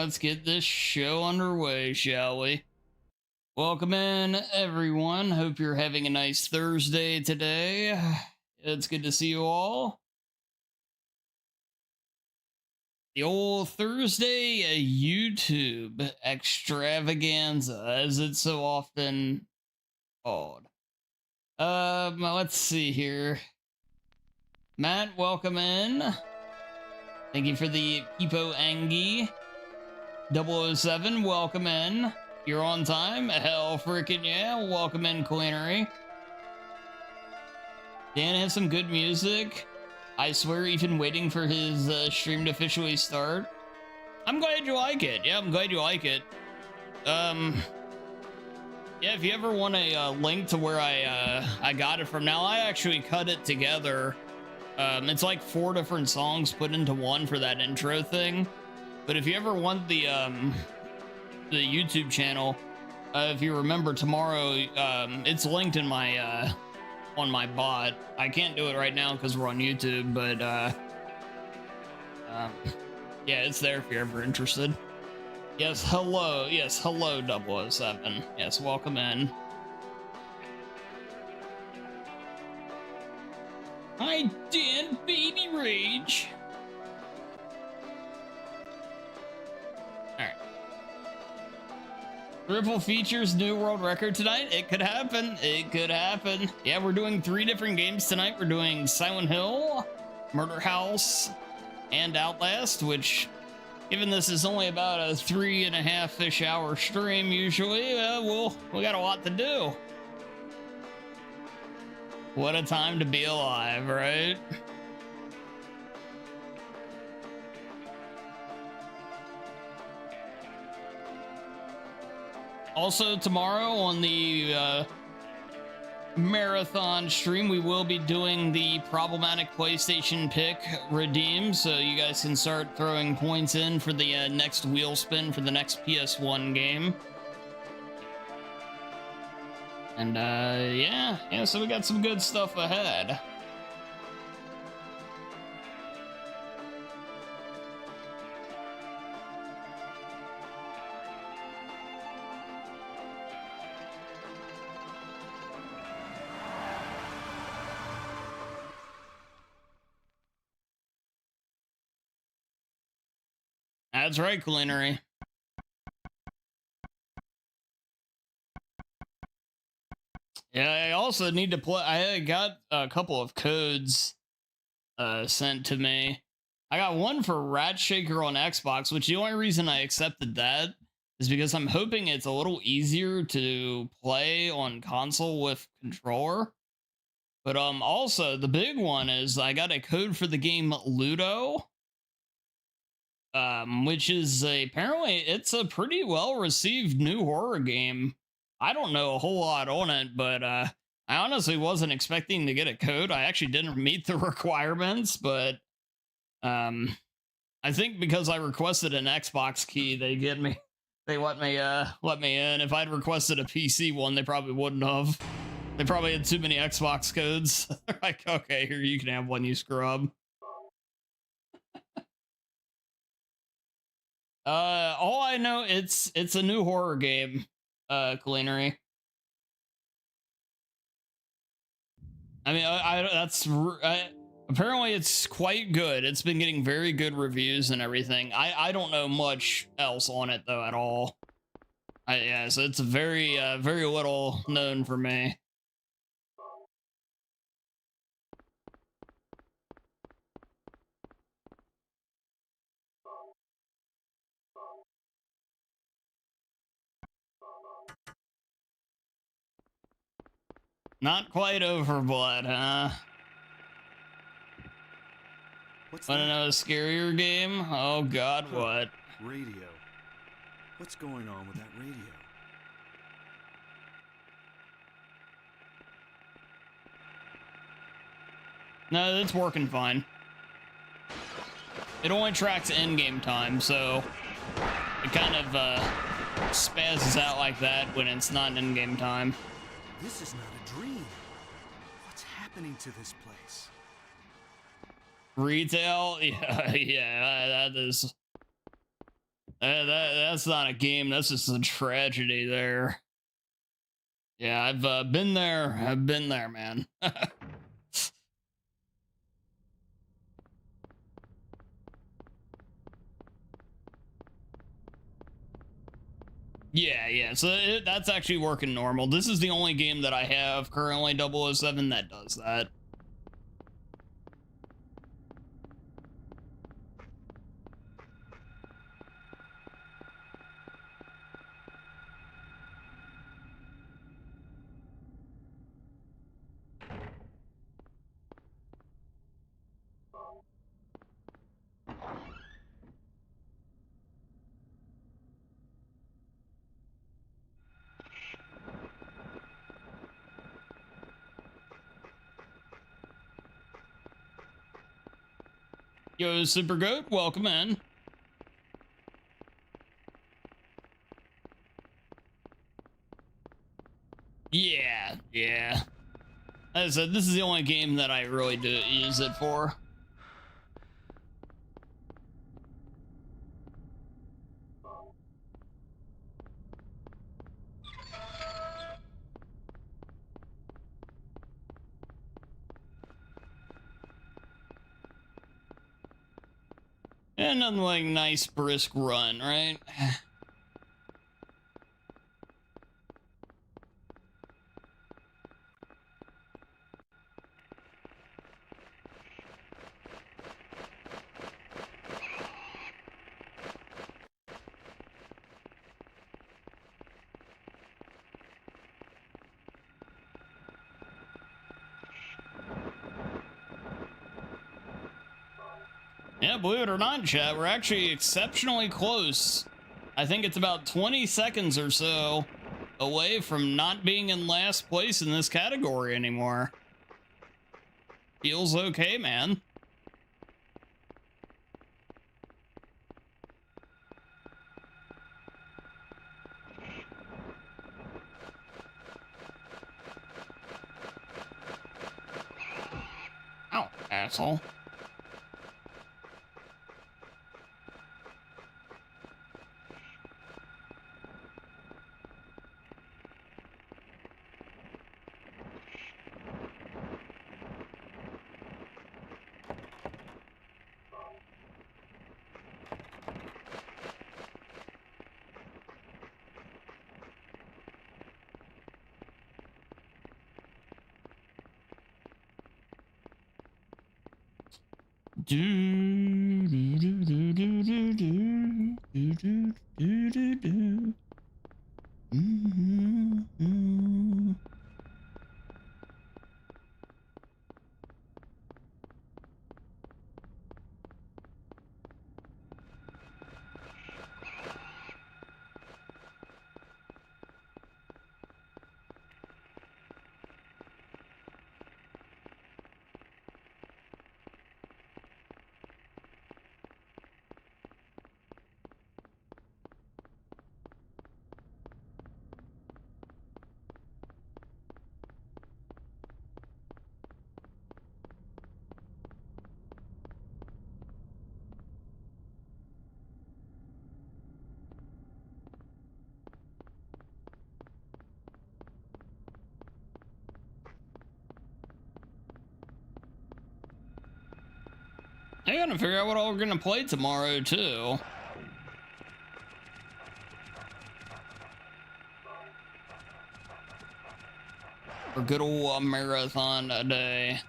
let's get this show underway, shall we? Welcome in, everyone. Hope you're having a nice Thursday today. It's good to see you all. The old Thursday YouTube extravaganza, as it's so often called. Let's see here. Matt, welcome in. Thank you for the Peepo Angie. 007, welcome in. You're on time. Hell freaking yeah. Welcome in, Culinary. Dan has some good music. I swear, even waiting for his stream to officially start. I'm glad you like it. Yeah, I'm glad you like it. Yeah, if you ever want a link to where I got it from, now I actually cut it together. It's like 4 different songs put into one for that intro thing. But if you ever want the YouTube channel, if you remember tomorrow, it's linked in my on my bot. I can't do it right now because we're on YouTube, but yeah, it's there if you're ever interested. Yes, hello. Yes, hello, 007. Yes, welcome in. Hi, Dan Baby Rage. Alright. Ripple features new world record tonight. It could happen. It could happen. Yeah, we're doing 3 different games tonight. We're doing Silent Hill, Murder House, and Outlast, which, given this is only about a 3.5-ish hour stream usually, we got a lot to do. What a time to be alive, right? Also, tomorrow on the marathon stream, we will be doing the problematic PlayStation pick redeem, so you guys can start throwing points in for the next wheel spin for the next PS1 game. And yeah, so we got some good stuff ahead. That's right, Culinary. Yeah, I also need to play. I got a couple of codes sent to me. I got one for Rat Shaker on Xbox, which the only reason I accepted that is because I'm hoping it's a little easier to play on console with controller. But also the big one is I got a code for the game Ludo, which is apparently it's a pretty well received new horror game. I don't know a whole lot on it, but I honestly wasn't expecting to get a code. I actually didn't meet the requirements, but I think because I requested an Xbox key, they let me in. If I'd requested a PC one, they probably wouldn't have. They probably had too many Xbox codes. They're like, okay, here, you can have one, you scrub. All I know, it's a new horror game. Culinary. I mean, apparently it's quite good. It's been getting very good reviews and everything. I don't know much else on it though at all. Yeah, so it's very very little known for me. Not quite over blood, huh? Wanna know a scarier game? Oh god, what? Radio. What's going on with that radio? No, it's working fine. It only tracks in-game time, so it kind of spazzes out like that when it's not in-game time. This is not a dream. What's happening to this place? Retail? Yeah, yeah, that is That's not a game. That's just a tragedy there. Yeah, I've been there. I've been there, man. Yeah. So that's actually working normal. This is the only game that I have currently, 007, that does that. Yo, Super Goat, welcome in. Yeah. As I said, this is the only game that I really do use it for. And nothing like nice brisk run, right? Yeah, believe it or not, chat, we're actually exceptionally close. I think it's about 20 seconds or so away from not being in last place in this category anymore. Feels okay, man. Ow, asshole. I gotta figure out what all we're gonna play tomorrow, too. A good old marathon day.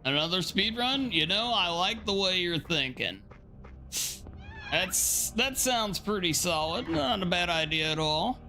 Another speed run? You know, I like the way you're thinking. That sounds pretty solid. Not a bad idea at all.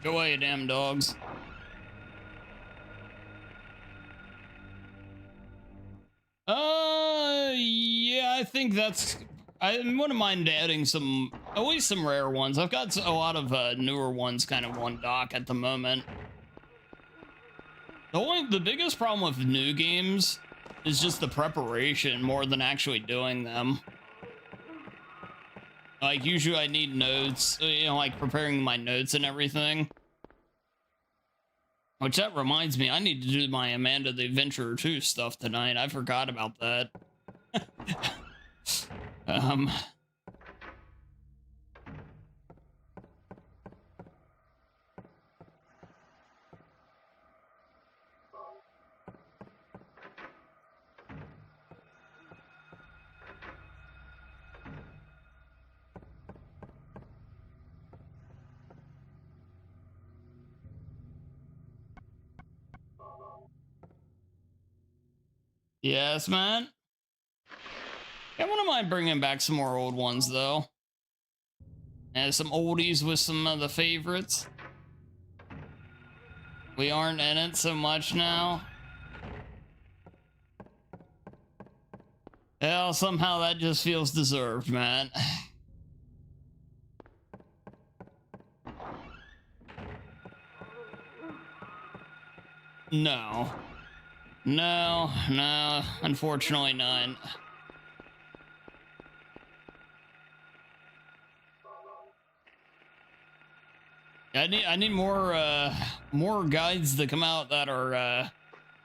Go away, you damn dogs. Yeah, I think that's... I wouldn't mind adding some, at least some rare ones. I've got a lot of newer ones kind of on dock at the moment. The biggest problem with new games is just the preparation more than actually doing them. Like, usually I need notes, you know, like preparing my notes and everything. Which, that reminds me, I need to do my Amanda the Adventurer 2 stuff tonight. I forgot about that. Yes, man. I wouldn't mind bringing back some more old ones, though. And some oldies with some of the favorites. We aren't in it so much now. Well, somehow that just feels deserved, man. No. No, no, unfortunately not. I need more guides to come out that are or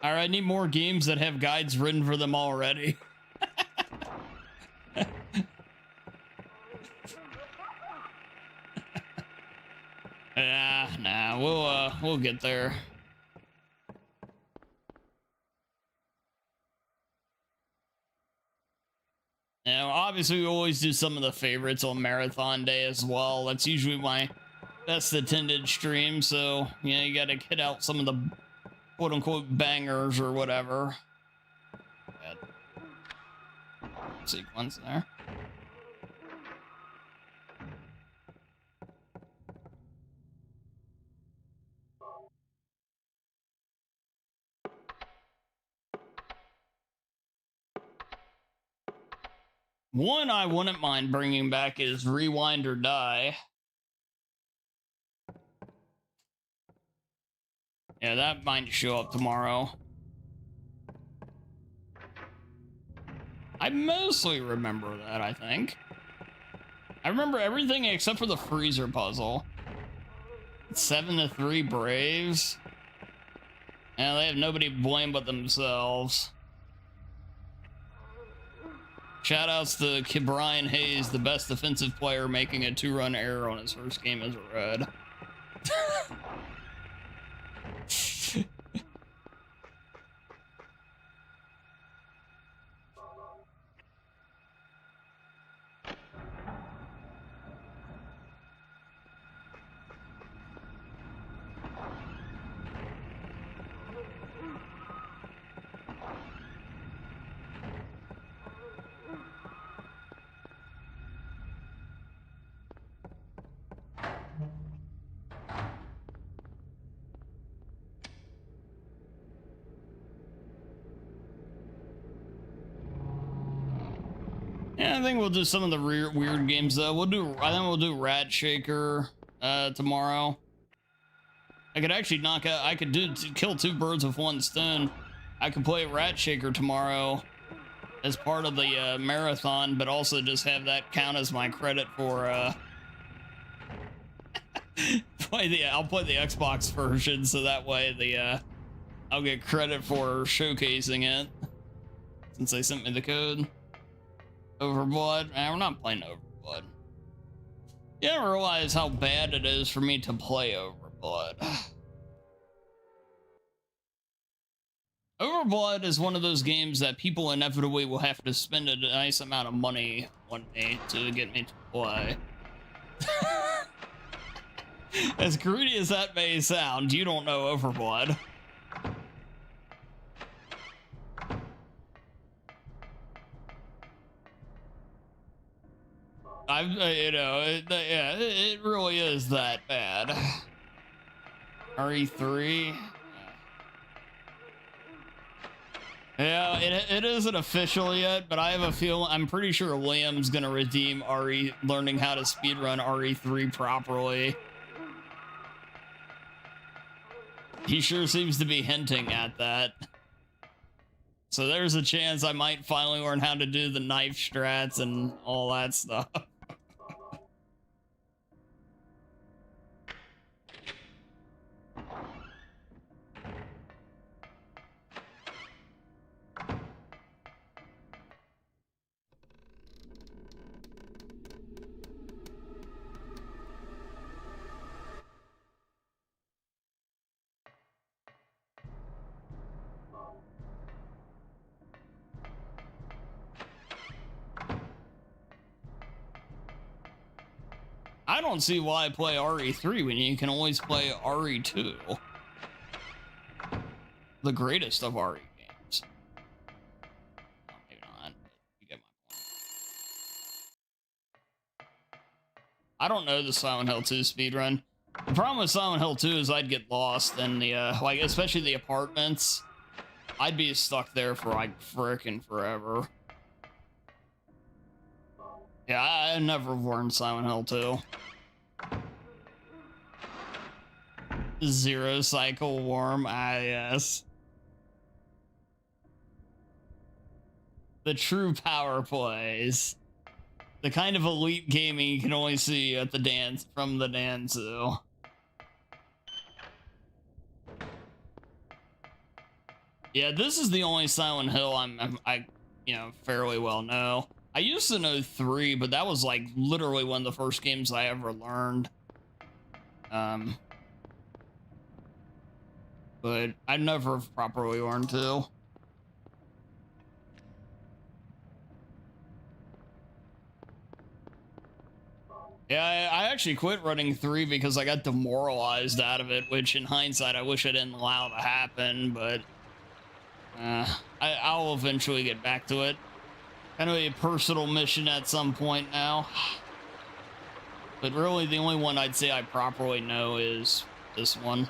I need more games that have guides written for them already. Nah, we'll get there. Now, obviously, we always do some of the favorites on Marathon Day as well. That's usually my best attended stream, so, you know, you gotta hit out some of the quote-unquote bangers or whatever. Bad sequence there. One I wouldn't mind bringing back is Rewind or Die. Yeah, that might show up tomorrow. I mostly remember that, I think. I remember everything except for the freezer puzzle. 7-3 Braves. And they have nobody to blame but themselves. Shoutouts to Brian Hayes, the best defensive player, making a 2-run error on his first game as a Red. Yeah, I think we'll do some of the weird games though. I think we'll do Rat Shaker tomorrow. I could actually kill two birds with one stone. I could play Rat Shaker tomorrow as part of the marathon, but also just have that count as my credit for I'll play the Xbox version, so that way I'll get credit for showcasing it since they sent me the code. Overblood? We're not playing Overblood. You don't realize how bad it is for me to play Overblood. Overblood is one of those games that people inevitably will have to spend a nice amount of money on me to get me to play. As greedy as that may sound, you don't know Overblood. You know, it really is that bad. RE3. Yeah, it isn't official yet, but I have a feel. I'm pretty sure Liam's gonna redeem learning how to speedrun RE3 properly. He sure seems to be hinting at that. So there's a chance I might finally learn how to do the knife strats and all that stuff. I don't see why I play RE3 when you can always play RE2. The greatest of RE games. Oh, maybe not. You get my point. I don't know the Silent Hill 2 speedrun. The problem with Silent Hill 2 is I'd get lost in the, like, especially the apartments. I'd be stuck there for, like, frickin' forever. Yeah, I never learned Silent Hill 2. Zero cycle worm, yes. The true power plays. The kind of elite gaming you can only see at the dance from the Danzu. Yeah, this is the only Silent Hill I you know, fairly well know. I used to know 3, but that was like literally one of the first games I ever learned. But I never properly learned 2. Yeah, I actually quit running 3 because I got demoralized out of it, which in hindsight I wish I didn't allow to happen, but I'll eventually get back to it. Kind of a personal mission at some point now. But really the only one I'd say I properly know is this one.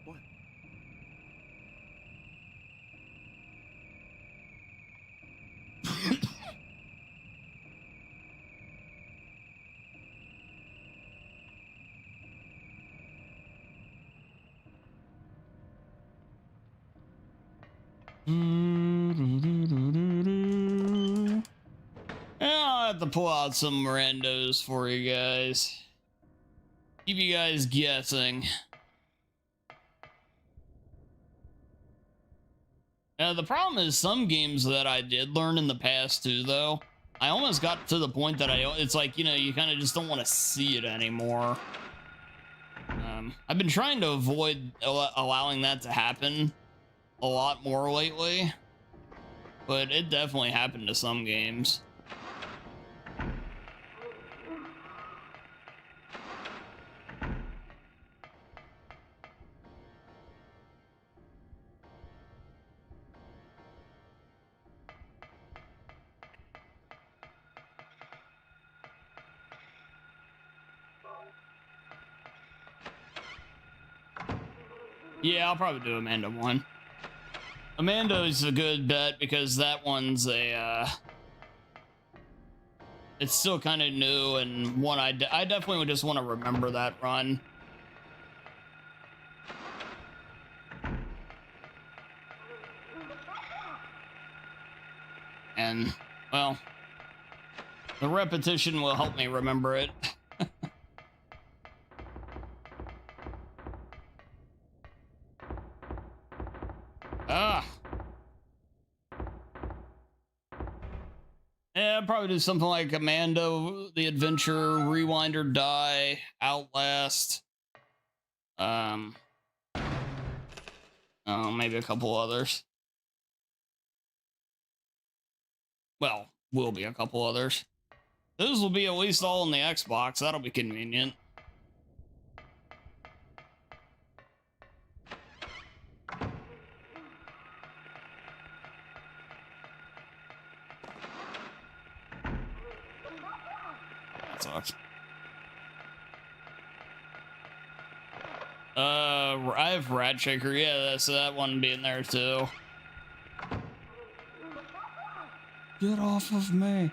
What? I'll have to pull out some randos for you guys. Keep you guys guessing. Now, the problem is some games that I did learn in the past too, though, I almost got to the point that it's like, you know, you kind of just don't want to see it anymore. I've been trying to avoid allowing that to happen a lot more lately, but it definitely happened to some games. Yeah, I'll probably do Amanda 1. Amanda's a good bet because that one's a, it's still kind of new and one I definitely would just want to remember that run. And, well, the repetition will help me remember it. Ah. Yeah, I'd probably do something like Commando, The Adventure, Rewind or Die, Outlast. Oh, maybe a couple others. Well, will be a couple others. Those will be at least all on the Xbox. That'll be convenient. sucks. I have Rat Shaker. Yeah, that's that one being there too. Get off of me.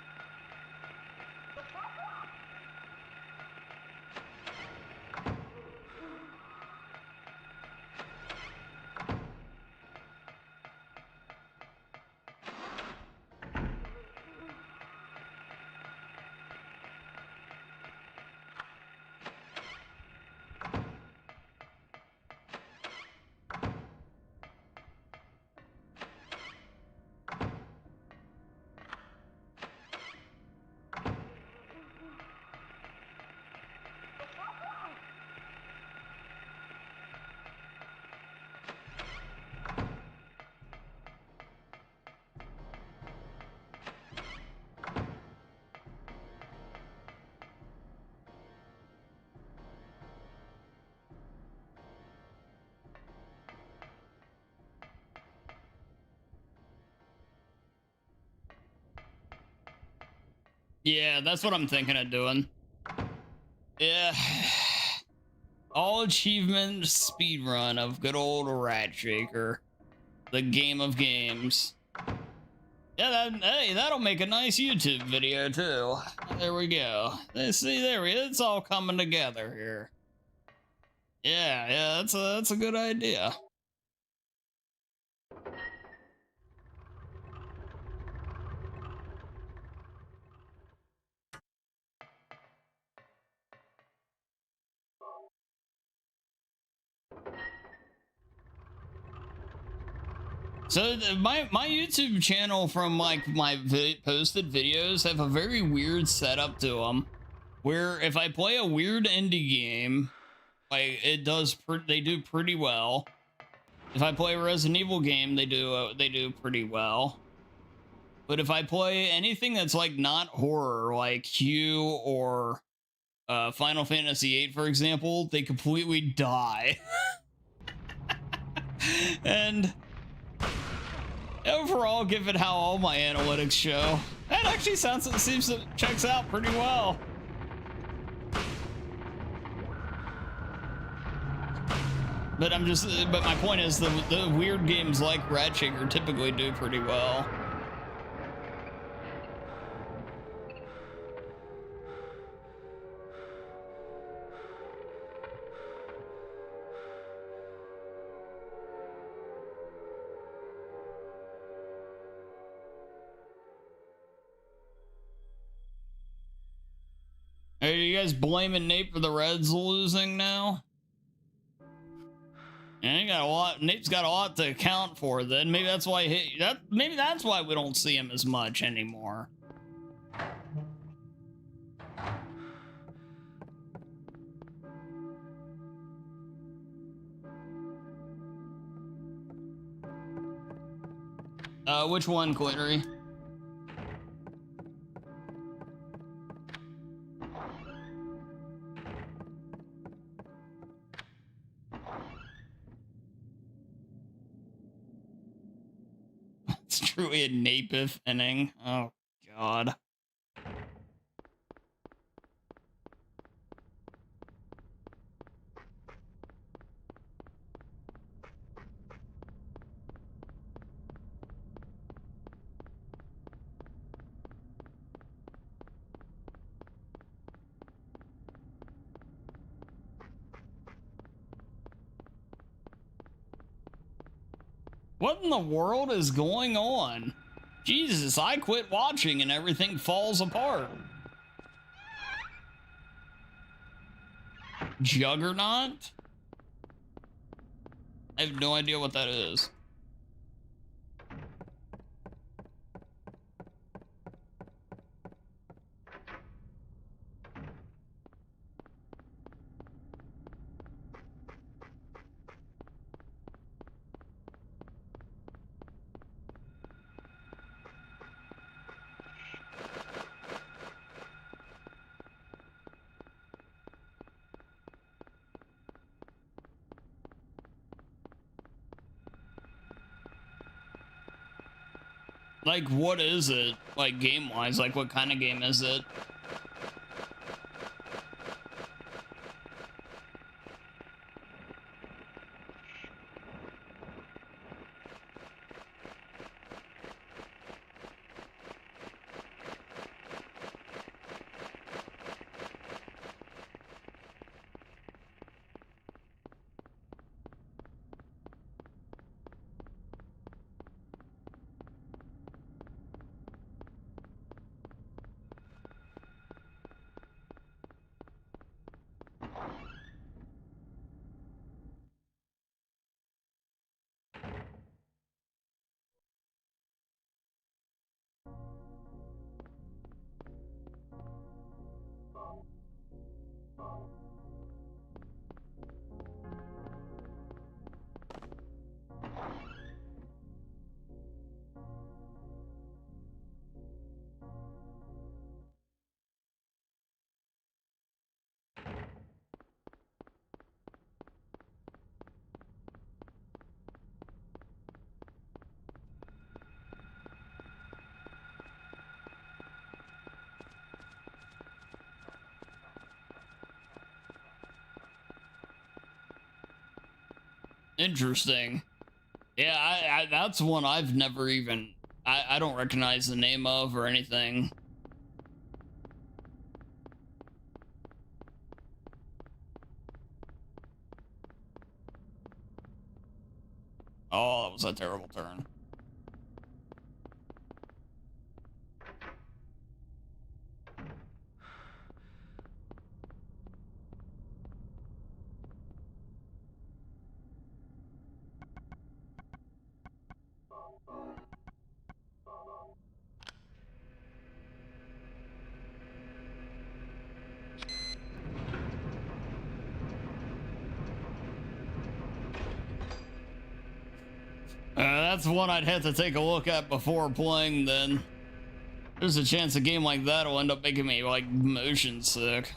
Yeah, that's what I'm thinking of doing. Yeah. All achievement speedrun of good old Rat Shaker. The game of games. Yeah, hey, that'll make a nice YouTube video too. There we go. See, there we go. It's all coming together here. Yeah, that's a good idea. So my YouTube channel from like my posted videos have a very weird setup to them, where if I play a weird indie game, like they do pretty well. If I play a Resident Evil game, they do pretty well. But if I play anything that's like not horror, like Q or Final Fantasy VIII, for example, they completely die. And overall, given how all my analytics show, that actually seems to checks out pretty well. But but my point is the weird games like Rat Shaker typically do pretty well. Are you guys blaming Nate for the Reds losing now? And Nate's got a lot to account for. Then maybe that's why maybe that's why we don't see him as much anymore. Which one, Glittery? It's truly a Napif inning. Oh, God. What in the world is going on? Jesus, I quit watching and everything falls apart. Juggernaut? I have no idea what that is. Like, what is it? Like, game-wise, like, what kind of game is it? Interesting. Yeah, that's one I've never even... I don't recognize the name of or anything. Oh, that was a terrible turn. That's one I'd have to take a look at before playing, then. There's a chance a game like that will end up making me, like, motion sick.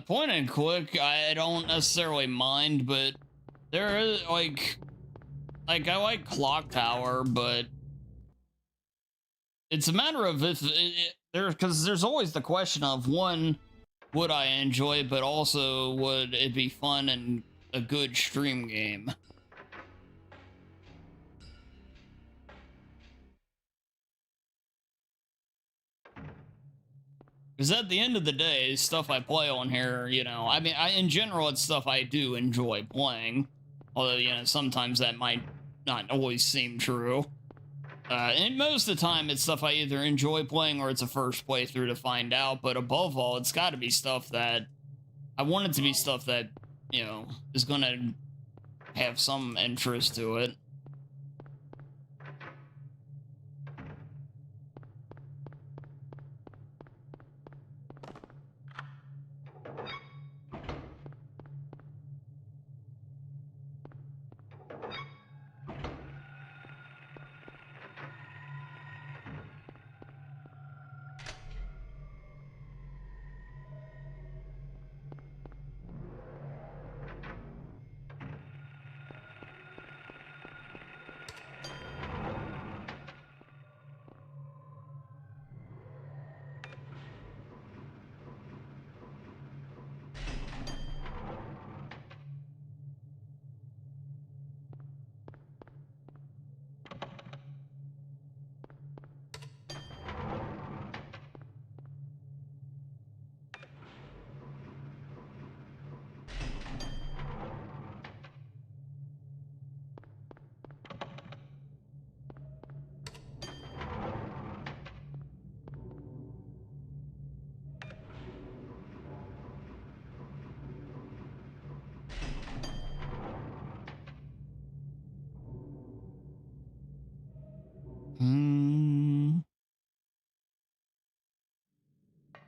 Point and click, I don't necessarily mind, but there is, like I like Clock Tower, but it's a matter of if because there's always the question of, one, would I enjoy it, but also would it be fun and a good stream game? Because at the end of the day, stuff I play on here, you know, I mean, in general, it's stuff I do enjoy playing. Although, you know, sometimes that might not always seem true. And most of the time, it's stuff I either enjoy playing or it's a first playthrough to find out. But above all, it's got to be stuff that... I want it to be stuff that, you know, is going to have some interest to it.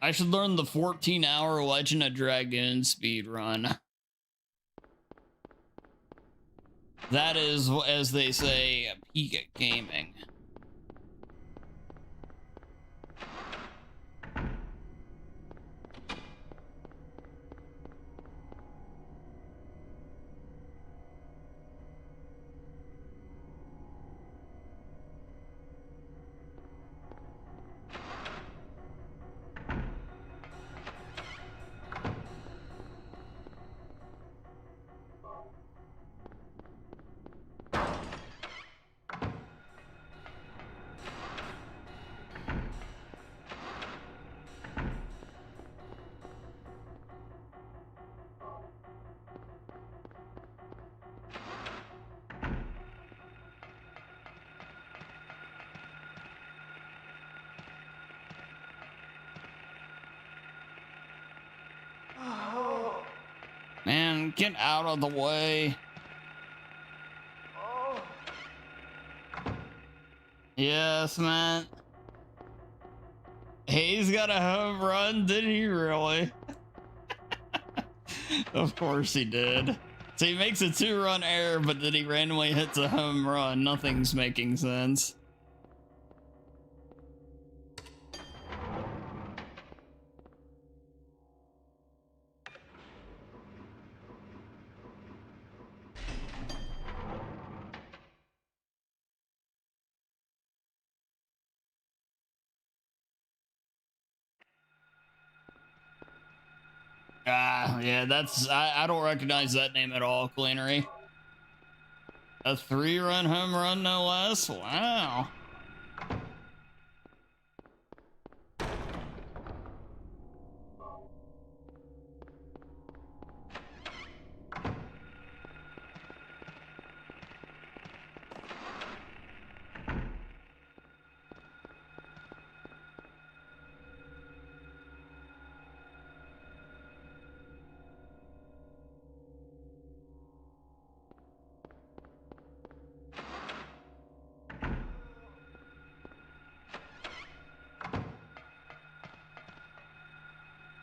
I should learn the 14-hour Legend of Dragoon speedrun. That is, as they say, peak at gaming. on, get out of the way. Yes, man. Hayes got a home run, did he really? Of course he did. So he makes a 2-run error, but then he randomly hits a home run. Nothing's making sense. Ah, yeah, that's... I don't recognize that name at all, Cleanery. A 3-run home run, no less? Wow.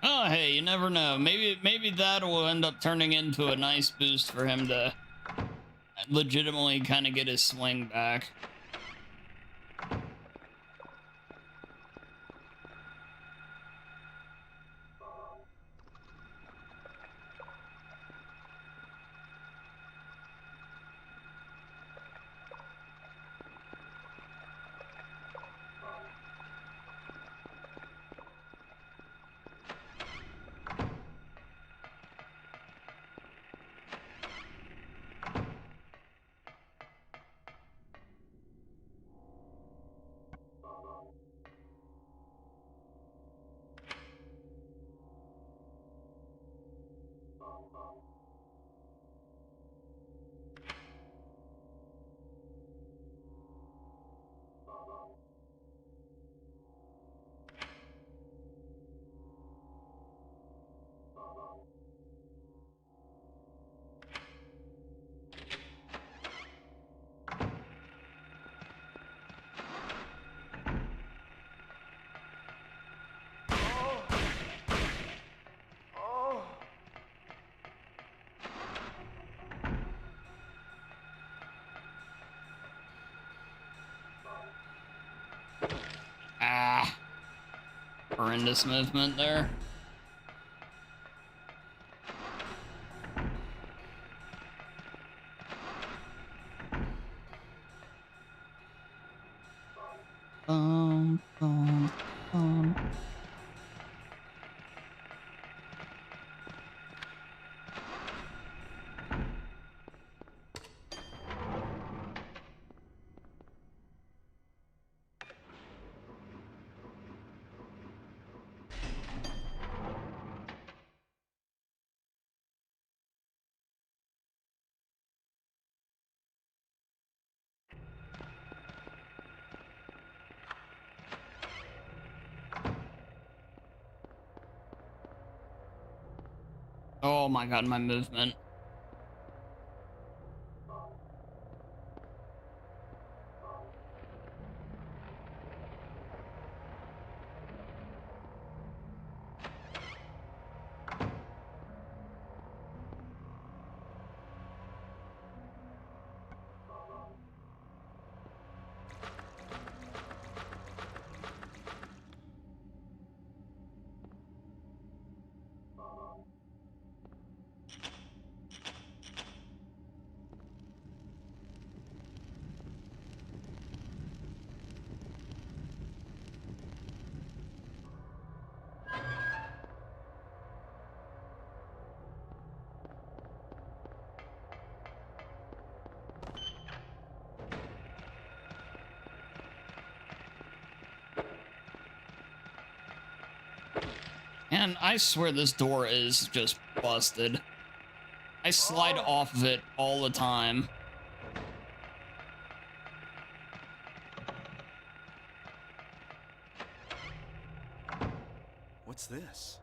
Oh, hey, you never know. Maybe that will end up turning into a nice boost for him to legitimately kind of get his swing back. Ah. Horrendous movement there. Bum, bum, bum. Oh my god, my movement. And I swear this door is just busted. I slide off of it all the time. What's this?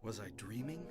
Was I dreaming?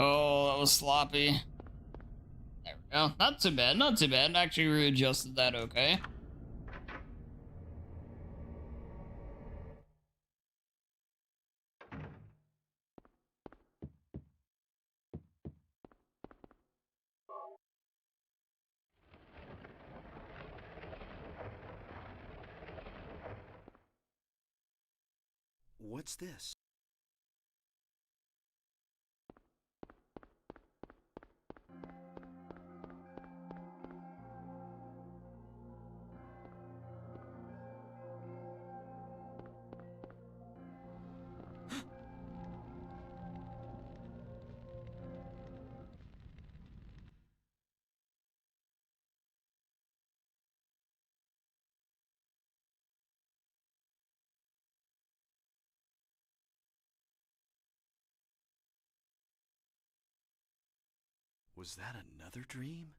Oh, that was sloppy. There we go. Not too bad, not too bad. Actually readjusted that okay. What's this? Was that another dream?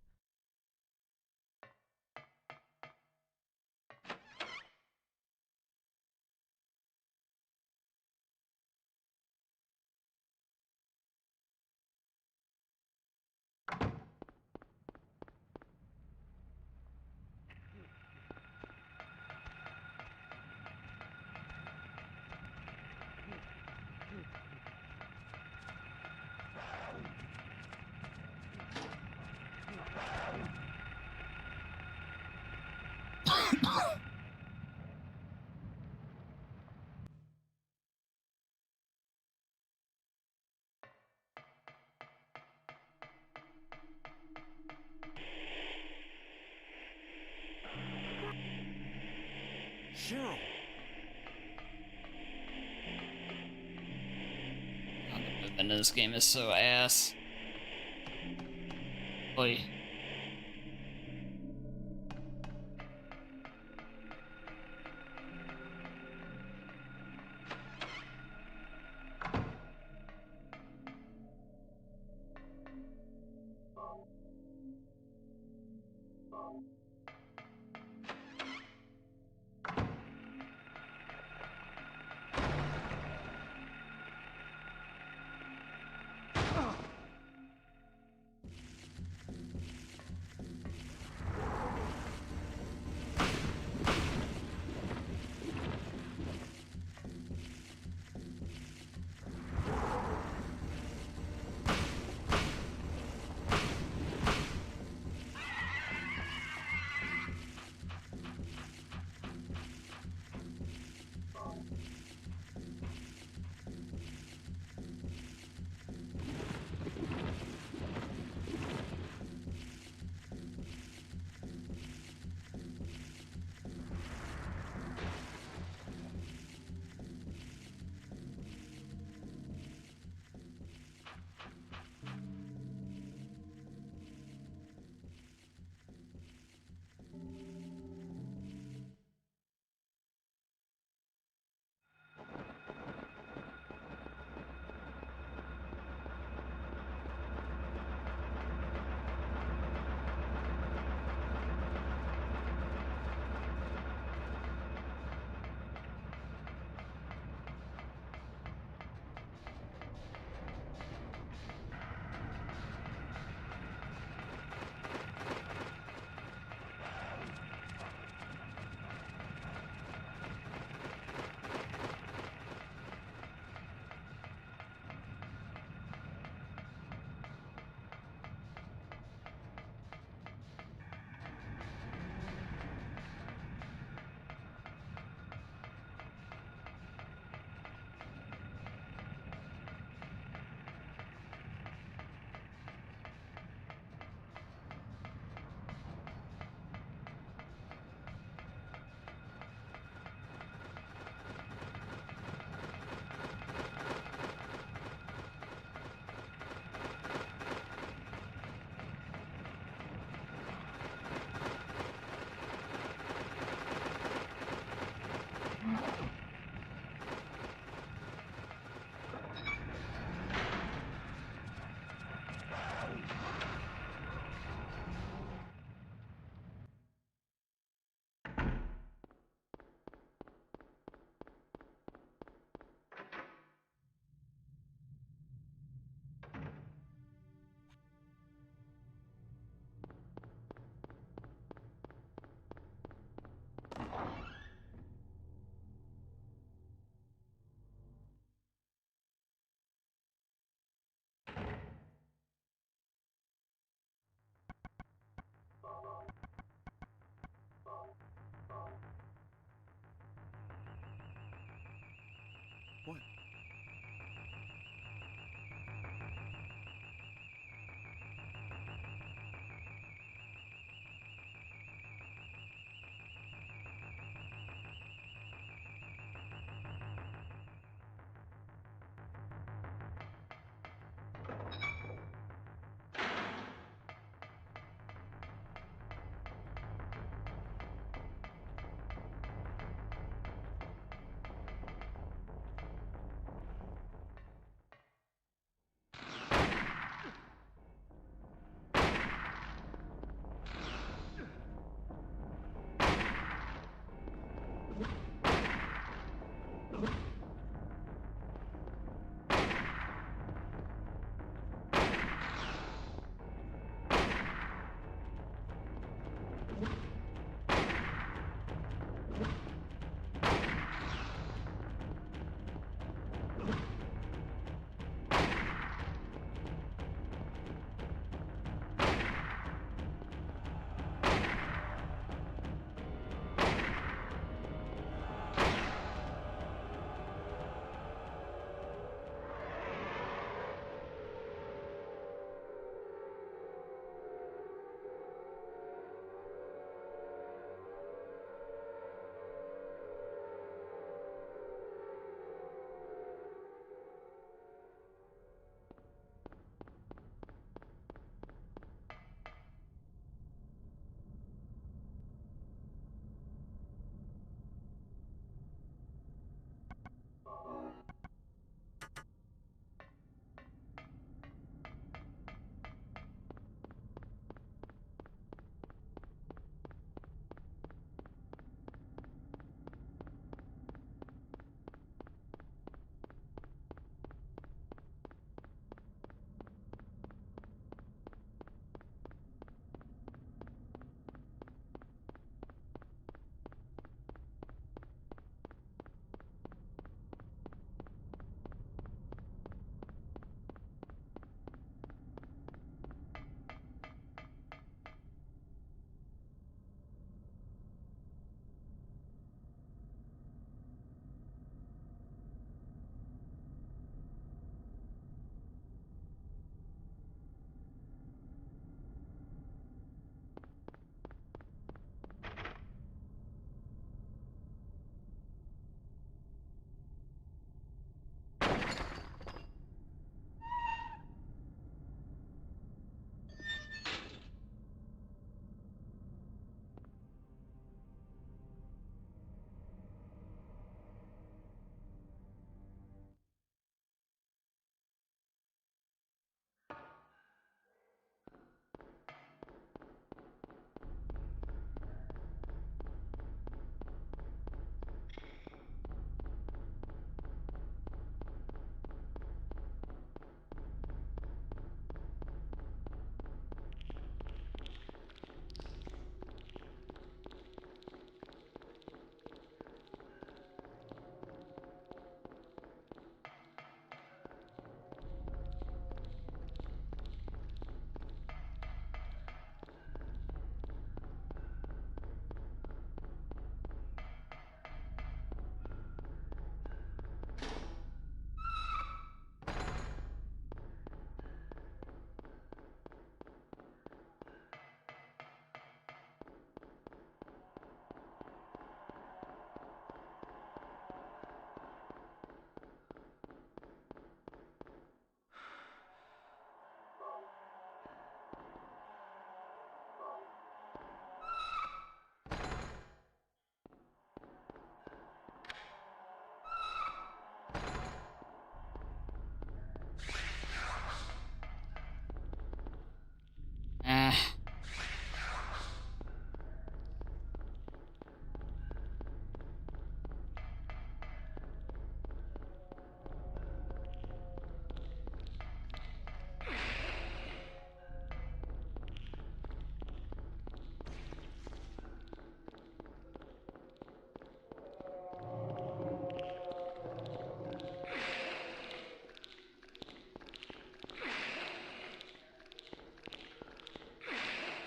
Cheryl! God, the movement in this game is so ass. Oy. What? Ah.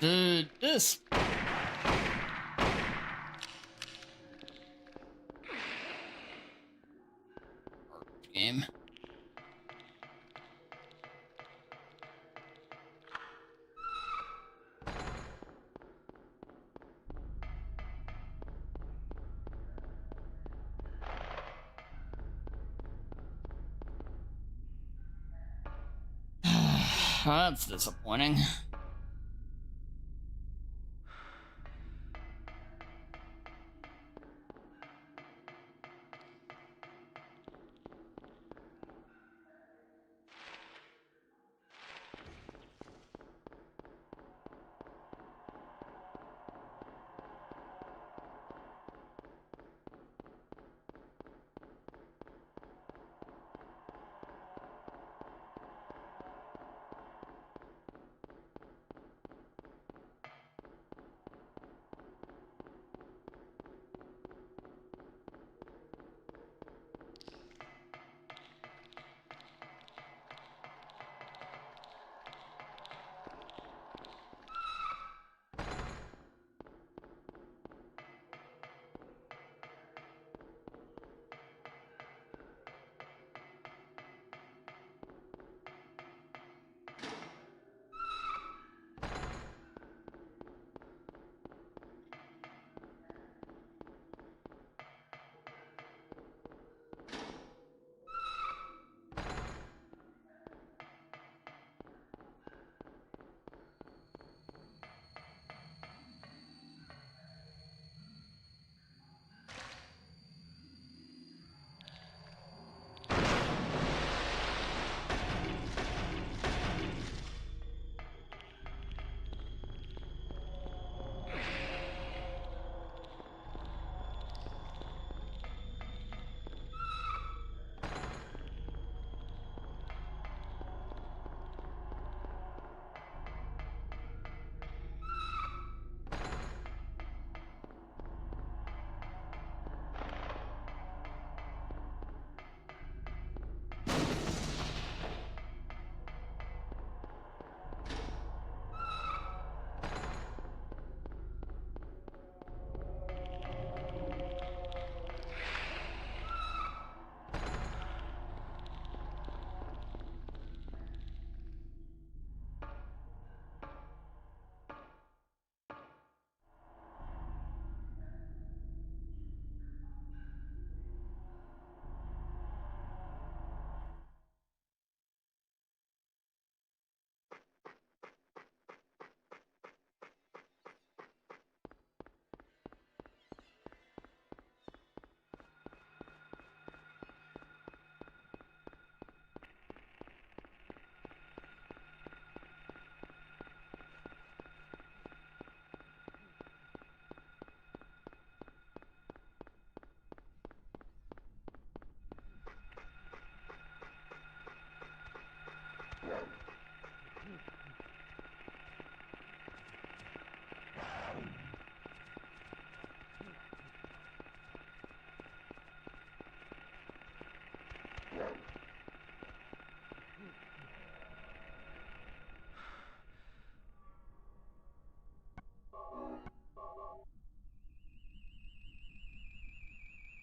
Dude, this... game. That's disappointing.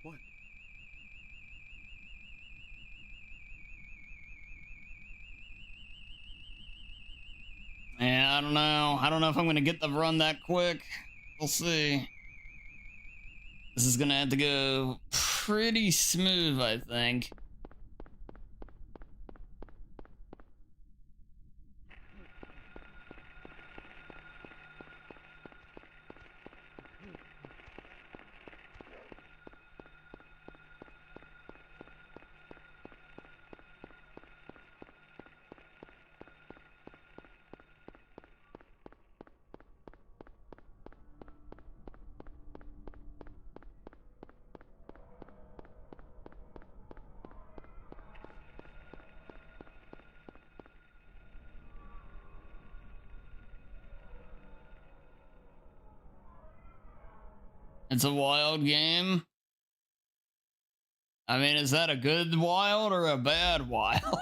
What? Yeah, I don't know. I don't know if I'm gonna get the run that quick. We'll see. This is gonna have to go pretty smooth, I think. It's a wild game. I mean, is that a good wild or a bad wild?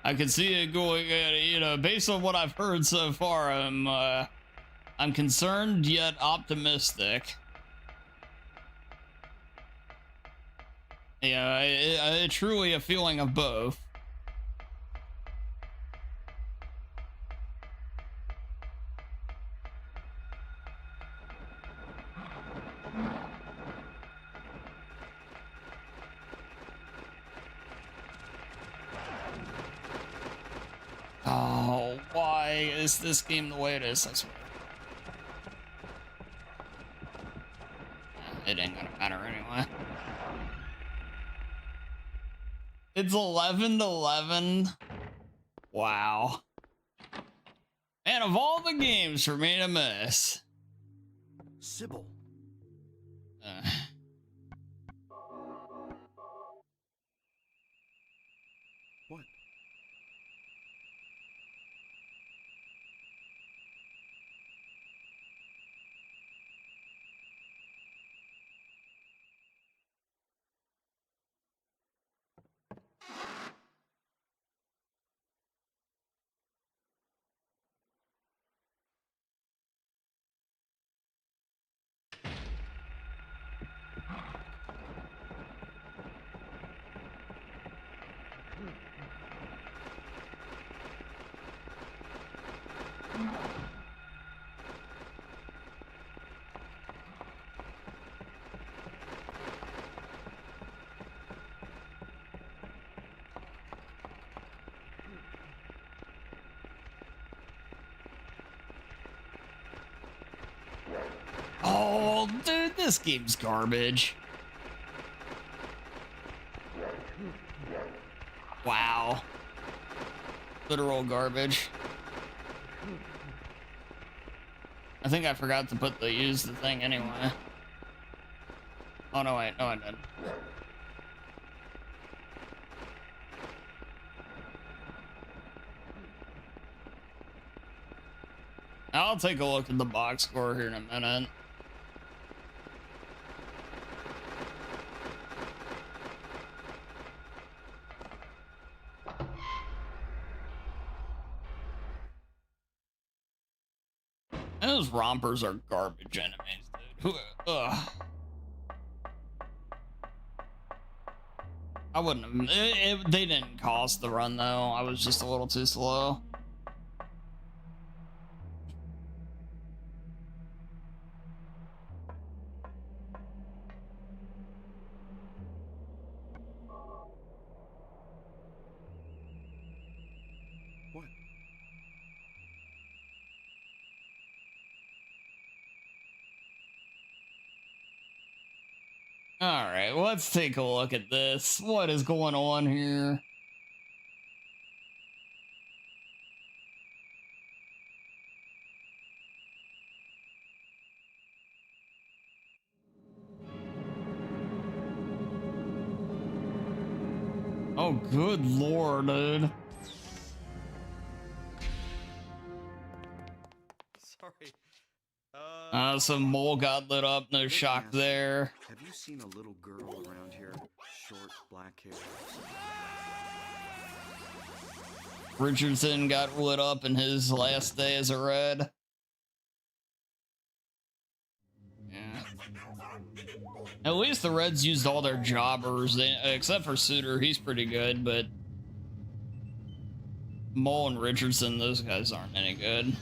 I can see it going, you know, based on what I've heard so far, I'm concerned yet optimistic. Yeah, truly a feeling of both. Oh, why is this game the way it is? I swear. It ain't gonna matter anyway. It's 11-11. Wow. Man, of all the games for me to miss. Sybil. What? Oh, dude, this game's garbage. Wow. Literal garbage. I think I forgot to use the thing anyway. Oh, no, wait. No, I didn't. I'll take a look at the box score here in a minute. Those rompers are garbage enemies, dude. Ugh. I wouldn't have. They didn't cost the run, though. I was just a little too slow. What? All right, let's take a look at this. What is going on here? Oh, good lord, dude. Sorry. Some mole got lit up. No shock there. Have you seen a little girl around here? Short, black hair. Richardson got lit up in his last day as a Red. Yeah. At least the Reds used all their jobbers, except for Suter. He's pretty good, but Mole and Richardson, those guys aren't any good.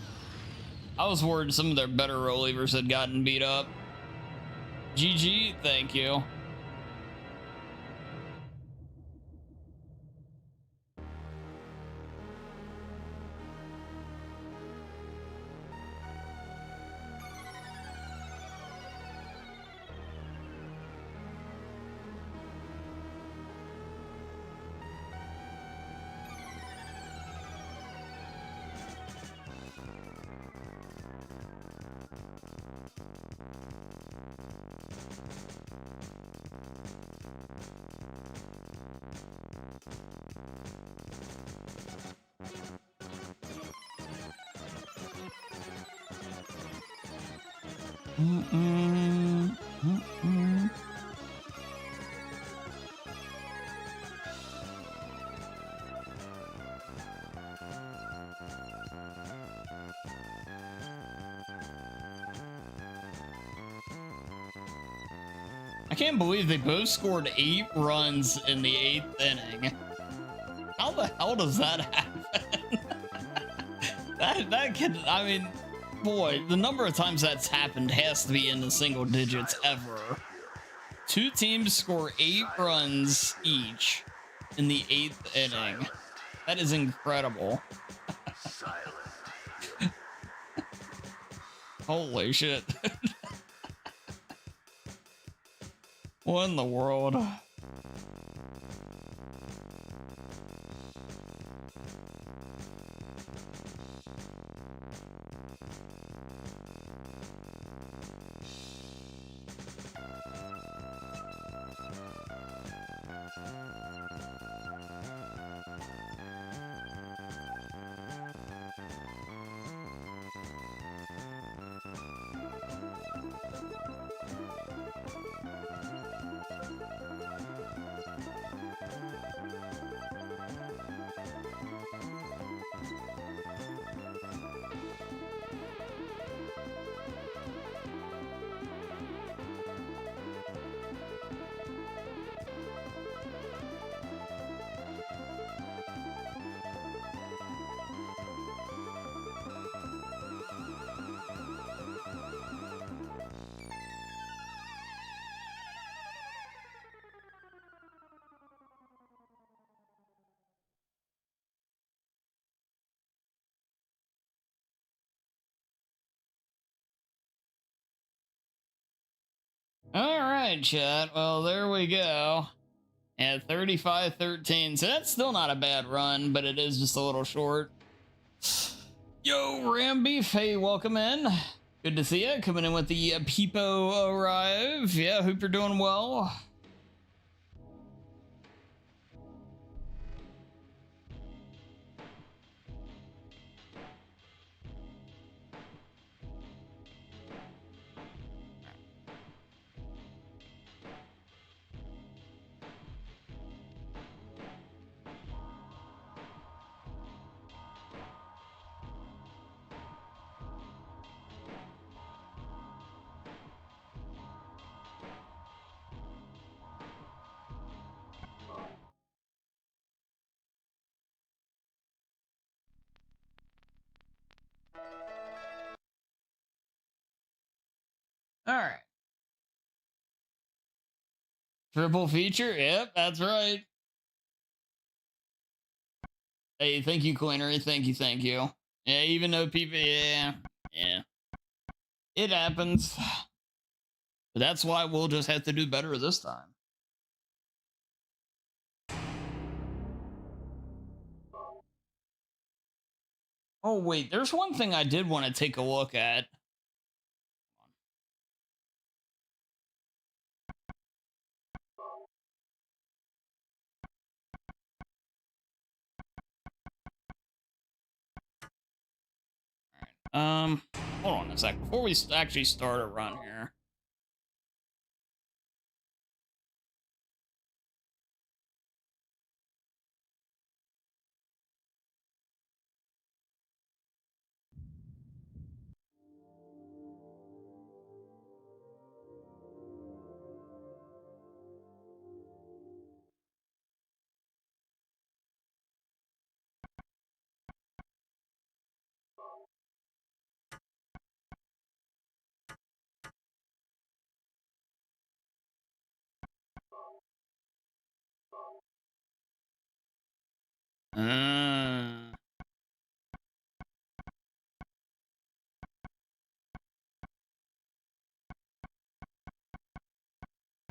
I was worried some of their better relievers had gotten beat up. GG, thank you. I can't believe they both scored 8 runs in the 8th inning. How the hell does that happen? that can, I mean, boy, the number of times that's happened has to be in the single digits ever. 2 teams score 8 runs each in the 8th inning. That is incredible. Holy shit. What in the world? All right, chat. Well, there we go. At 35-13. So that's still not a bad run, but it is just a little short. Yo, Rambeef. Hey, welcome in. Good to see you. Coming in with the Peepo arrive. Yeah, hope you're doing well. All right. Triple feature? Yep, that's right. Hey, thank you, Coinery. Thank you, thank you. Yeah, even though people, yeah. It happens. But that's why we'll just have to do better this time. Oh, wait, there's one thing I did want to take a look at. Hold on a sec. Before we actually start a run here.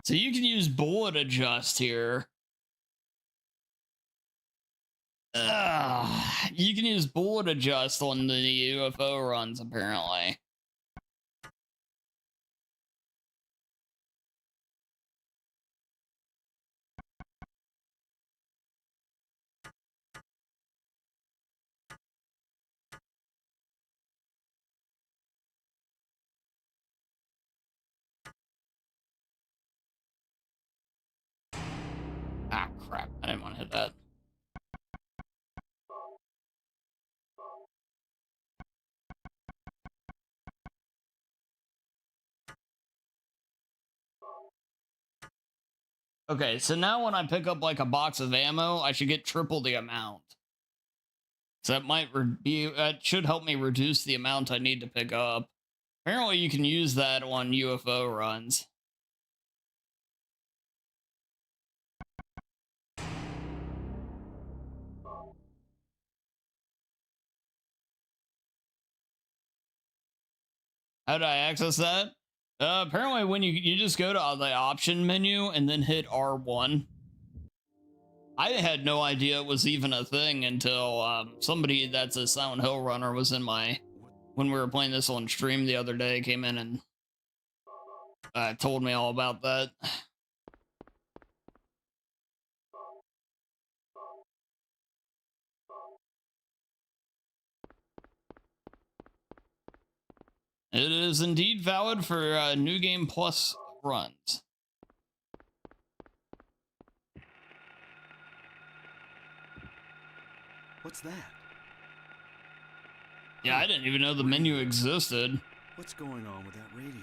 So you can use bullet adjust here. You can use bullet adjust on the UFO runs, apparently. Ah, crap. I didn't want to hit that. Okay, so now when I pick up like a box of ammo, I should get triple the amount. So that might that should help me reduce the amount I need to pick up. Apparently, you can use that on UFO runs. How do I access that? Apparently, when you just go to the option menu and then hit R1. I had no idea it was even a thing until somebody that's a Silent Hill runner was in when we were playing this on stream the other day, came in and told me all about that. It is indeed valid for New Game Plus runs. What's that? Yeah, I didn't even know the menu existed. What's going on with that radio?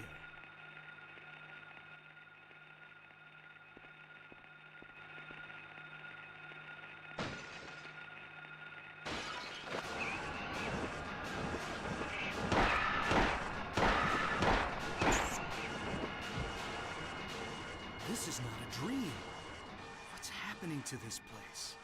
This is not a dream. What's happening to this place?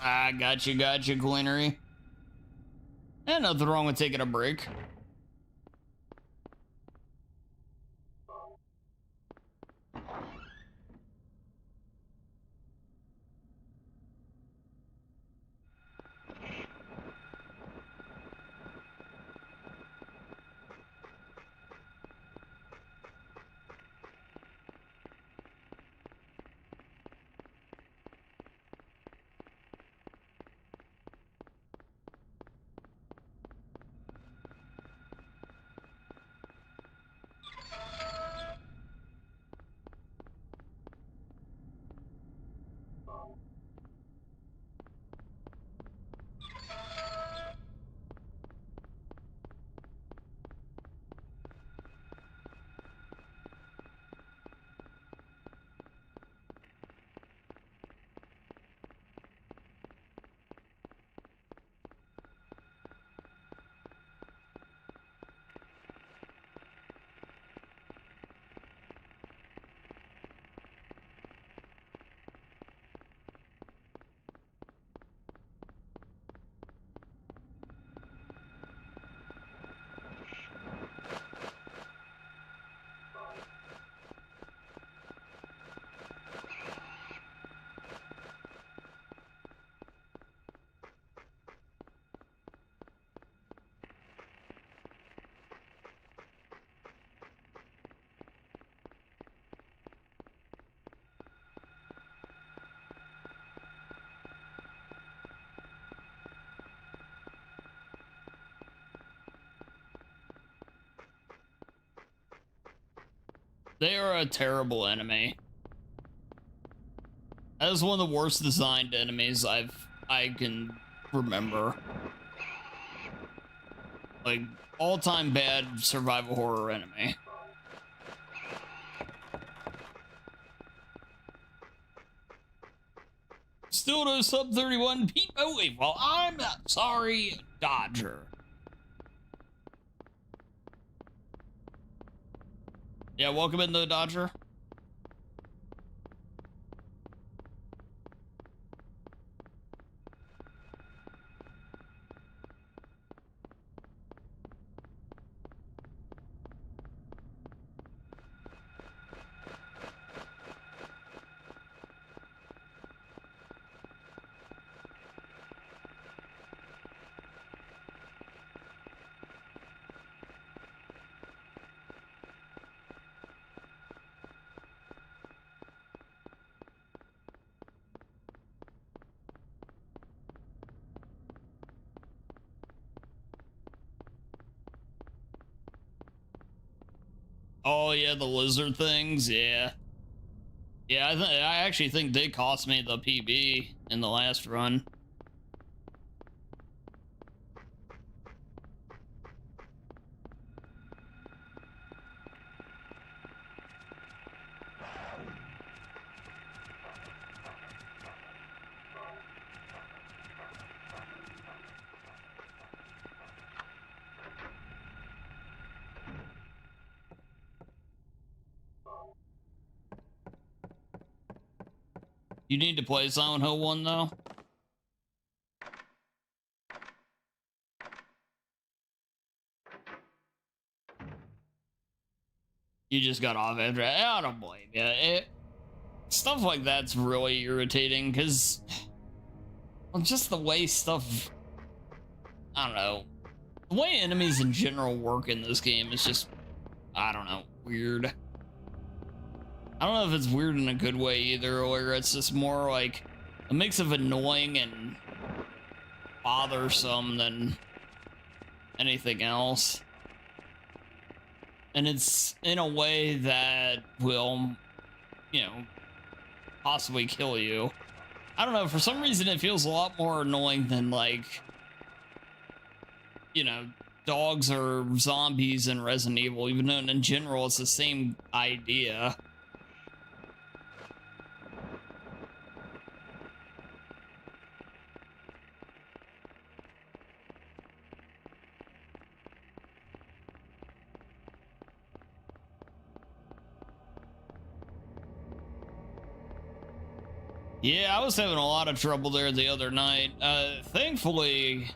Ah, gotcha, Gleanery. And nothing wrong with taking a break. They are a terrible enemy. That is one of the worst designed enemies I can remember. Like, all-time bad survival horror enemy. Still no sub 31 Pete Bowie. Well, I'm not sorry, Dodger. Yeah, welcome in the Dodger. Oh yeah, the lizard things. Yeah, yeah. I actually think they cost me the PB in the last run. You need to play Silent Hill 1 though. You just got off after. I don't blame you. Stuff like that's really irritating because, well, just the way stuff. I don't know. The way enemies in general work in this game is just, I don't know, weird. I don't know if it's weird in a good way either, or it's just more like a mix of annoying and bothersome than anything else. And it's in a way that will, you know, possibly kill you. I don't know, for some reason it feels a lot more annoying than, like, you know, dogs or zombies in Resident Evil, even though in general it's the same idea. Yeah, I was having a lot of trouble there the other night. Thankfully,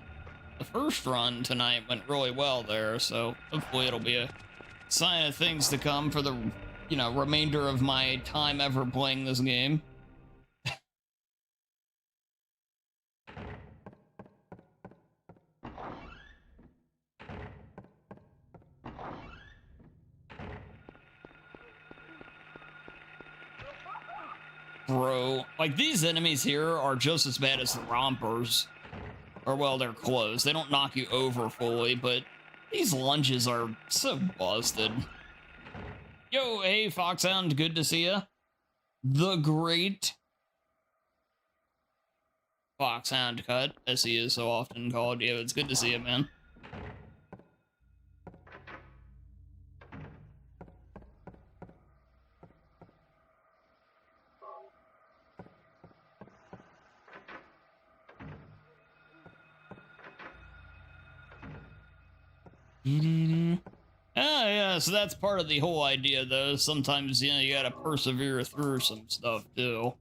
the first run tonight went really well there, so hopefully it'll be a sign of things to come for the, you know, remainder of my time ever playing this game. Bro, like, these enemies here are just as bad as the rompers. Or, well, they're close. They don't knock you over fully, but these lunges are so busted. Yo, hey, Foxhound, good to see ya. The great Foxhound Cut, as he is so often called. Yeah, it's good to see you, man. Ah, yeah, so that's part of the whole idea, though. Sometimes, you know, you gotta persevere through some stuff, too.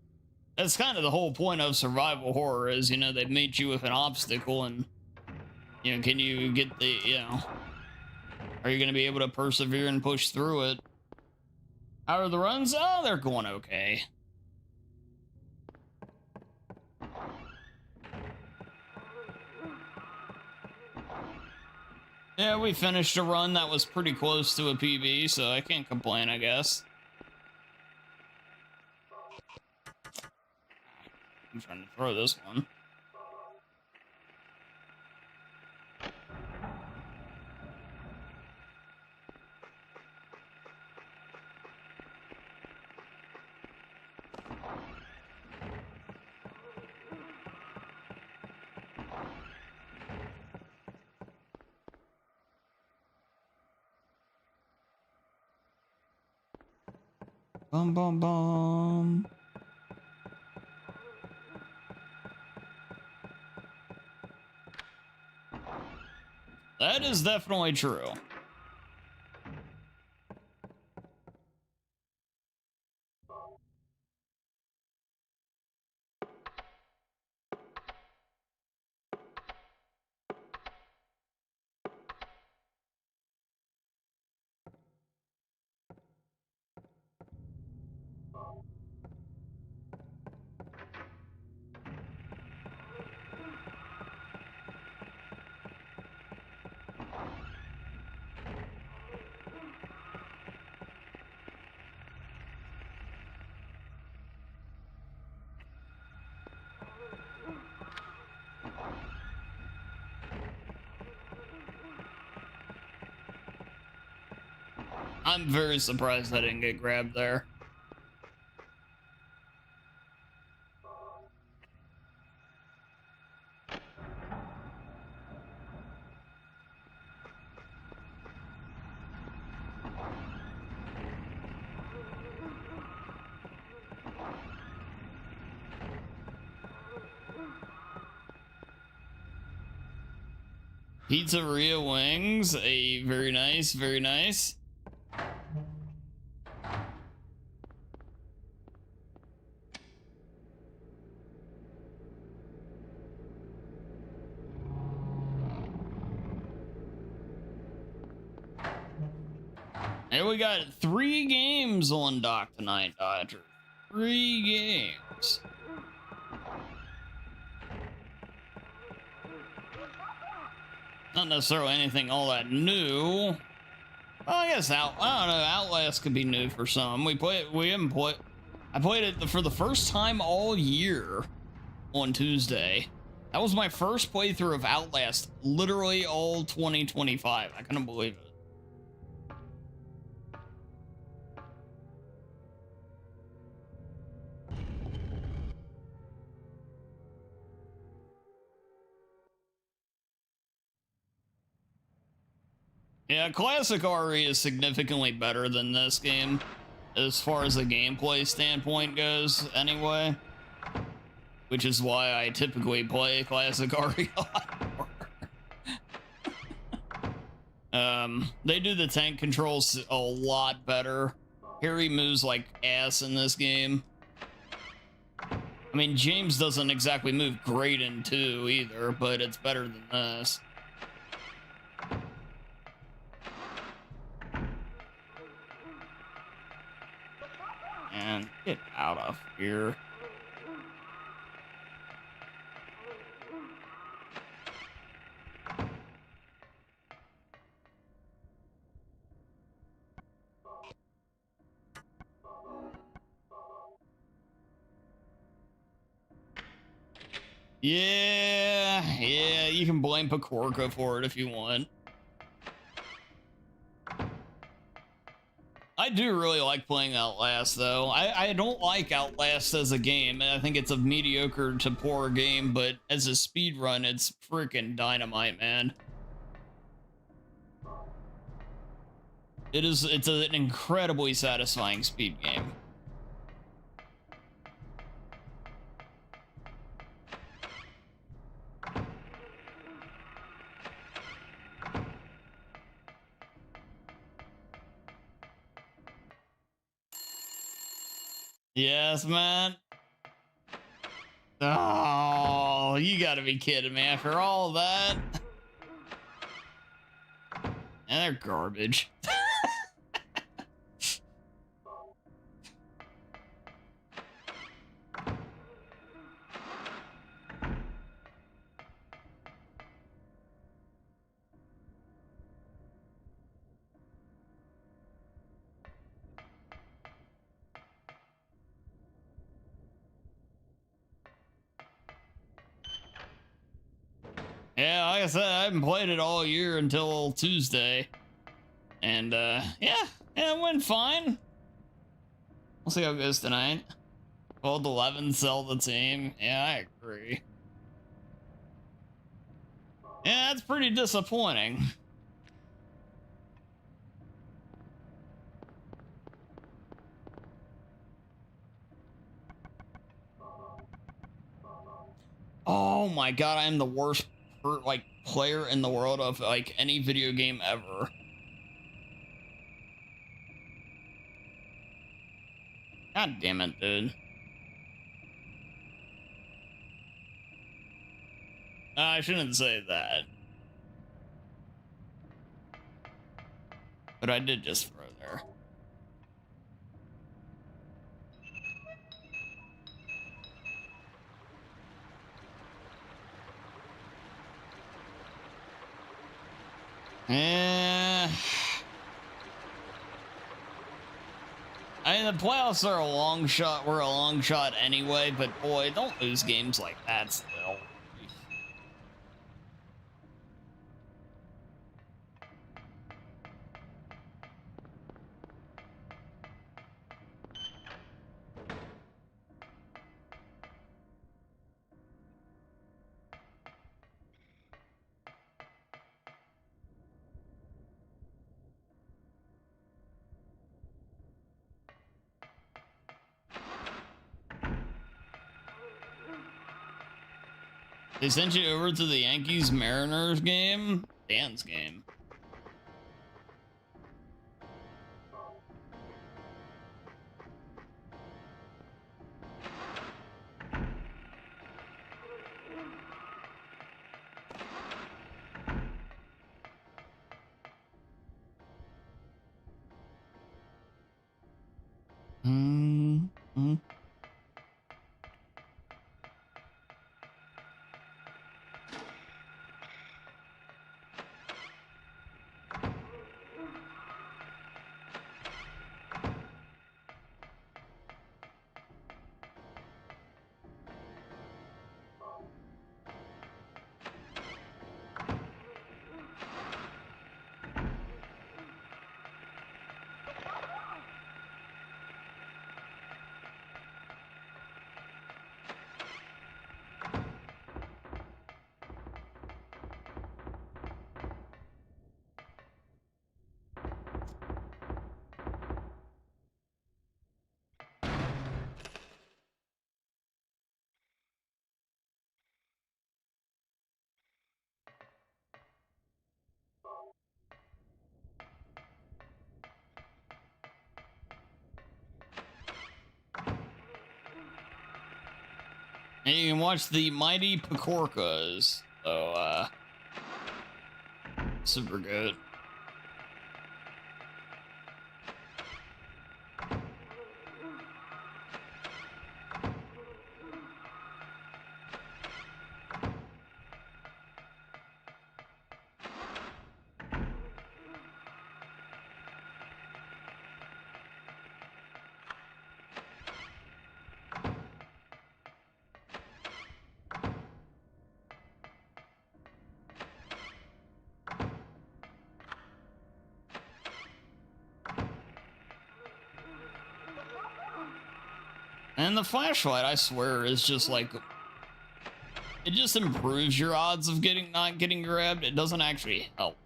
That's kind of the whole point of survival horror is, you know, they meet you with an obstacle and, you know, can you get the, you know, are you gonna be able to persevere and push through it? How are the runs? Oh, they're going okay. Yeah, we finished a run that was pretty close to a PB, so I can't complain, I guess. I'm trying to throw this one. Bum, bum, bum. That is definitely true. I'm very surprised I didn't get grabbed there. Pizzeria wings, a very nice, very nice. And we got 3 games on dock tonight, Dodger. 3 games. Not necessarily anything all that new. Well, I guess I don't know. Outlast could be new for some. We haven't played. I played it for the first time all year on Tuesday. That was my first playthrough of Outlast, literally all 2025. I couldn't believe it. Yeah, classic RE is significantly better than this game as far as the gameplay standpoint goes anyway, which is why I typically play classic RE a lot more. They do the tank controls a lot better. Harry moves like ass in this game. I mean, James doesn't exactly move great in 2 either, but it's better than this. And get out of here. Yeah, you can blame Pacorca for it if you want. I do really like playing Outlast, though. I don't like Outlast as a game. I think it's a mediocre to poor game, but as a speedrun, it's freaking dynamite, man. It's an incredibly satisfying speed game. Yes, man. Oh, you gotta be kidding me. After all that. And they're garbage. Yeah, like I said, I haven't played it all year until Tuesday. And, yeah, it went fine. We'll see how it goes tonight. 12-11 sell the team. Yeah, I agree. Yeah, that's pretty disappointing. Oh my god, I am the worst player in the world of like any video game ever. God damn it, dude. I shouldn't say that. But I did just throw there. Eh. I mean, the playoffs are a long shot. We're a long shot anyway, but boy, don't lose games like that still. They sent you over to the Yankees Mariners game? Dan's game. Mm-hmm. And you can watch the Mighty Pecorkas. So, super good. And the flashlight, I swear, is just like, it just improves your odds of not getting grabbed. It doesn't actually help.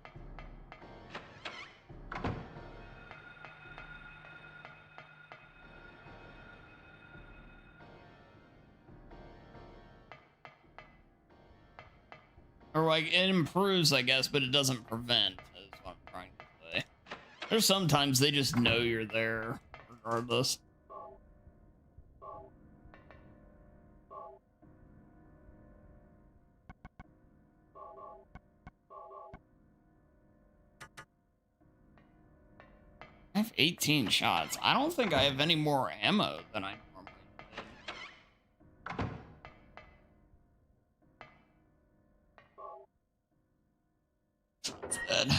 Or like, it improves, I guess, but it doesn't prevent, is what I'm trying to say. There's sometimes they just know you're there, regardless. I have 18 shots. I don't think I have any more ammo than I normally did. It's dead.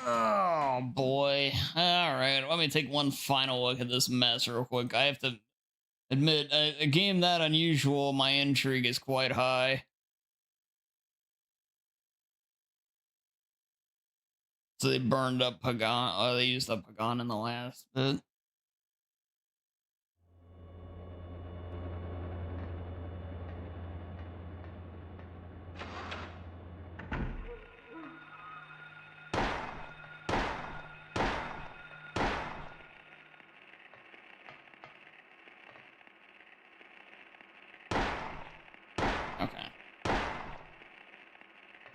Oh boy. All right, let me take one final look at this mess real quick. I have to admit, a game that unusual, my intrigue is quite high. So they burned up Pagan. Oh, they used up Pagan in the last bit. Okay.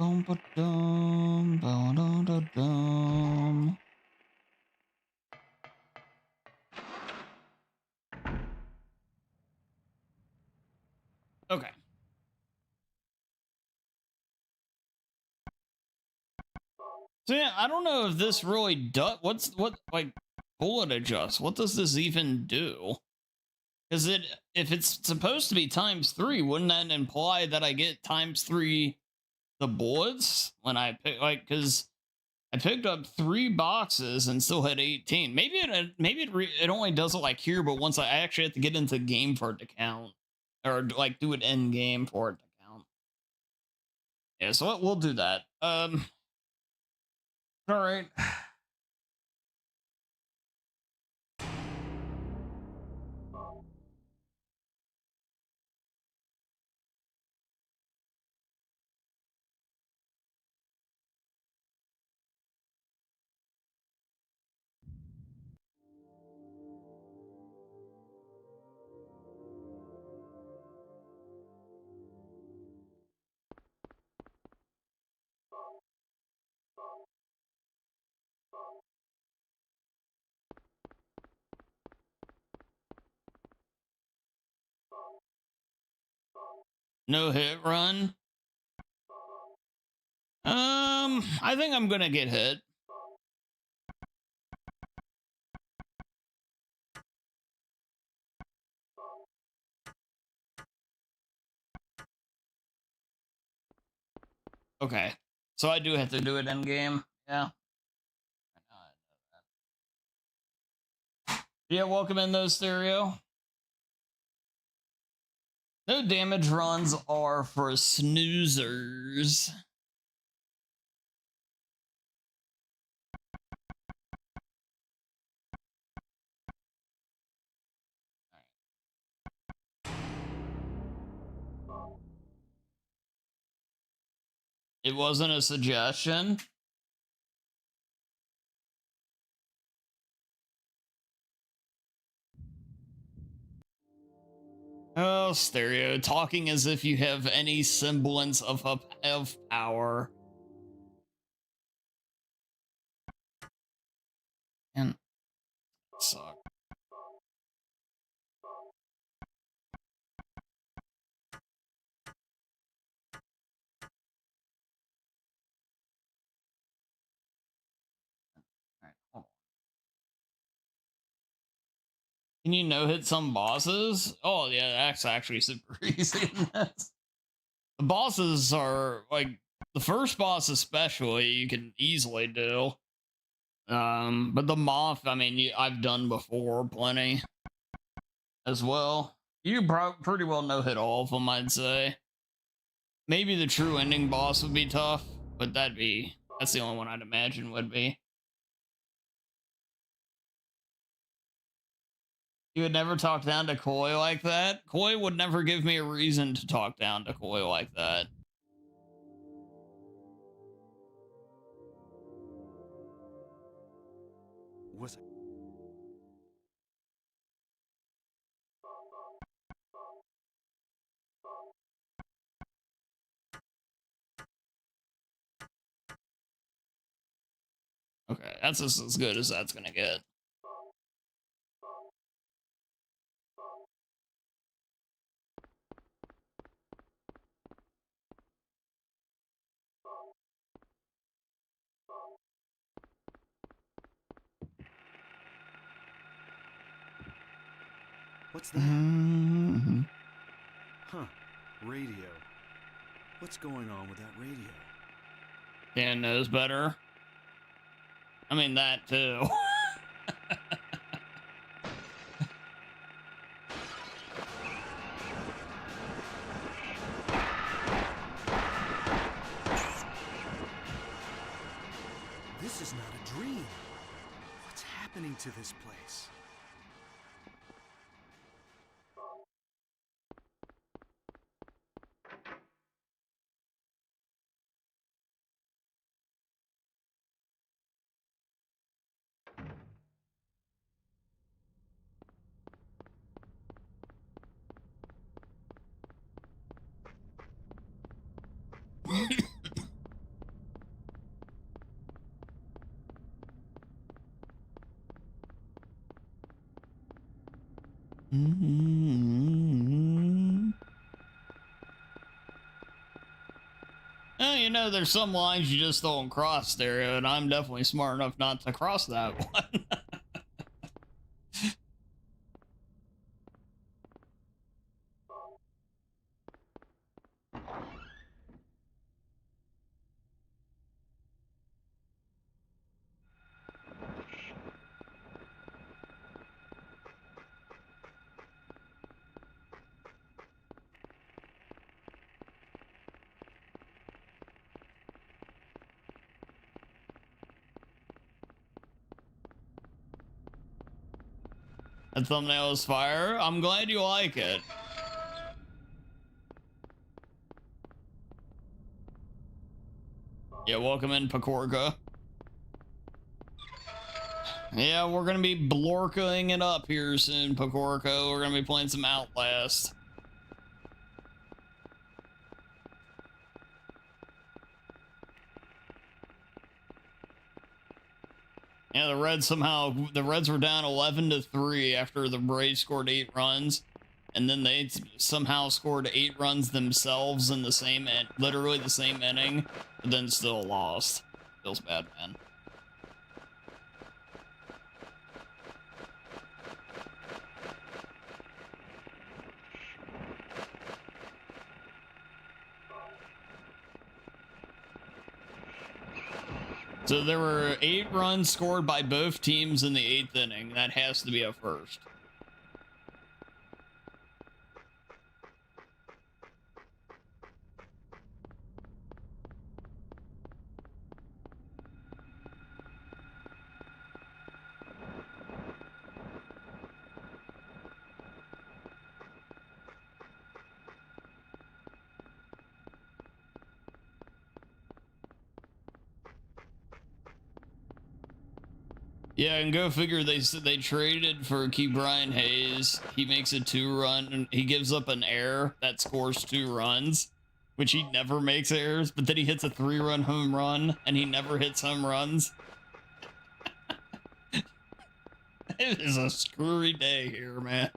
Dum ba dum ba dum da dum. Okay. So yeah, I don't know if this really does. What like bullet adjust? What does this even do? Because if it's supposed to be ×3, wouldn't that imply that I get ×3 the bullets when I pick, like, because I picked up 3 boxes and still had 18. Maybe it only does it like here, but once I actually have to get into the game for it to count, or like do it end game for it to count. Yeah, so we'll do that. All right. No hit run. I think I'm gonna get hit. Okay, so I do have to do it in game. Yeah. Yeah, welcome in those stereo. No damage runs are for snoozers. It wasn't a suggestion. Oh, stereo, talking as if you have any semblance of power. And suck. All right, hold on. Can you no-hit some bosses? Oh yeah, that's actually super easy in this. The bosses are like the first boss especially you can easily do. But the moth, I mean, I've done before plenty as well. You pretty well no-hit all of them, I'd say. Maybe the true ending boss would be tough, but that's the only one I'd imagine would be. You would never talk down to Koi like that? Koi would never give me a reason to talk down to Koi like that. Was it? Okay, that's just as good as that's gonna get. What's that? Mm-hmm. Huh. Radio. What's going on with that radio? Dan knows better. I mean, that too. This is not a dream. What's happening to this place? Mm-hmm. Well, you know, there's some lines you just don't cross, stereo, and I'm definitely smart enough not to cross that one. That thumbnail is fire. I'm glad you like it. Yeah, welcome in, Pakorka. Yeah, we're gonna be blorking it up here soon, Pakorka. We're gonna be playing some Outlast. Yeah, the Reds were down 11-3 after the Braves scored 8 runs. and then they somehow scored 8 runs themselves in the same, literally the same inning, but then still lost. Feels bad, man. So there were 8 runs scored by both teams in the 8th inning. That has to be a first. Yeah, and go figure, they traded for Key Brian Hayes. He makes a 2-run, and he gives up an error that scores 2 runs, which he never makes errors, but then he hits a 3-run home run, and he never hits home runs. It is a screwy day here, man.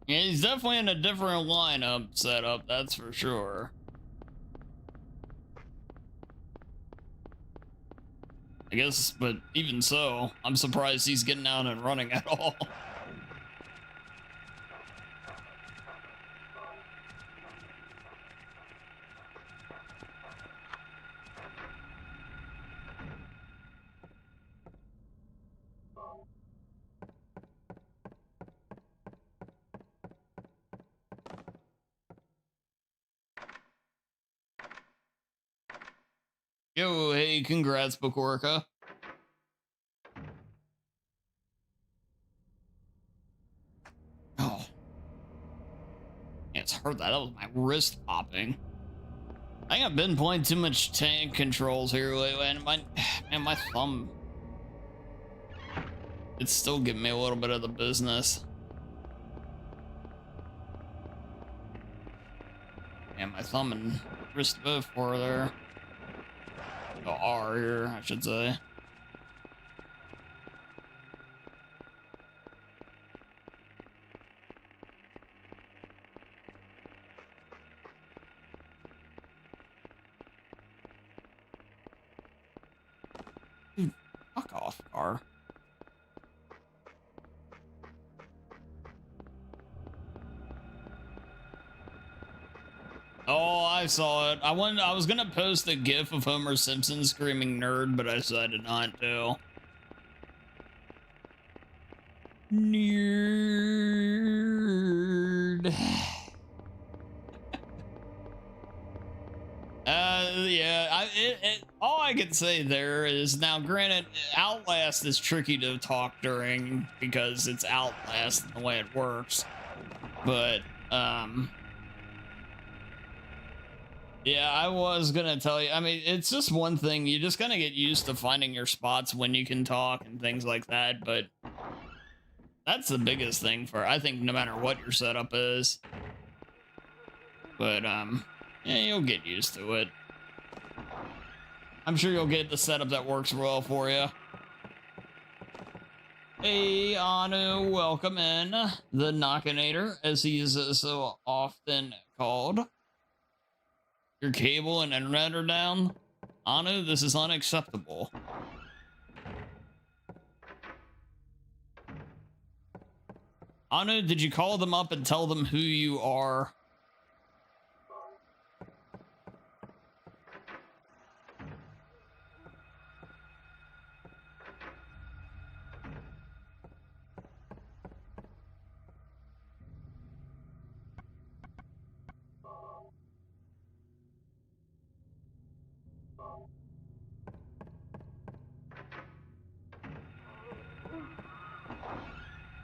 Yeah, he's definitely in a different lineup setup, that's for sure. I guess, but even so, I'm surprised he's getting out and running at all. Yo, hey, congrats, Bokorka. Oh. Yeah, it's hurt that. That was my wrist popping. I think I've been playing too much tank controls here lately, and my thumb, it's still giving me a little bit of the business. And my thumb and wrist both were there. Oh, R here, I should say. Dude, fuck off, car. Oh, I saw it. I was gonna post a gif of Homer Simpson screaming nerd, but I decided not to. Nerd. Yeah, all I can say there is, now granted, Outlast is tricky to talk during because it's Outlast and the way it works. But, yeah, I was gonna tell you, I mean, it's just one thing. You just gotta get used to finding your spots when you can talk and things like that, but that's the biggest thing for, I think, no matter what your setup is. But, yeah, you'll get used to it. I'm sure you'll get the setup that works well for you. Hey, Anu, welcome in. The Knockinator, as he is so often called. Your cable and internet are down? Anu, this is unacceptable. Anu, did you call them up and tell them who you are?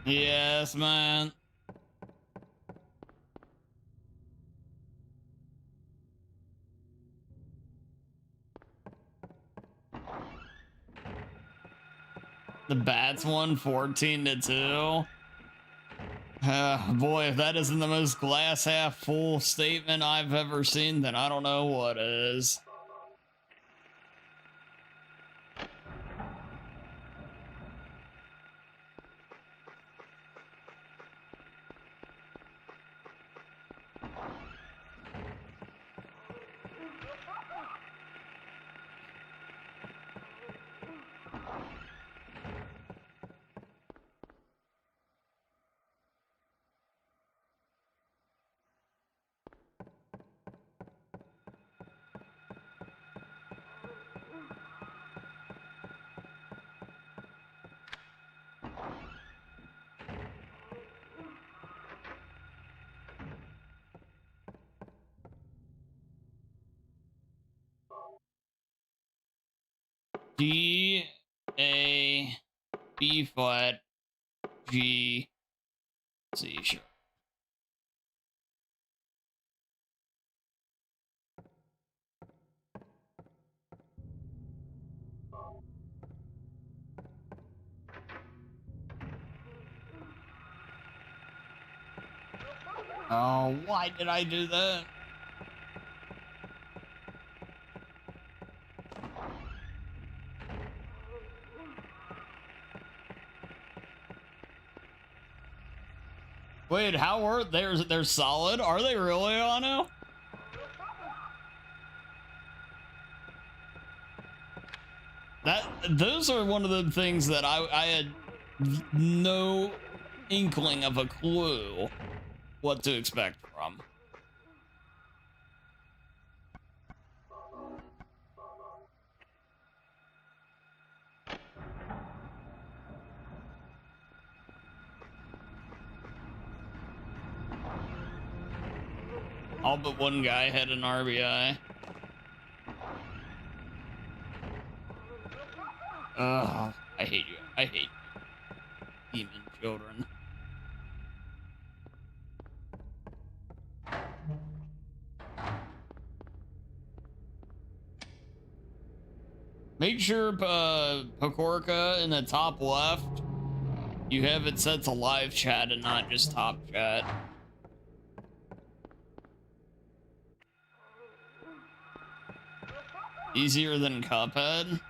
Yes, man. The Bats won 14-2. Boy, if that isn't the most glass half full statement I've ever seen, then I don't know what is. D, A, B flat, G, C sharp. Oh, why did I do that? Wait, how are they're solid? Are they really, Ano? Those are one of the things that I had no inkling of a clue what to expect from. All but one guy had an RBI. Ugh, I hate you. I hate you. Demon children. Make sure, Pakorka, in the top left, you have it set to live chat and not just top chat. Easier than Cuphead.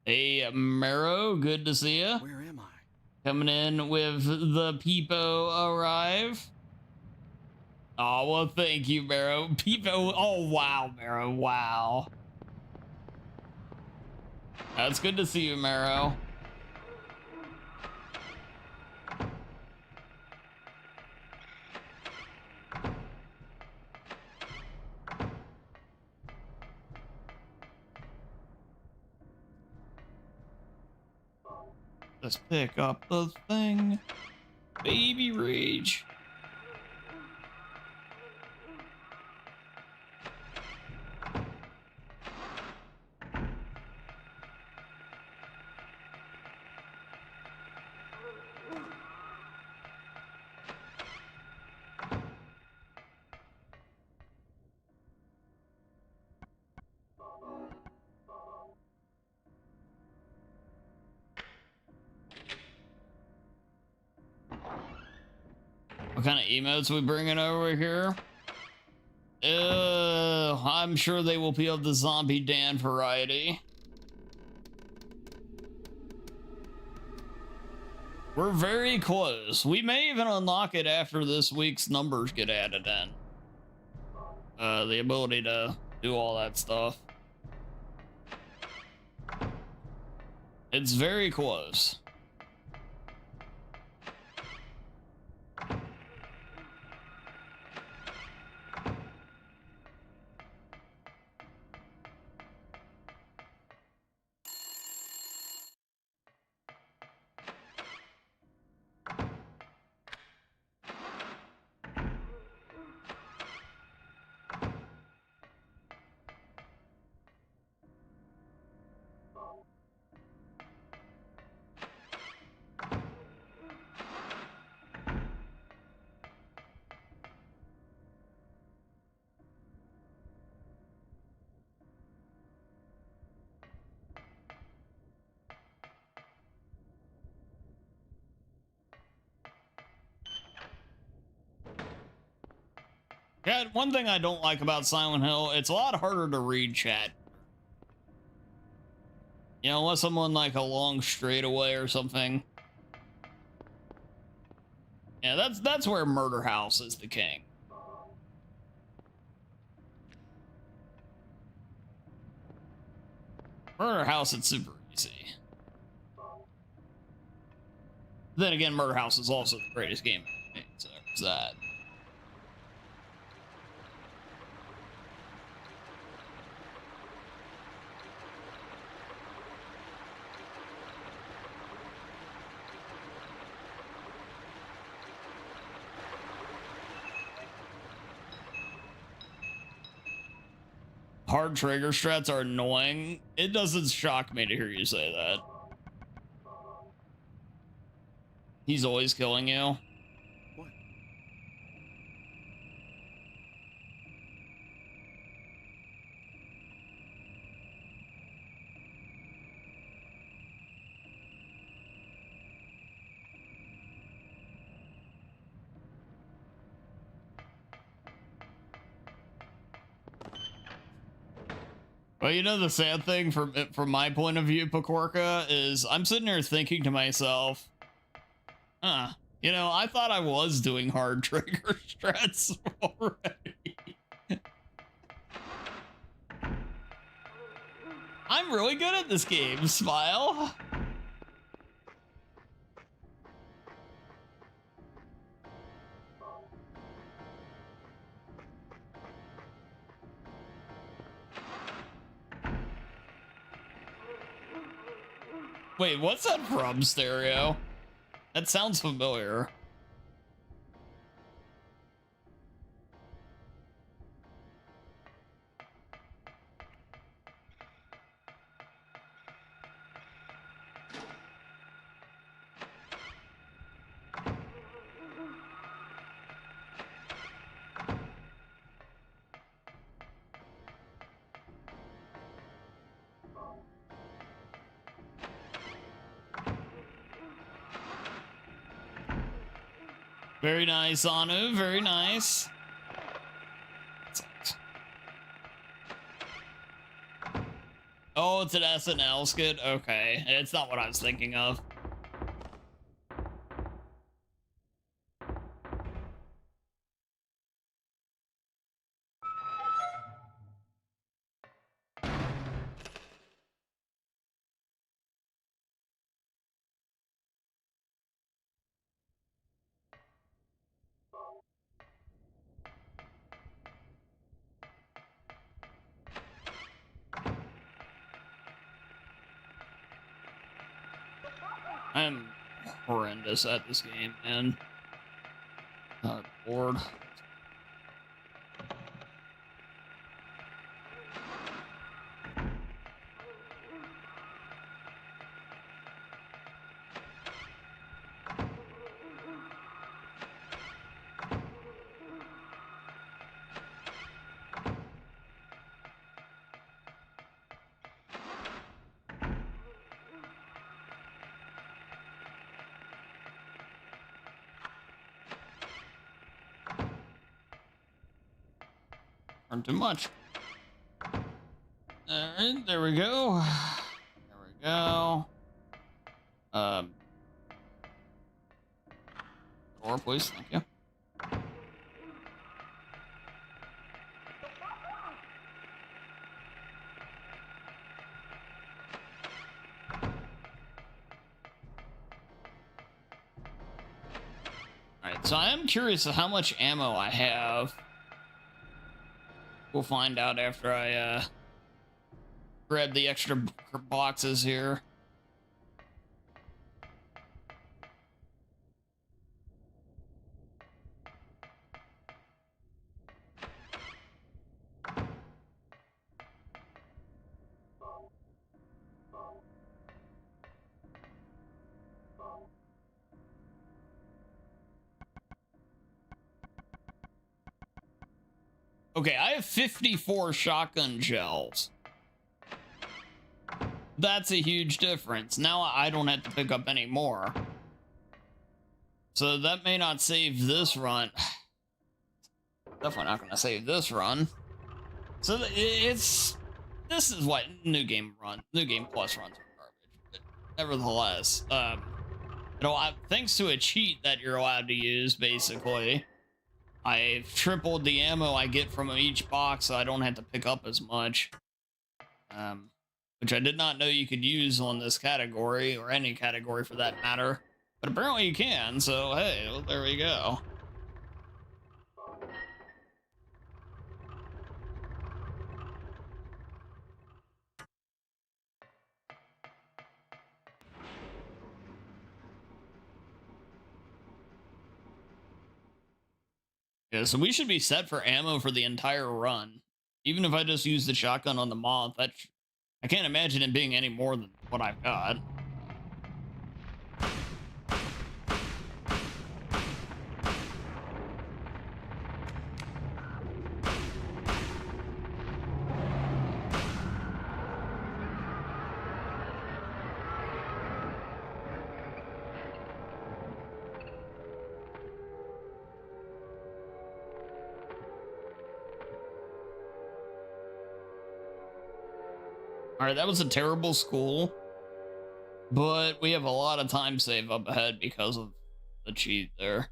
Hey, Mero, good to see you. Where am I? Coming in with the Peepo arrive. Oh, well, thank you, Mero. Peepo, oh, wow, Mero, wow. That's good to see you, Mero. Let's pick up the thing. Baby rage. What kind of emotes we bringing over here? I'm sure they will be of the Zombie Dan variety. We're very close. We may even unlock it after this week's numbers get added in. The ability to do all that stuff. It's very close. Yeah, one thing I don't like about Silent Hill, it's a lot harder to read chat. You know, unless someone like a long straightaway or something. Yeah, that's where Murder House is the king. Murder House, it's super easy. Then again, Murder House is also the greatest game ever made, so there's that. Hard trigger strats are annoying. It doesn't shock me to hear you say that. He's always killing you. What? Well, you know, the sad thing from my point of view, Pakorka, is I'm sitting here thinking to myself, you know, I thought I was doing hard trigger strats already. I'm really good at this game, Smile. Wait, what's that from, Stereo? That sounds familiar. Very nice, Anu. Very nice. Oh, it's an SNL skit? Okay. It's not what I was thinking of. I'm horrendous at this game, man. Bored. Aren't too much. Alright, there we go. There we go. Door, please, thank you. So I am curious of how much ammo I have. We'll find out after I grab the extra boxes here. Okay, I have 54 shotgun shells. That's a huge difference. Now I don't have to pick up any more. So that may not save this run. Definitely not going to save this run. So this is what new game plus runs are garbage. But nevertheless, thanks to a cheat that you're allowed to use, basically, I've tripled the ammo I get from each box, so I don't have to pick up as much. Which I did not know you could use on this category, or any category for that matter. But apparently you can, so hey, well, there we go. Yeah, so we should be set for ammo for the entire run. Even if I just use the shotgun on the moth, I can't imagine it being any more than what I've got. All right, that was a terrible school, but we have a lot of time save up ahead because of the cheat there.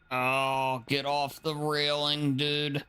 Oh, get off the railing, dude.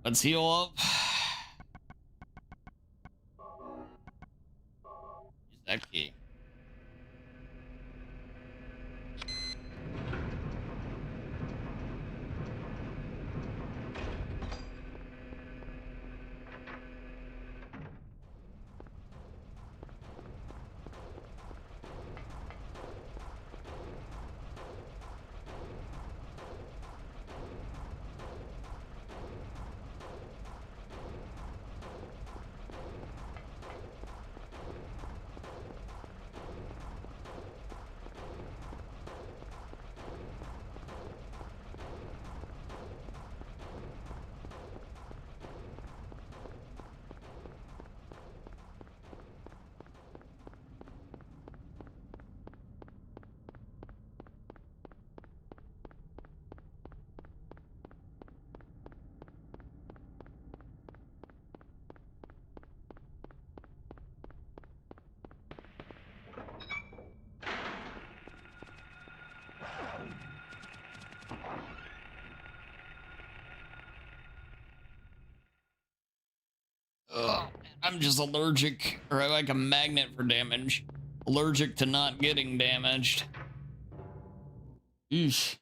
Let's heal up. Use that key. Ugh, I'm just allergic, or like a magnet for damage. Allergic to not getting damaged. Eesh.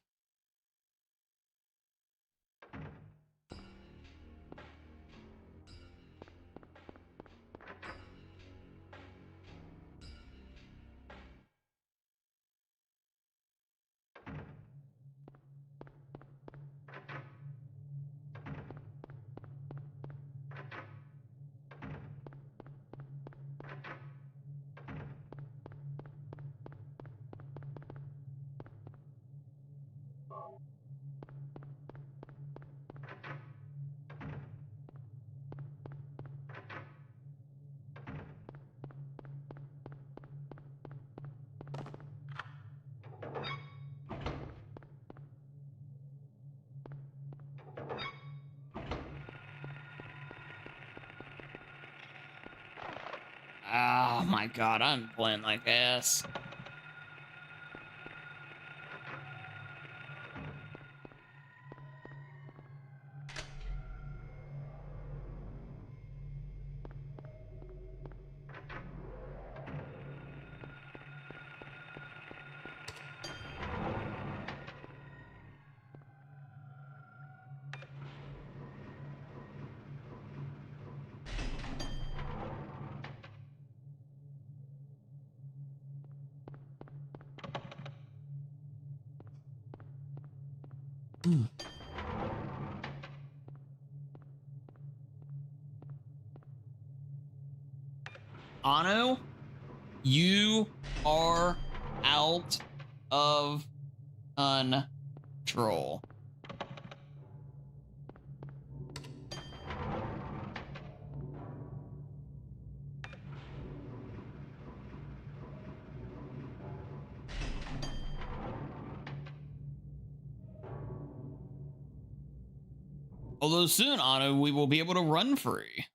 Oh my god, I'm playing like ass. Ano, you are out of control. Although soon, Ano, we will be able to run free.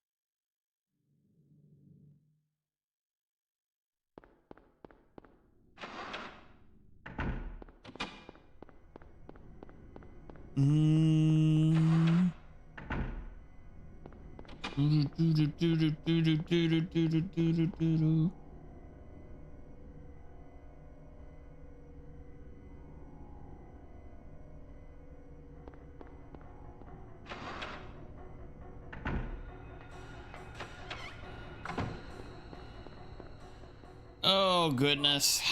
Oh goodness.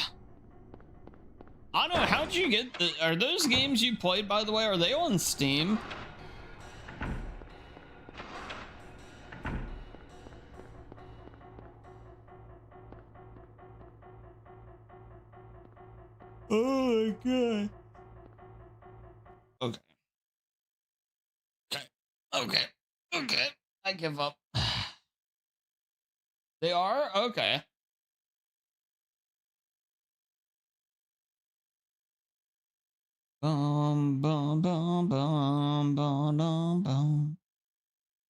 I don't know, how'd you get the, are those games you played, by the way, are they on Steam? Oh my god. Okay. Okay. Okay. Okay. I give up. They are? Okay. Bum bum bum bum bum bum bum.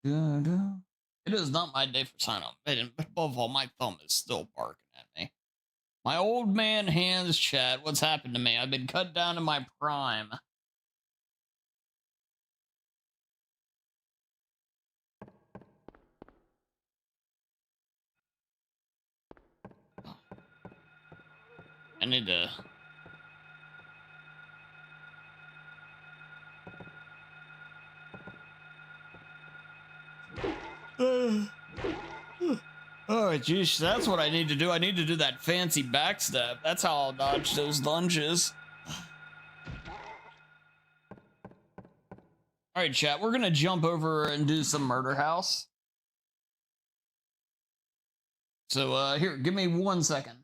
It is not my day for sign up. And above all, my thumb is still barking at me. My old man hands, chat. What's happened to me? I've been cut down to my prime. I need to... Oh, geez, that's what I need to do. I need to do that fancy backstep. That's how I'll dodge those lunges. All right, chat, we're gonna jump over and do some Murder House. So, here, give me 1 second.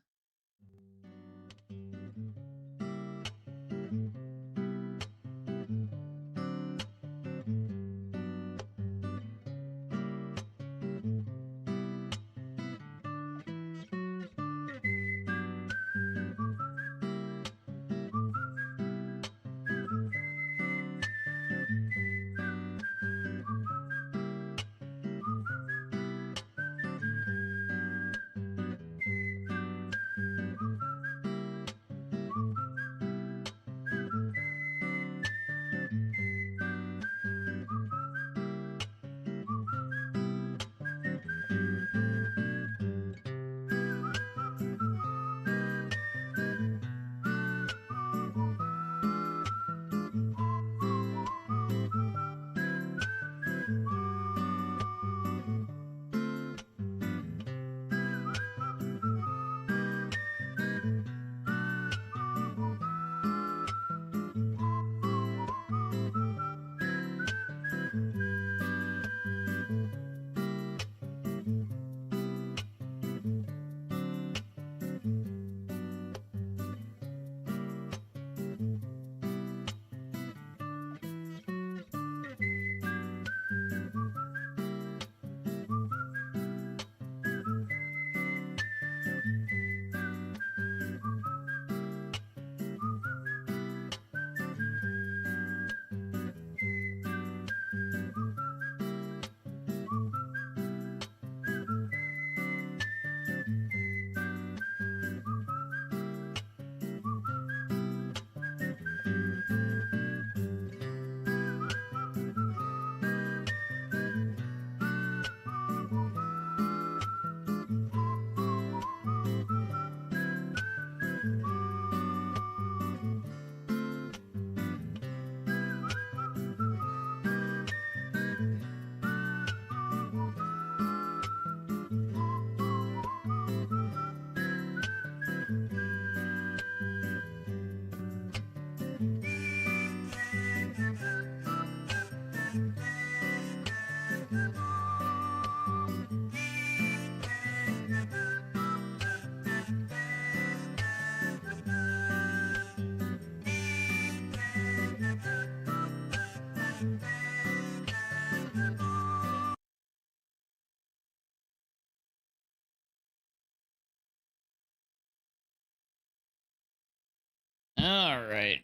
All right.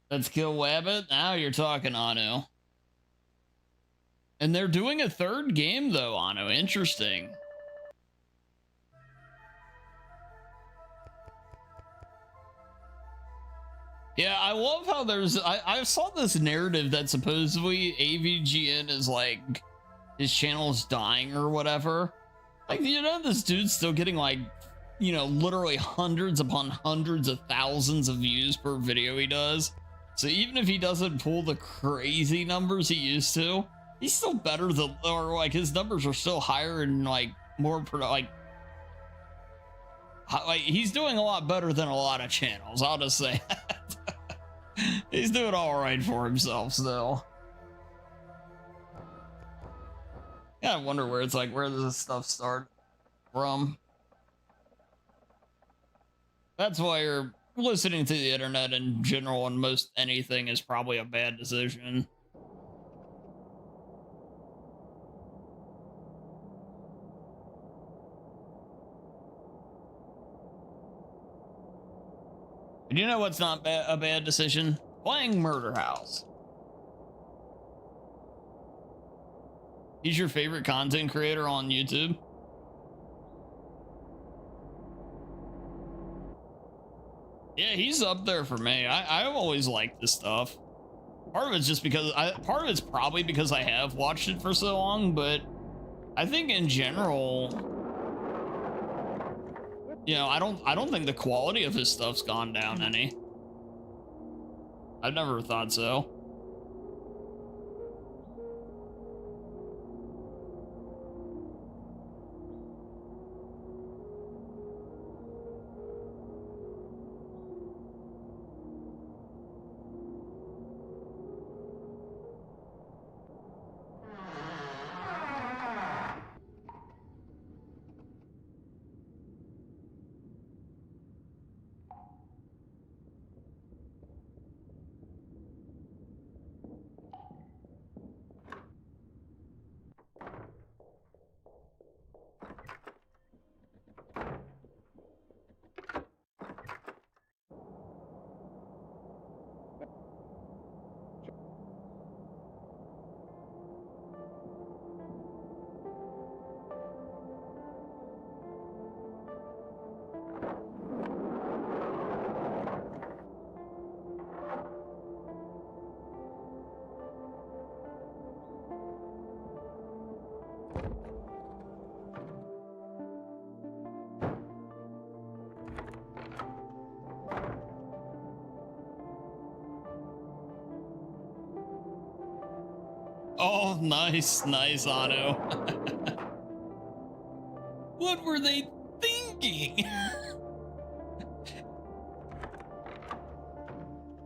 Let's kill Wabbit. Now you're talking, Anu. And they're doing a third game, though, Anu. Interesting. Yeah, I love how there's... I saw this narrative that supposedly AVGN is like... his channel's dying or whatever. Like, you know, this dude's still getting like, you know, literally hundreds upon hundreds of thousands of views per video he does. So even if he doesn't pull the crazy numbers he used to, he's still better than, or like his numbers are still higher and like more, like he's doing a lot better than a lot of channels. I'll just say that. He's doing all right for himself still. Yeah, I wonder where it's like, where does this stuff start from? That's why you're listening to the internet in general and most anything is probably a bad decision. And you know what's not a bad decision? Playing Murder House. He's your favorite content creator on YouTube? Yeah, he's up there for me. I've always liked this stuff. Part of it's just because part of it's probably because I have watched it for so long, but I think in general, you know, I don't think the quality of his stuff's gone down any. I've never thought so. Oh, nice, nice, Otto. What were they thinking?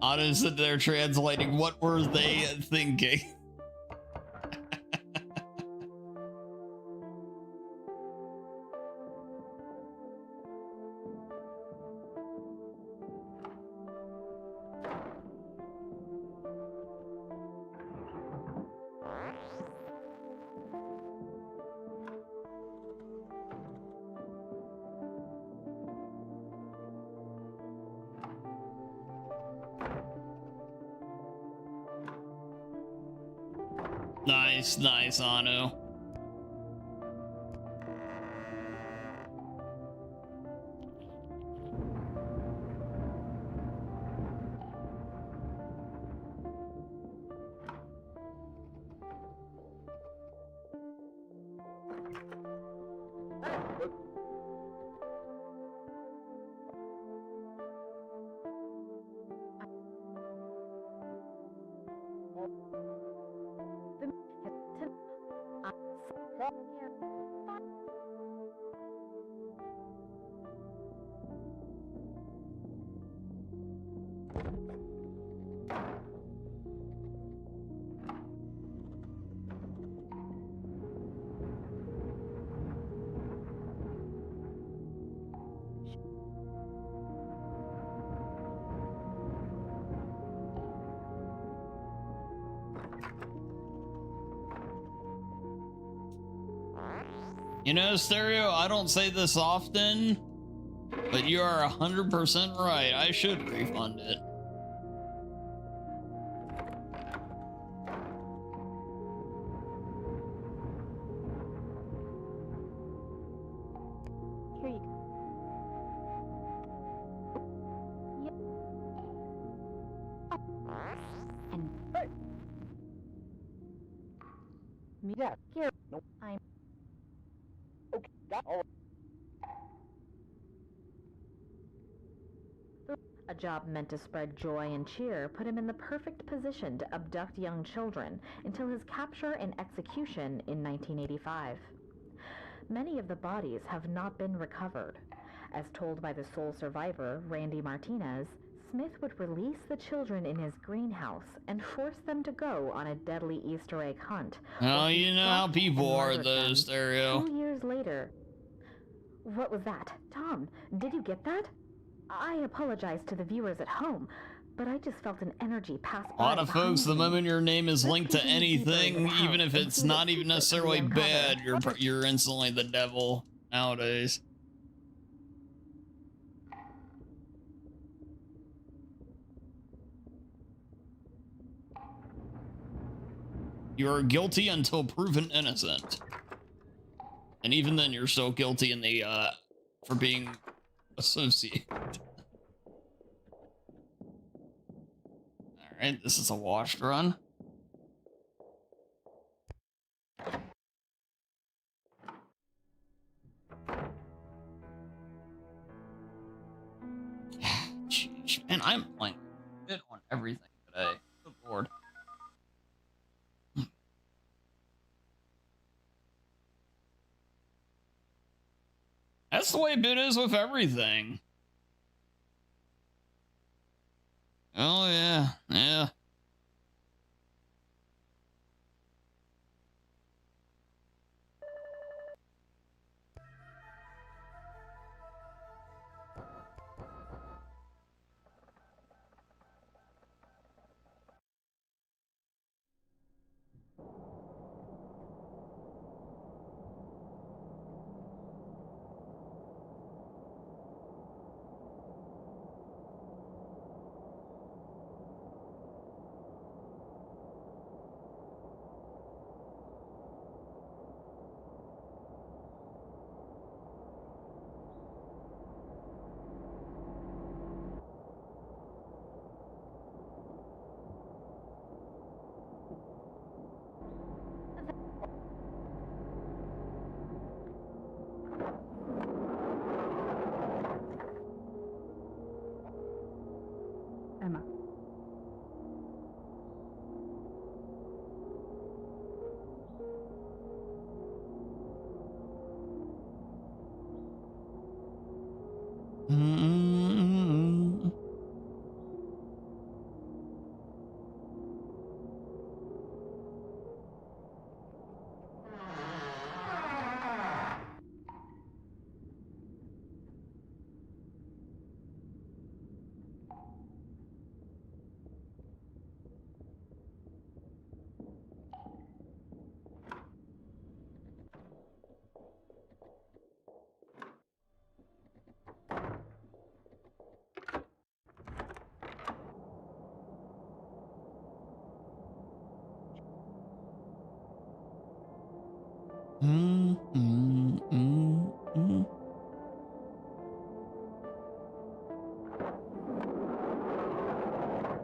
Otto's sitting there translating, what were they thinking? Nice, nice, Anu. You know, Stereo, I don't say this often, but you are 100% right. I should refund it. Here you go. And yeah, here. Nope. I'm okay. Got all. A job meant to spread joy and cheer put him in the perfect position to abduct young children until his capture and execution in 1985. Many of the bodies have not been recovered. As told by the sole survivor, Randy Martinez, Smith would release the children in his greenhouse and force them to go on a deadly Easter egg hunt. Oh, you know how people are, though, Stereo. 2 years later. What was that? Tom, did you get that? I apologize to the viewers at home, but I just felt an energy pass by. A lot of folks, the moment your name is linked to anything, even if it's not even necessarily bad, you're instantly the devil nowadays. You are guilty until proven innocent. And even then, you're still guilty in the, for being associated. Alright. Alright, this is a washed run. Jeez, man, I'm playing a bit on everything today. Good lord. That's the way Bit is with everything. Oh, yeah. Yeah. Emma. Mm-hmm.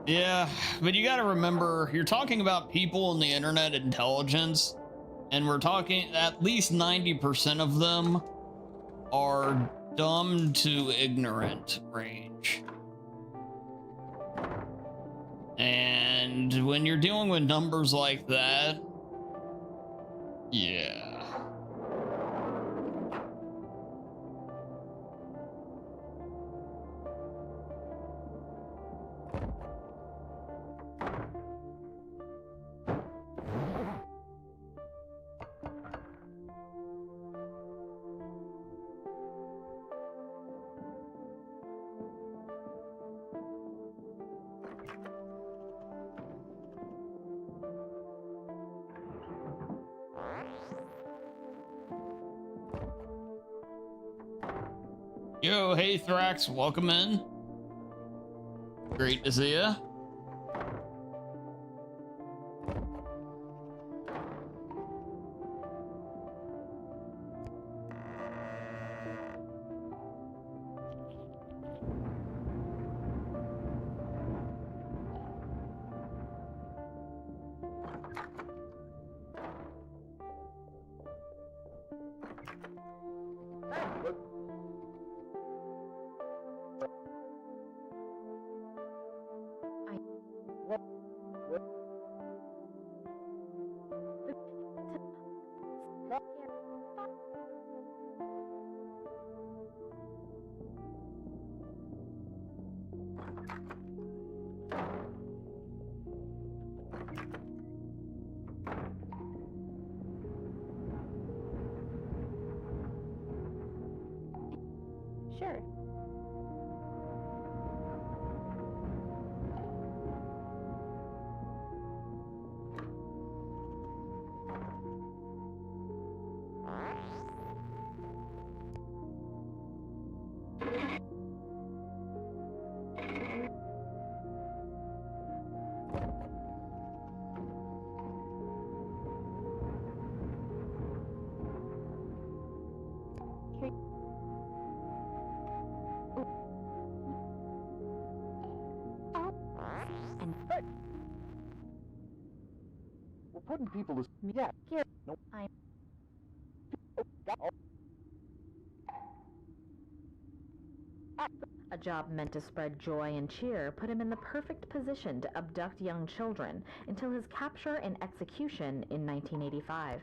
Yeah, but you gotta remember, you're talking about people in the internet intelligence, and we're talking at least 90% of them are dumb to ignorant range. And when you're dealing with numbers like that, yeah. Yo, hey Thrax, welcome in. Great to see ya. Sure. putting people to... Yeah, Here, no. I... A job meant to spread joy and cheer put him in the perfect position to abduct young children until his capture and execution in 1985.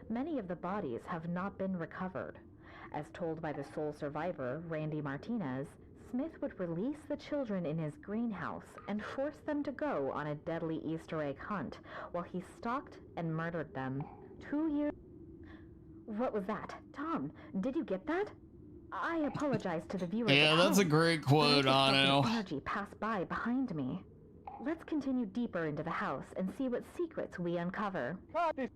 Many of the bodies have not been recovered. As told by the sole survivor, Randy Martinez, Smith would release the children in his greenhouse and force them to go on a deadly Easter egg hunt while he stalked and murdered them. 2 years... What was that? Tom, did you get that? I apologize to the viewers Yeah, at that's a home, great but quote, I just felt Ano. an energy pass by behind me. Let's continue deeper into the house and see what secrets we uncover. God, this...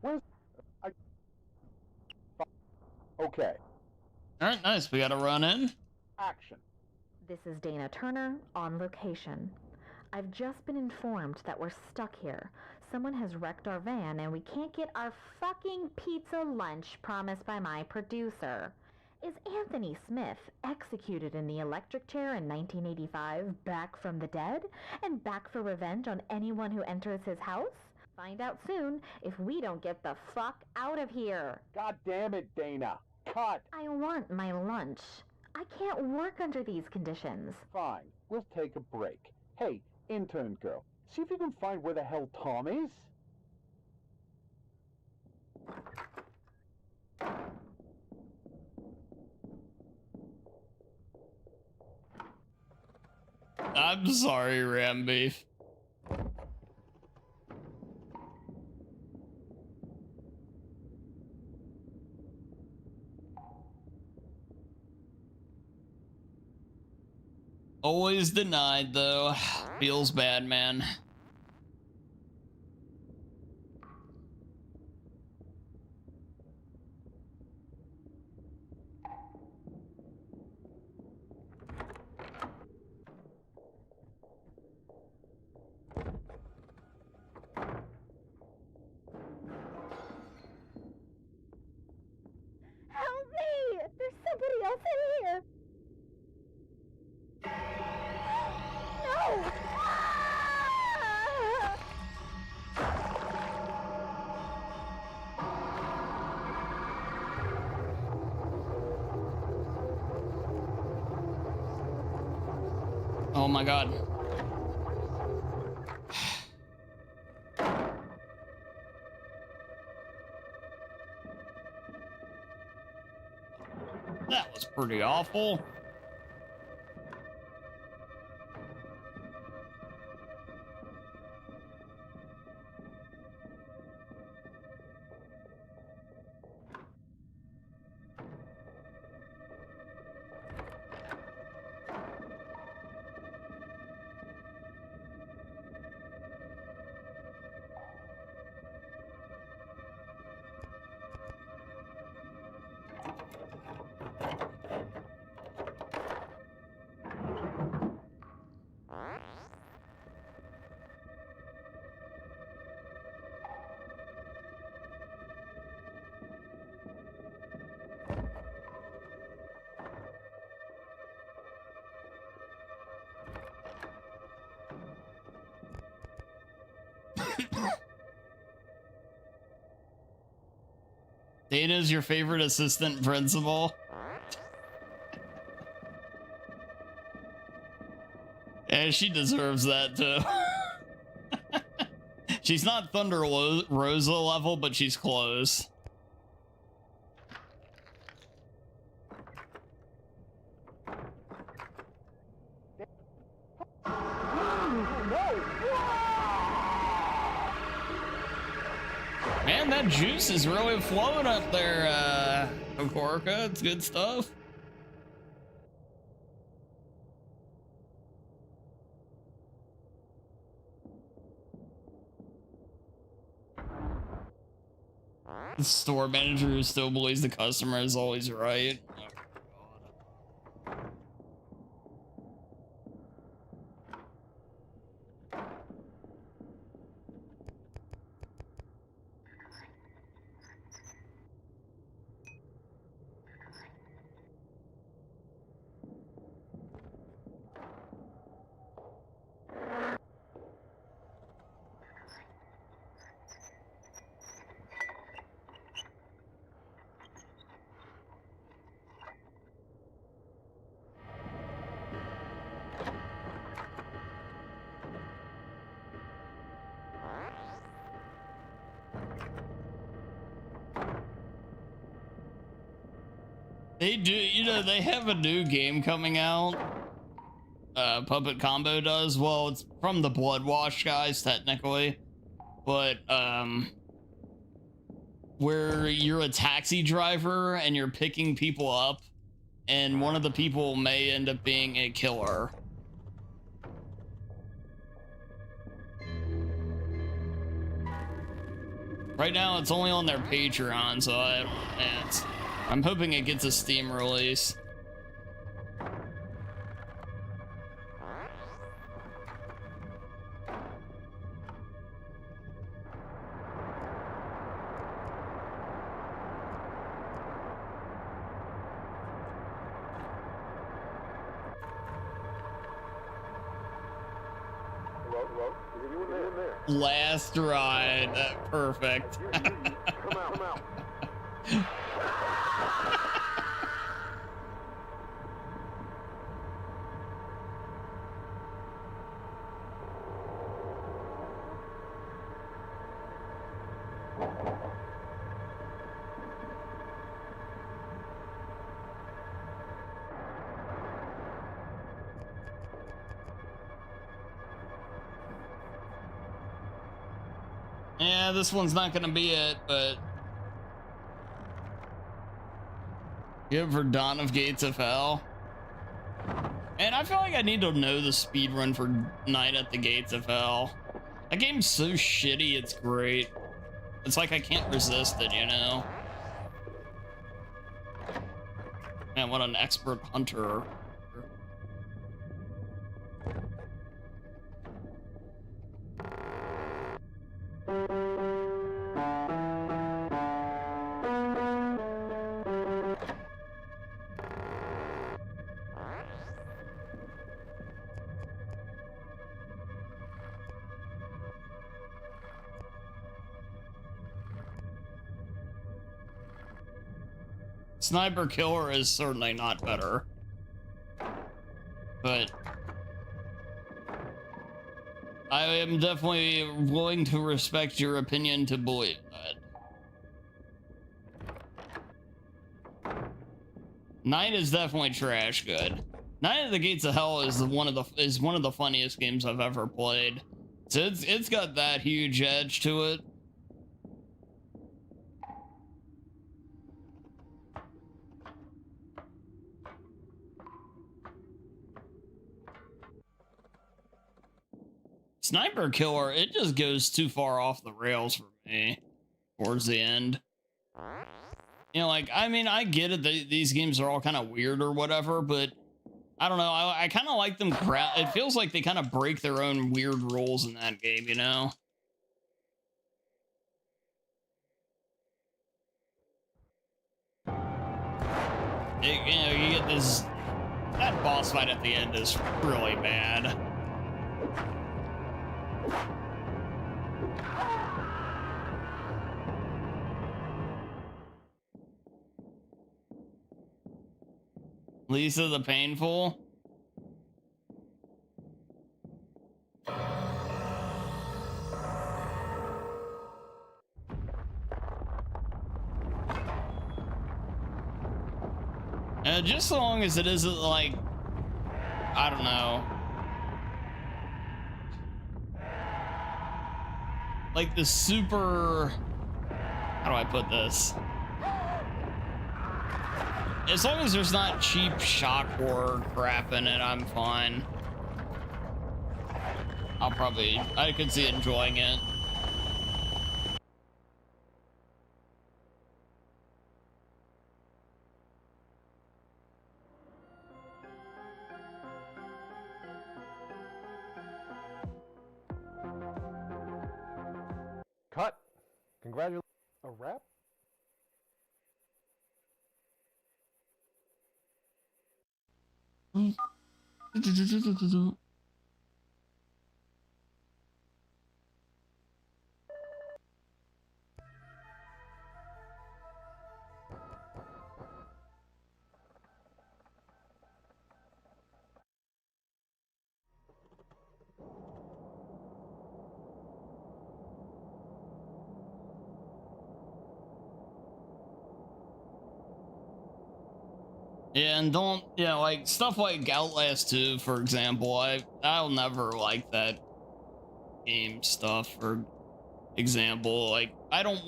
Where's... I... Okay, Alright, nice. We got a run in. action. This is Dana Turner on location. I've just been informed that we're stuck here. Someone has wrecked our van and we can't get our fucking pizza lunch promised by my producer. Is Anthony Smith, executed in the electric chair in 1985, back from the dead? And back for revenge on anyone who enters his house? Find out soon if we don't get the fuck out of here. God damn it, Dana. Cut. I want my lunch. I can't work under these conditions. Fine, we'll take a break. Hey, intern girl, see if you can find where the hell Tom is. I'm sorry, Rambeef. Always denied, though. Feels bad, man. Help me! There's somebody else in here! No! Oh my god. That was pretty awful. Dana's your favorite assistant principal? Yeah, she deserves that too. She's not Thunder Rosa level, but she's close. Man, that juice is really flowing up there, Okorka. It's good stuff. The store manager who still believes the customer is always right. Oh, God. They do, you know, they have a new game coming out. Puppet Combo does. Well, it's from the Bloodwash guys, technically. But, where you're a taxi driver and you're picking people up, and one of the people may end up being a killer. Right now, it's only on their Patreon, so I'm hoping it gets a Steam release. Hello? Is anyone there? Last ride. Perfect. Come out. Yeah, this one's not gonna be it, but good for Dawn of Gates of Hell. And I feel like I need to know the speedrun for Night at the Gates of Hell. That game's so shitty, it's great. It's like I can't resist it, you know? Man, what an expert hunter. Sniper Killer is certainly not better, but I am definitely willing to respect your opinion to believe that. Night is definitely trash good. Night at the Gates of Hell is one of the funniest games I've ever played. So it's got that huge edge to it. Sniper Killer, it just goes too far off the rails for me towards the end. You know, like, I mean, I get it that these games are all kind of weird or whatever, but I don't know. I kind of like them. It feels like they kind of break their own weird rules in that game, you know? You know, you get this. That boss fight at the end is really bad. Lisa the Painful. Just so long as it isn't like, I don't know, like the super, how do I put this? As long as there's not cheap shock horror crap in it, I'm fine. I could see enjoying it. Cut. Congratulations. A wrap? Yeah, and don't, yeah, like stuff like Outlast 2, for example. I'll never like that game stuff. For example, like I don't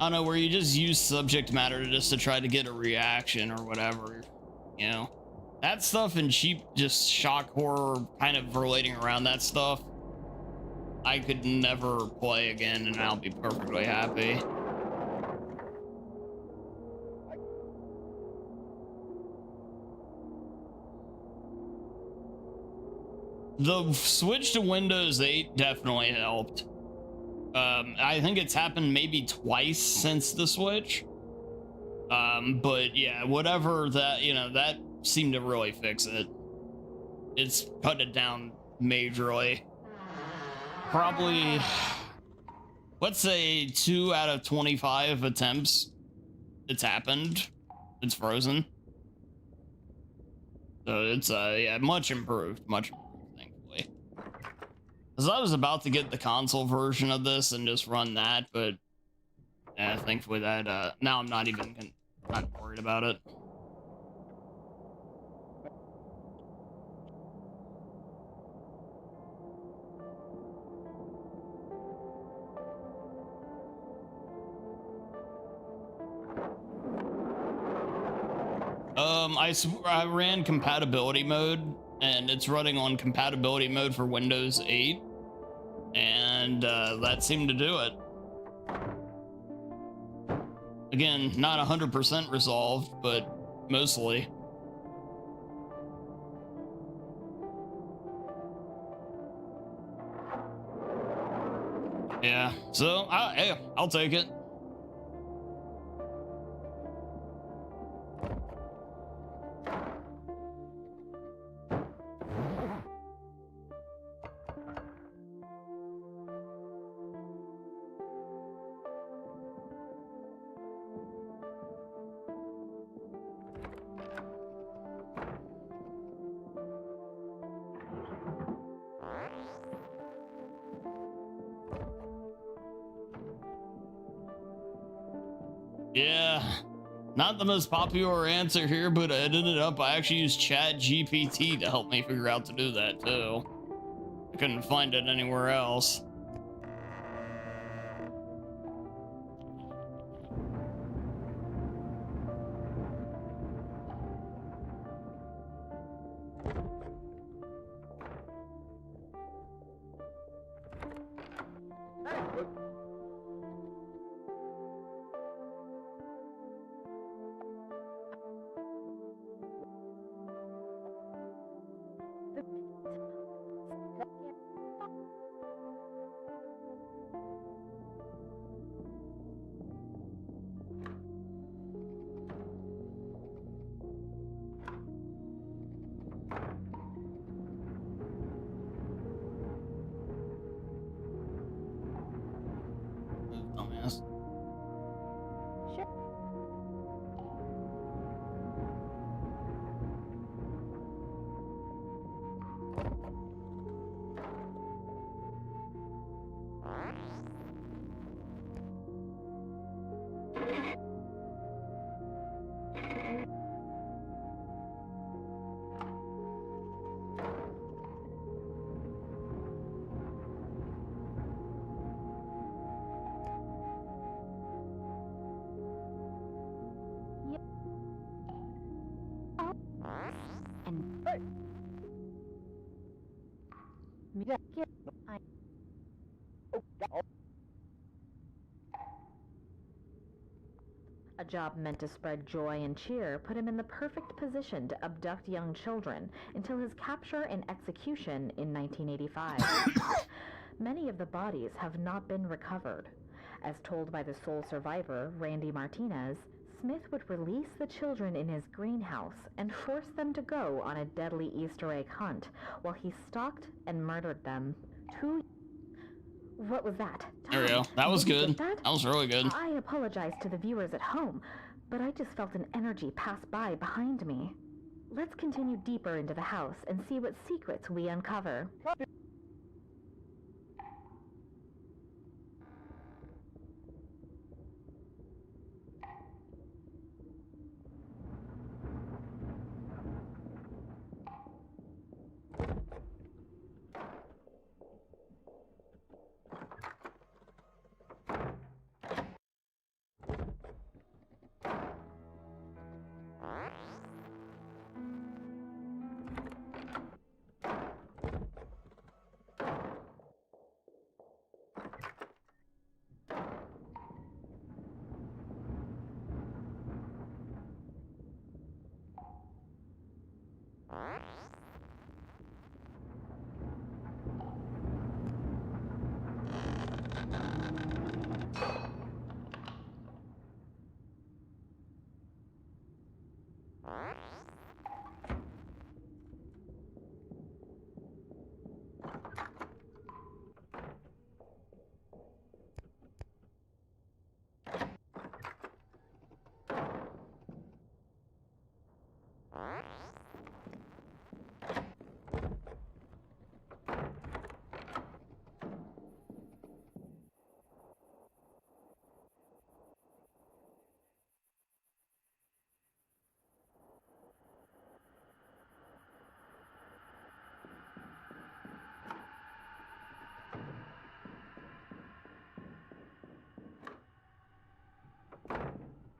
know, where you just use subject matter just to try to get a reaction or whatever, you know, that stuff, and cheap just shock horror kind of relating around that stuff, I could never play again, and I'll be perfectly happy. The switch to Windows 8 definitely helped. I think it's happened maybe twice since the switch. But yeah, whatever that, you know, that seemed to really fix it. It's cut it down majorly. Probably, let's say 2 out of 25 attempts it's happened, it's frozen. So it's, yeah, much improved, thankfully. Because I was about to get the console version of this and just run that, but yeah, thankfully that, now I'm not worried about it. I ran compatibility mode, and it's running on compatibility mode for Windows 8, and that seemed to do it. Again, not 100% resolved, but mostly. Yeah, so hey, I'll take it. Yeah, not the most popular answer here, but it ended up I actually used Chat GPT to help me figure out to do that too. I couldn't find it anywhere else. A job meant to spread joy and cheer put him in the perfect position to abduct young children until his capture and execution in 1985. Many of the bodies have not been recovered. As told by the sole survivor, Randy Martinez, Smith would release the children in his greenhouse and force them to go on a deadly Easter egg hunt while he stalked and murdered them. What was that? There we go. That was Did you good. get that? That was really good. I apologize to the viewers at home, but I just felt an energy pass by behind me. Let's continue deeper into the house and see what secrets we uncover.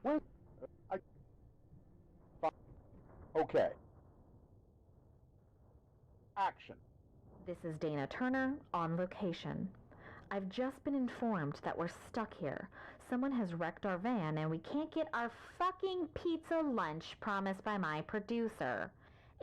Well, okay. Action. This is Dana Turner on location. I've just been informed that we're stuck here. Someone has wrecked our van and we can't get our fucking pizza lunch promised by my producer.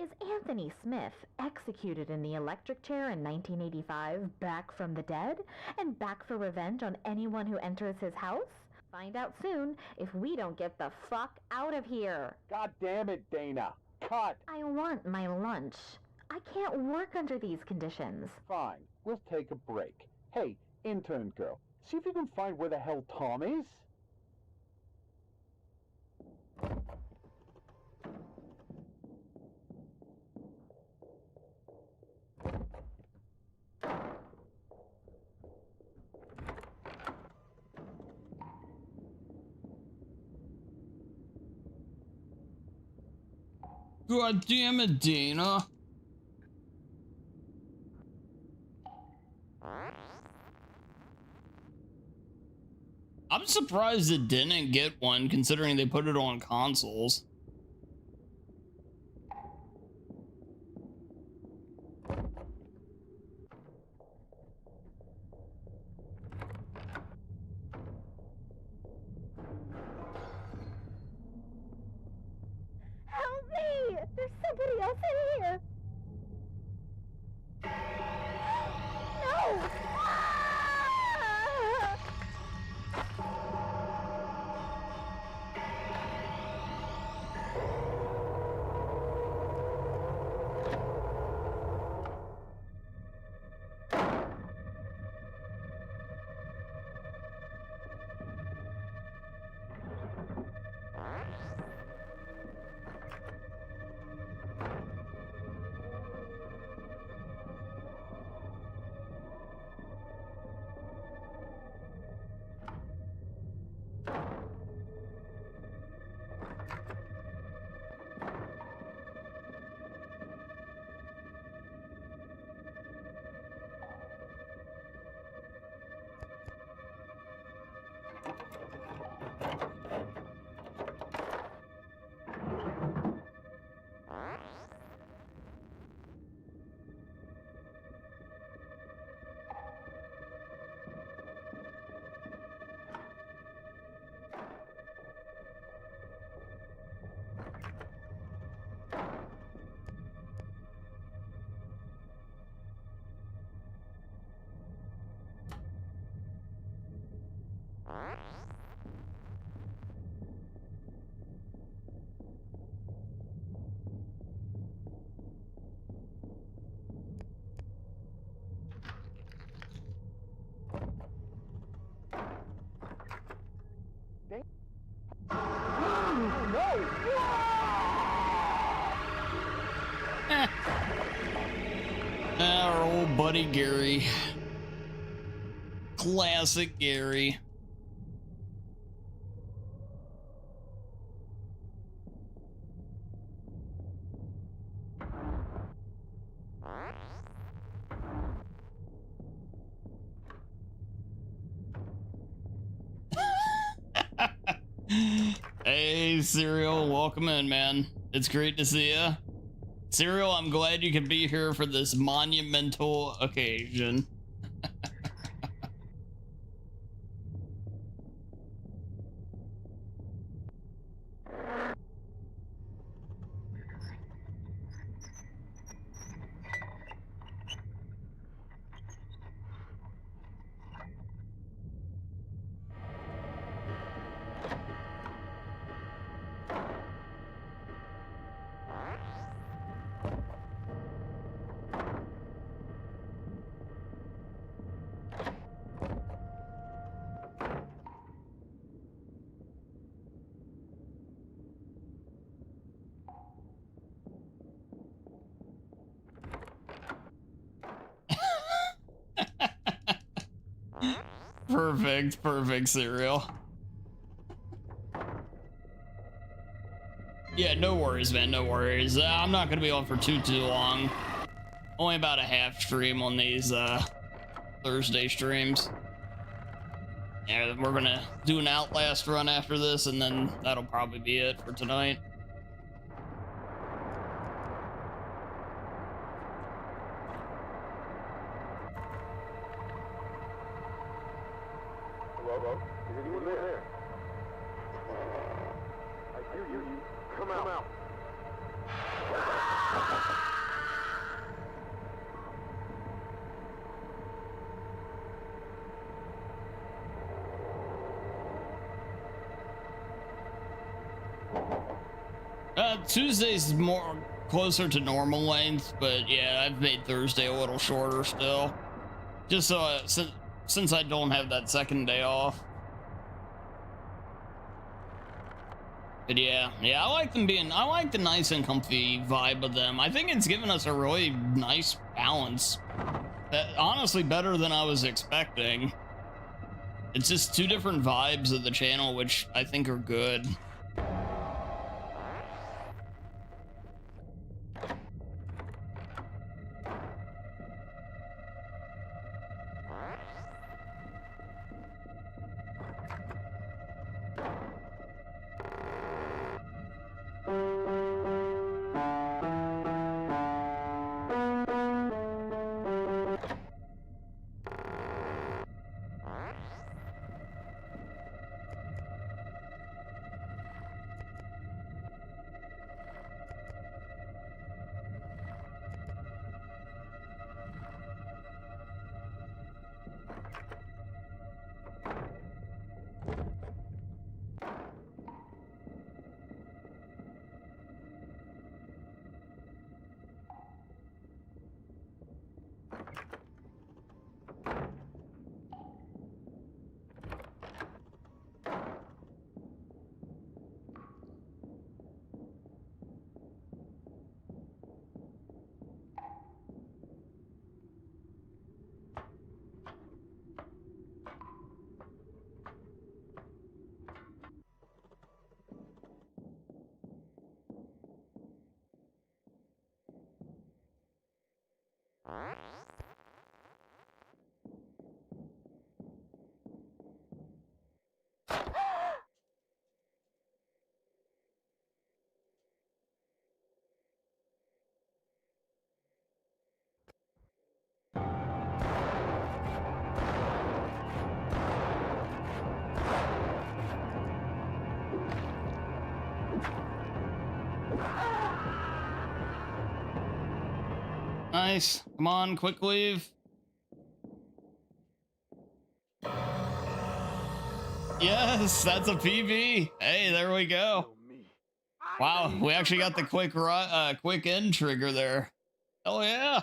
Is Anthony Smith, executed in the electric chair in 1985, back from the dead? And back for revenge on anyone who enters his house? Find out soon if we don't get the fuck out of here. God damn it, Dana. Cut. I want my lunch. I can't work under these conditions. Fine. We'll take a break. Hey, intern girl, see if you can find where the hell Tom is. God damn it, Dana. I'm surprised it didn't get one, considering they put it on consoles. Help me! There's somebody else in here! No! Ah! buddy Gary. Classic Gary. Hey, Serial, welcome in, man. It's great to see you. Serial, I'm glad you could be here for this monumental occasion. Perfect, Serial. Yeah, no worries, man, no worries. I'm not gonna be on for too long. Only about a half stream on these Thursday streams. Yeah, we're gonna do an Outlast run after this, and then that'll probably be it for tonight. Hello? Is anyone there? I hear you. Come out. Tuesday's more closer to normal length, but yeah, I've made Thursday a little shorter still. Just so since I don't have that second day off. But yeah, I like the nice and comfy vibe of them. I think it's given us a really nice balance. Honestly, better than I was expecting. It's just two different vibes of the channel, which I think are good. Nice. Come on, quick leave. Yes, that's a PB. Hey, there we go. Wow, we actually got the quick end trigger there. Oh yeah.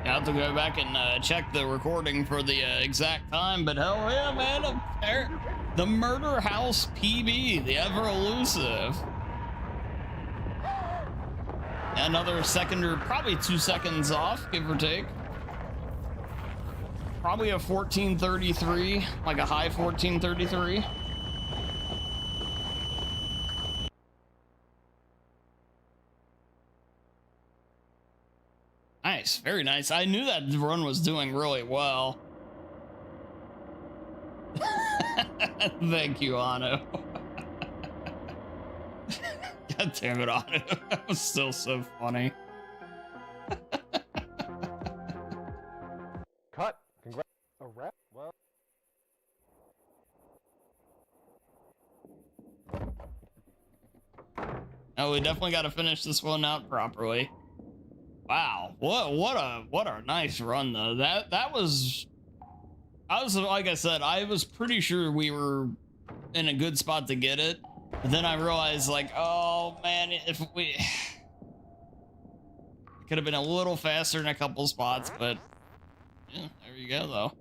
I have to go back and check the recording for the exact time, but hell yeah, man! The Murder House PB, the ever elusive. Another second or probably 2 seconds off, give or take. Probably a 1433, like a high 1433. Nice, very nice. I knew that run was doing really well. Thank you, Ano. God damn it, Ano. That was still so funny. Cut. Congrats. A rep? Well. Oh, we definitely got to finish this one out properly. Wow, what a nice run though. That was, I was, like I said, I was pretty sure we were in a good spot to get it. But then I realized, like, oh man, if we could have been a little faster in a couple spots, but yeah, there you go though.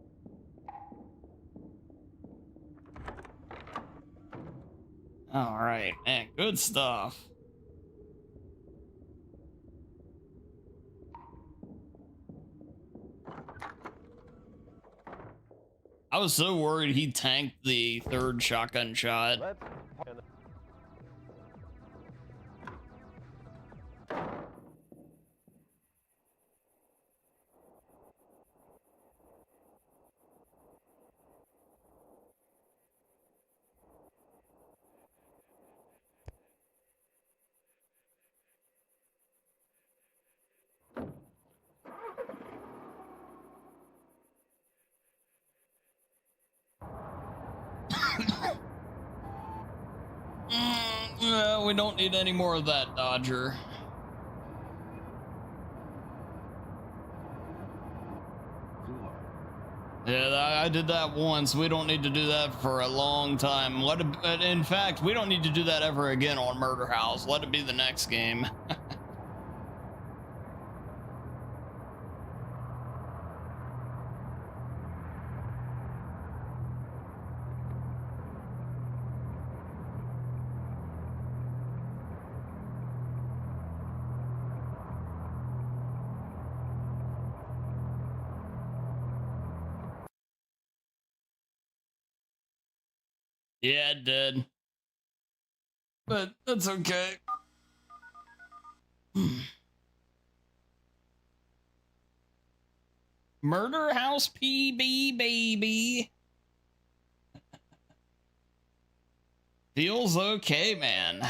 All right, man, good stuff. I was so worried he tanked the third shotgun shot. Let's. No, we don't need any more of that, Dodger. Yeah, I did that once. We don't need to do that for a long time. In fact, we don't need to do that ever again on Murder House. Let it be the next game. Yeah, it did. But that's okay. Murder House PB, baby. Feels okay, man.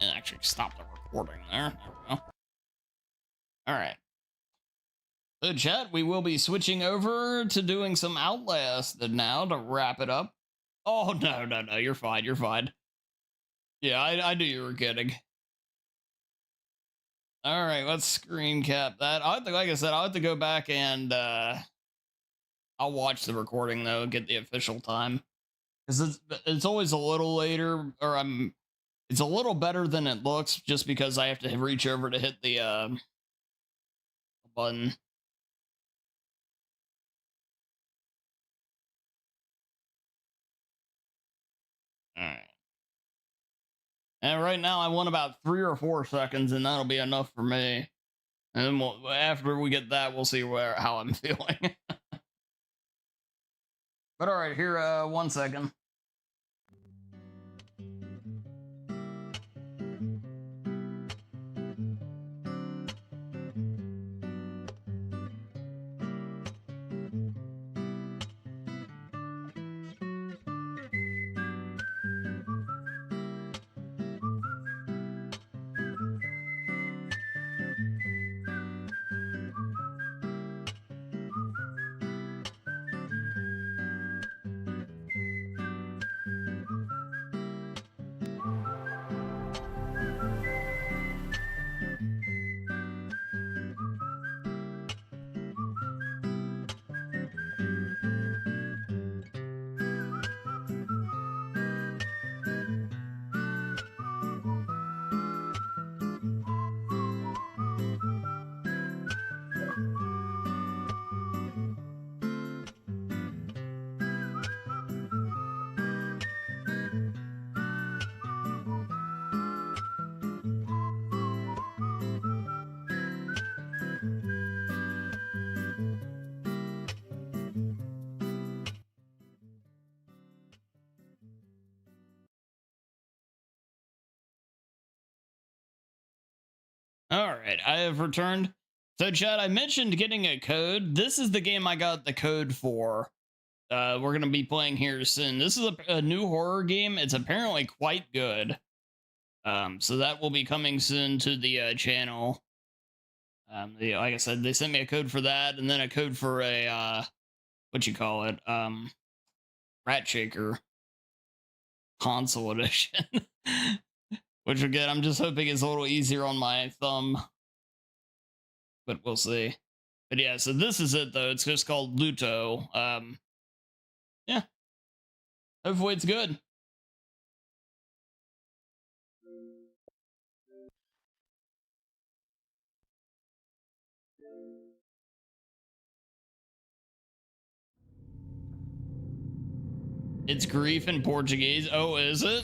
Actually stop the recording there. There we go. All right. So chat, we will be switching over to doing some Outlast now to wrap it up. Oh, no, you're fine, you're fine. Yeah, I knew you were kidding. All right, let's screen cap that. I have to, like I said, I'll have to go back and I'll watch the recording though, get the official time. Because it's always a little later, or it's a little better than it looks just because I have to reach over to hit the button. All right. And right now I want about 3 or 4 seconds, and that'll be enough for me. And then after we get that, we'll see how I'm feeling. But all right, here, 1 second. All right, I have returned. So, Chad, I mentioned getting a code. This is the game I got the code for. We're going to be playing here soon. This is a new horror game. It's apparently quite good. So that will be coming soon to the channel. Like I said, they sent me a code for that, and then a code for a what you call it, Rat Shaker console edition. Which again, I'm just hoping is a little easier on my thumb, but we'll see. But yeah, so this is it though. It's just called Luto. Yeah, hopefully it's good. It's grief in Portuguese. Oh, is it?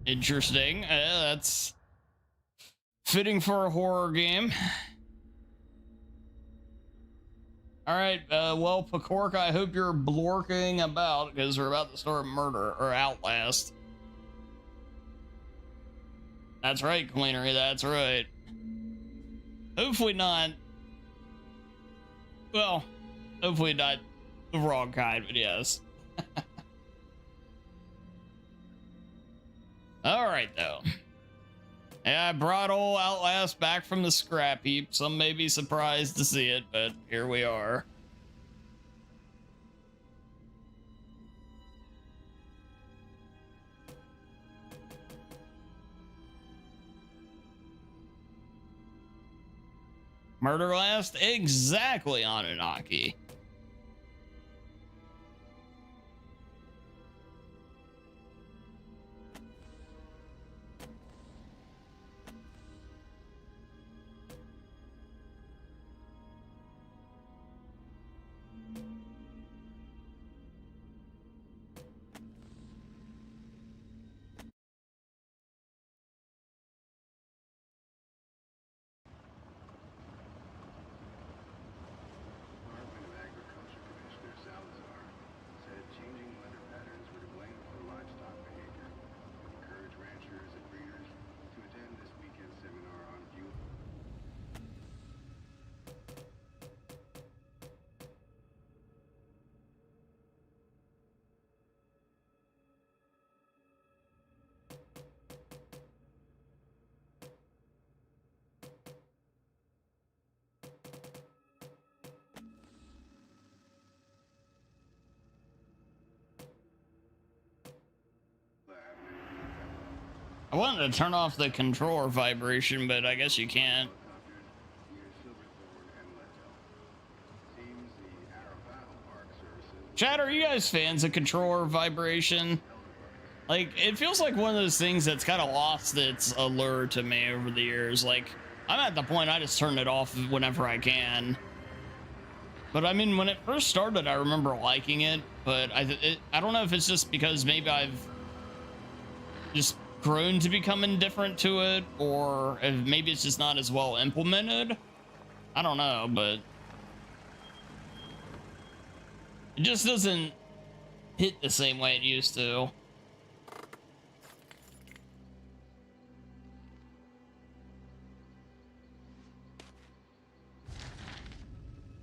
Interesting. That's fitting for a horror game. All right. Well, Pacork, I hope you're blorking about because we're about to start Murder or Outlast. That's right, Cleanery. That's right. Hopefully not. Well, hopefully not the wrong kind, but yes. All right, though. Yeah, I brought old Outlast back from the scrap heap. Some may be surprised to see it, but here we are. Murderlast? Exactly, Anunnaki. I wanted to turn off the controller vibration, but I guess you can't. Chat, are you guys fans of controller vibration? Like, it feels like one of those things that's kind of lost its allure to me over the years. Like, I'm at the point I just turn it off whenever I can. But I mean, when it first started, I remember liking it, but I don't know if it's just because maybe I've just grown to become indifferent to it, or if maybe it's just not as well implemented. I don't know, but it just doesn't hit the same way it used to.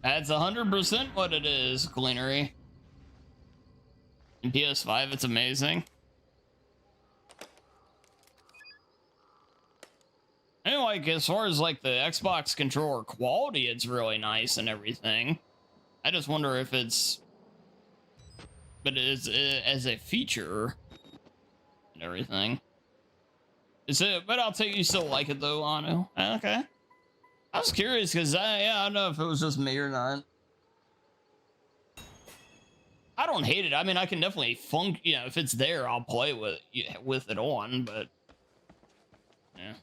That's 100% what it is, Cleanery. In PS5, it's amazing. And like, as far as like the Xbox controller quality, it's really nice and everything. I just wonder if it's, but it's as a feature and everything. Is it? But I'll take you still like it though, Anu. Okay. I was curious because I don't know if it was just me or not. I don't hate it. I mean, I can definitely if it's there, I'll play with it on. But yeah.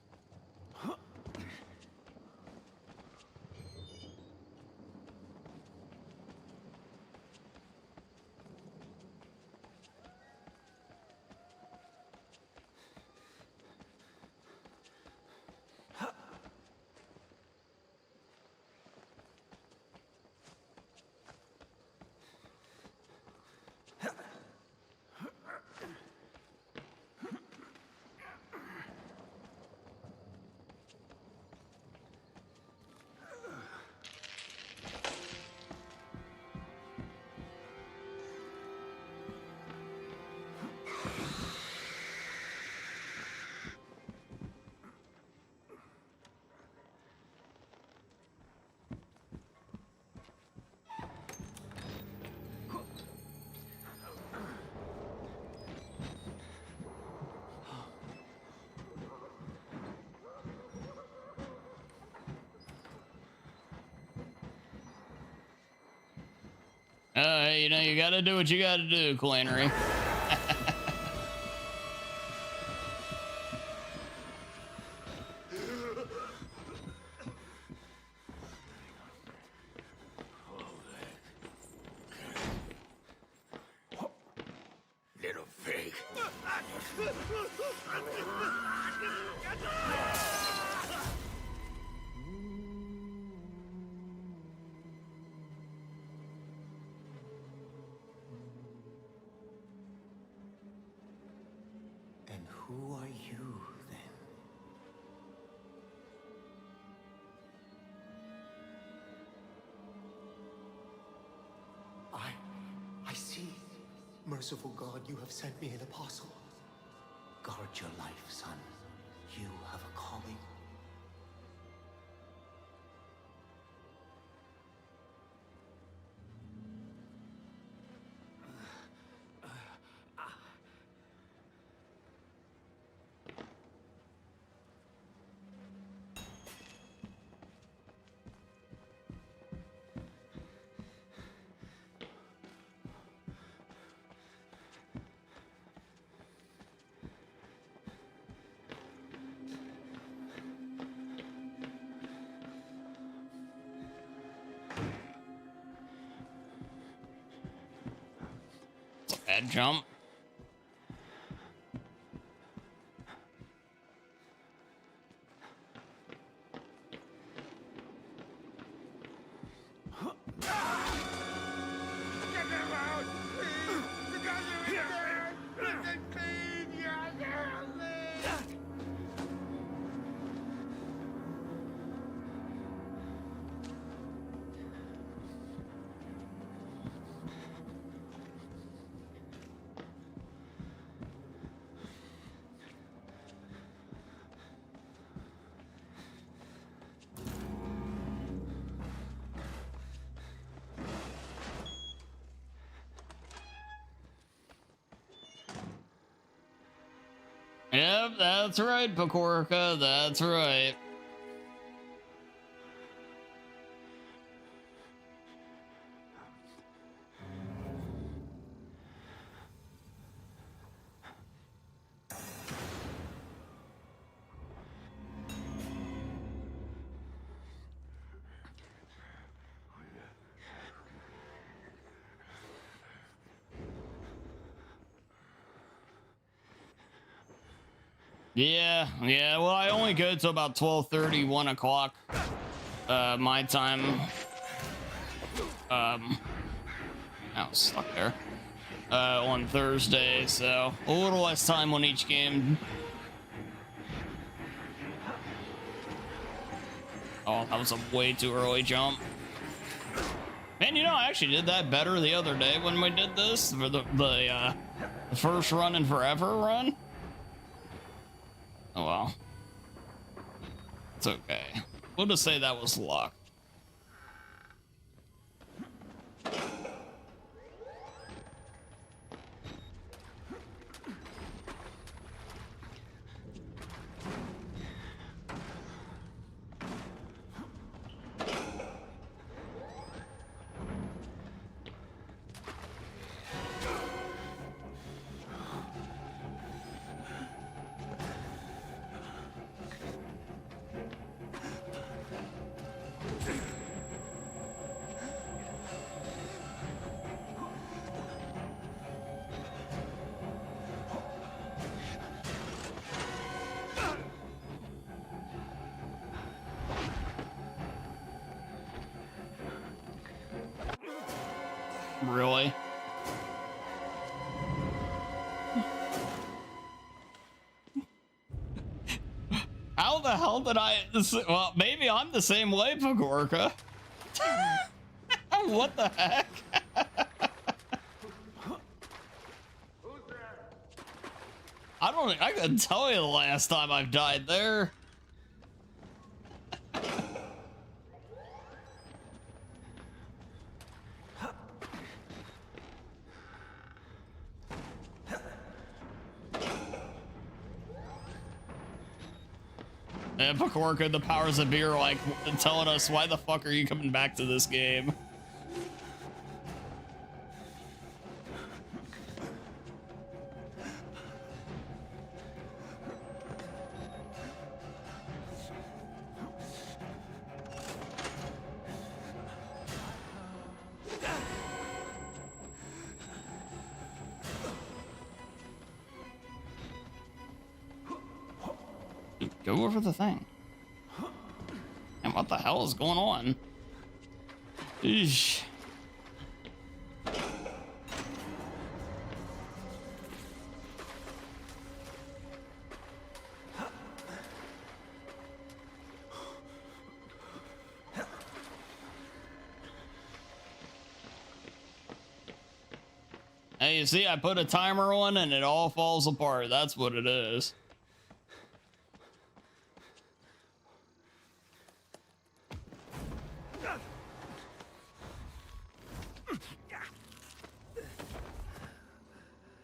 You know, you gotta do what you gotta do, Clannery. Little pig. And who are you, then? I see. Merciful God, you have sent me an apostle. Guard your life, son. You have a calling. Bad jump. Yep, that's right, Pakorka, that's right. Yeah, well, I only go to about 12:30, 1 o'clock, my time. I was stuck there, on Thursday, so a little less time on each game. Oh, that was a way too early jump. Man, you know, I actually did that better the other day when we did this, for the first run in forever run. Oh well. It's okay. We'll just say that was luck. Really? How the hell did I... Well, maybe I'm the same way, Pagorka. What the heck? I don't... I couldn't tell you the last time I've died there. And Pakorka, the powers that be are like telling us, why the fuck are you coming back to this game? Go over the thing. And what the hell is going on? Eesh. Hey, you see, I put a timer on and it all falls apart. That's what it is.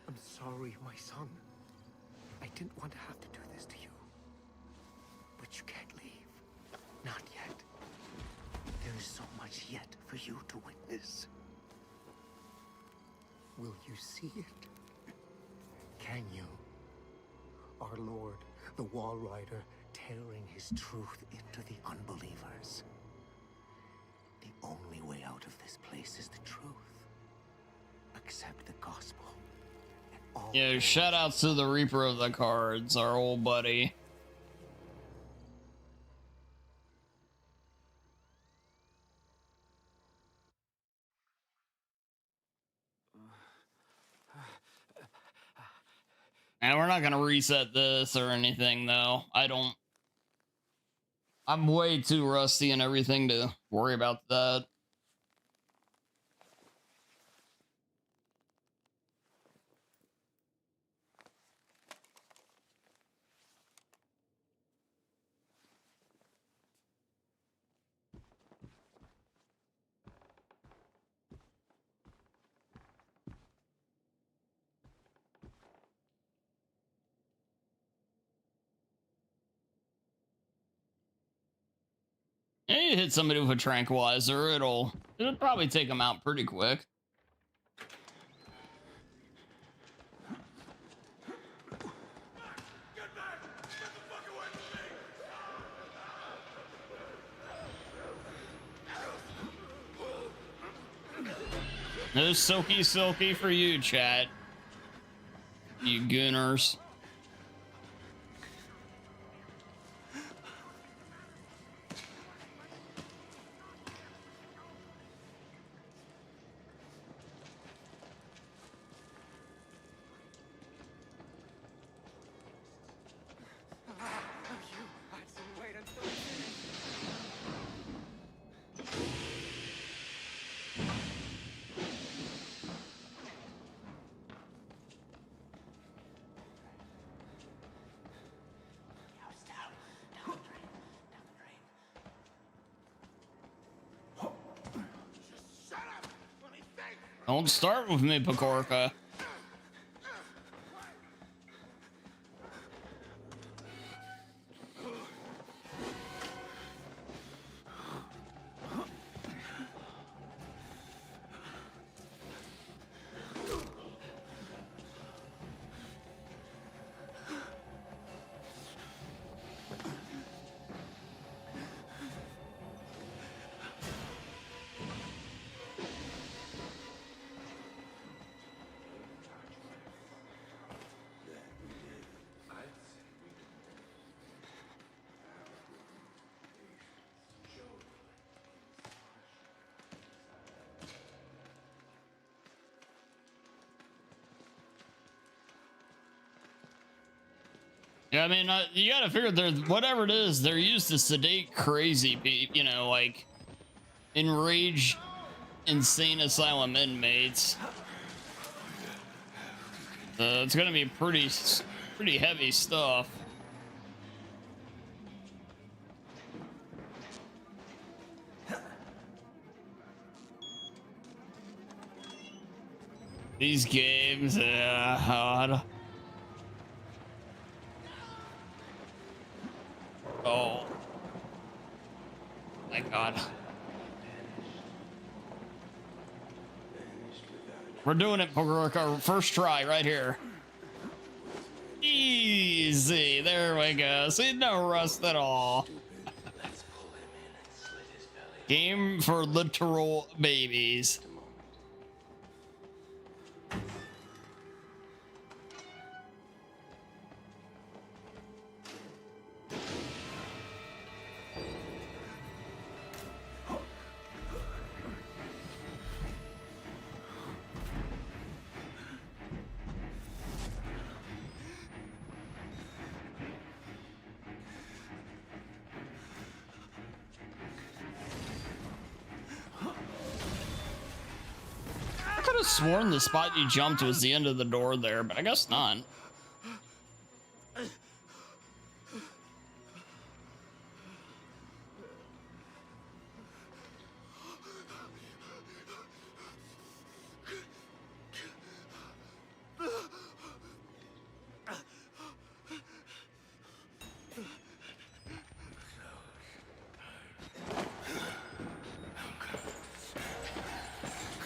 I'm sorry, my son. I didn't want to have to do this to you. But you can't leave. Not yet. There is so much yet for you to witness. Will you see it? Can you? Our Lord, the Wall Rider, tearing his truth into the unbelievers. The only way out of this place is the truth. Accept the gospel. And all Yeah, shout outs to the Reaper of the Cards, our old buddy. And we're not gonna reset this or anything, though. I'm way too rusty and everything to worry about that. Yeah, you hit somebody with a tranquilizer, it'll probably take them out pretty quick. No silky for you, chat. You gooners. Don't start with me, Pekorka. Yeah, I mean, you gotta figure whatever it is, they're used to sedate crazy people, you know, like enraged, insane asylum inmates. It's gonna be pretty heavy stuff. These games, God. Oh my God. We're doing it, Pekorka. First try right here. Easy. There we go. See, no rust at all. Game for literal babies. have sworn the spot you jumped was the end of the door there, but I guess not.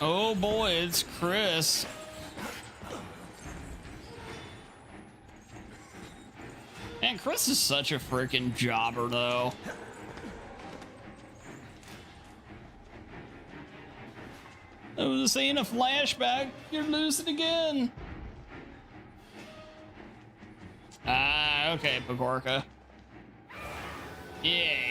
Oh boy, it's Chris. Man, Chris is such a freaking jobber, though. I was saying a flashback. You're losing again. Ah, okay, Pagorka. Yeah.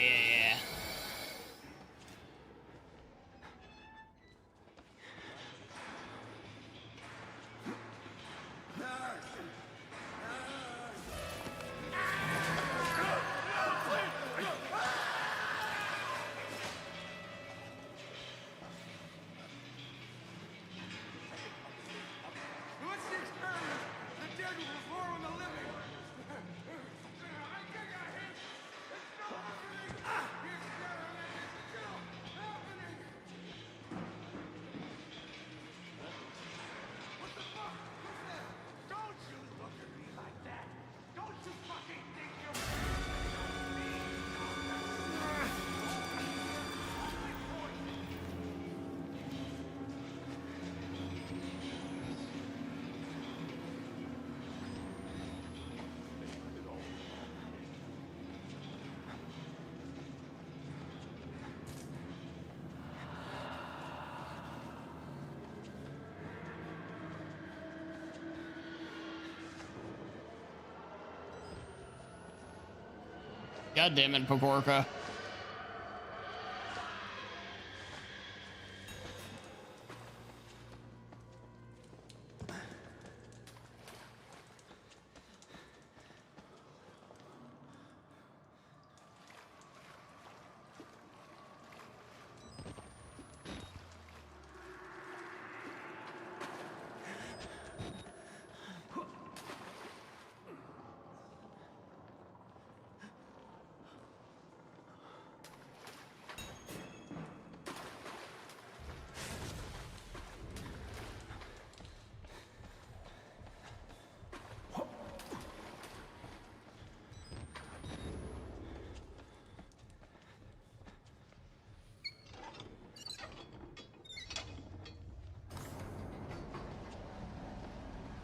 God damn it, Pagorka.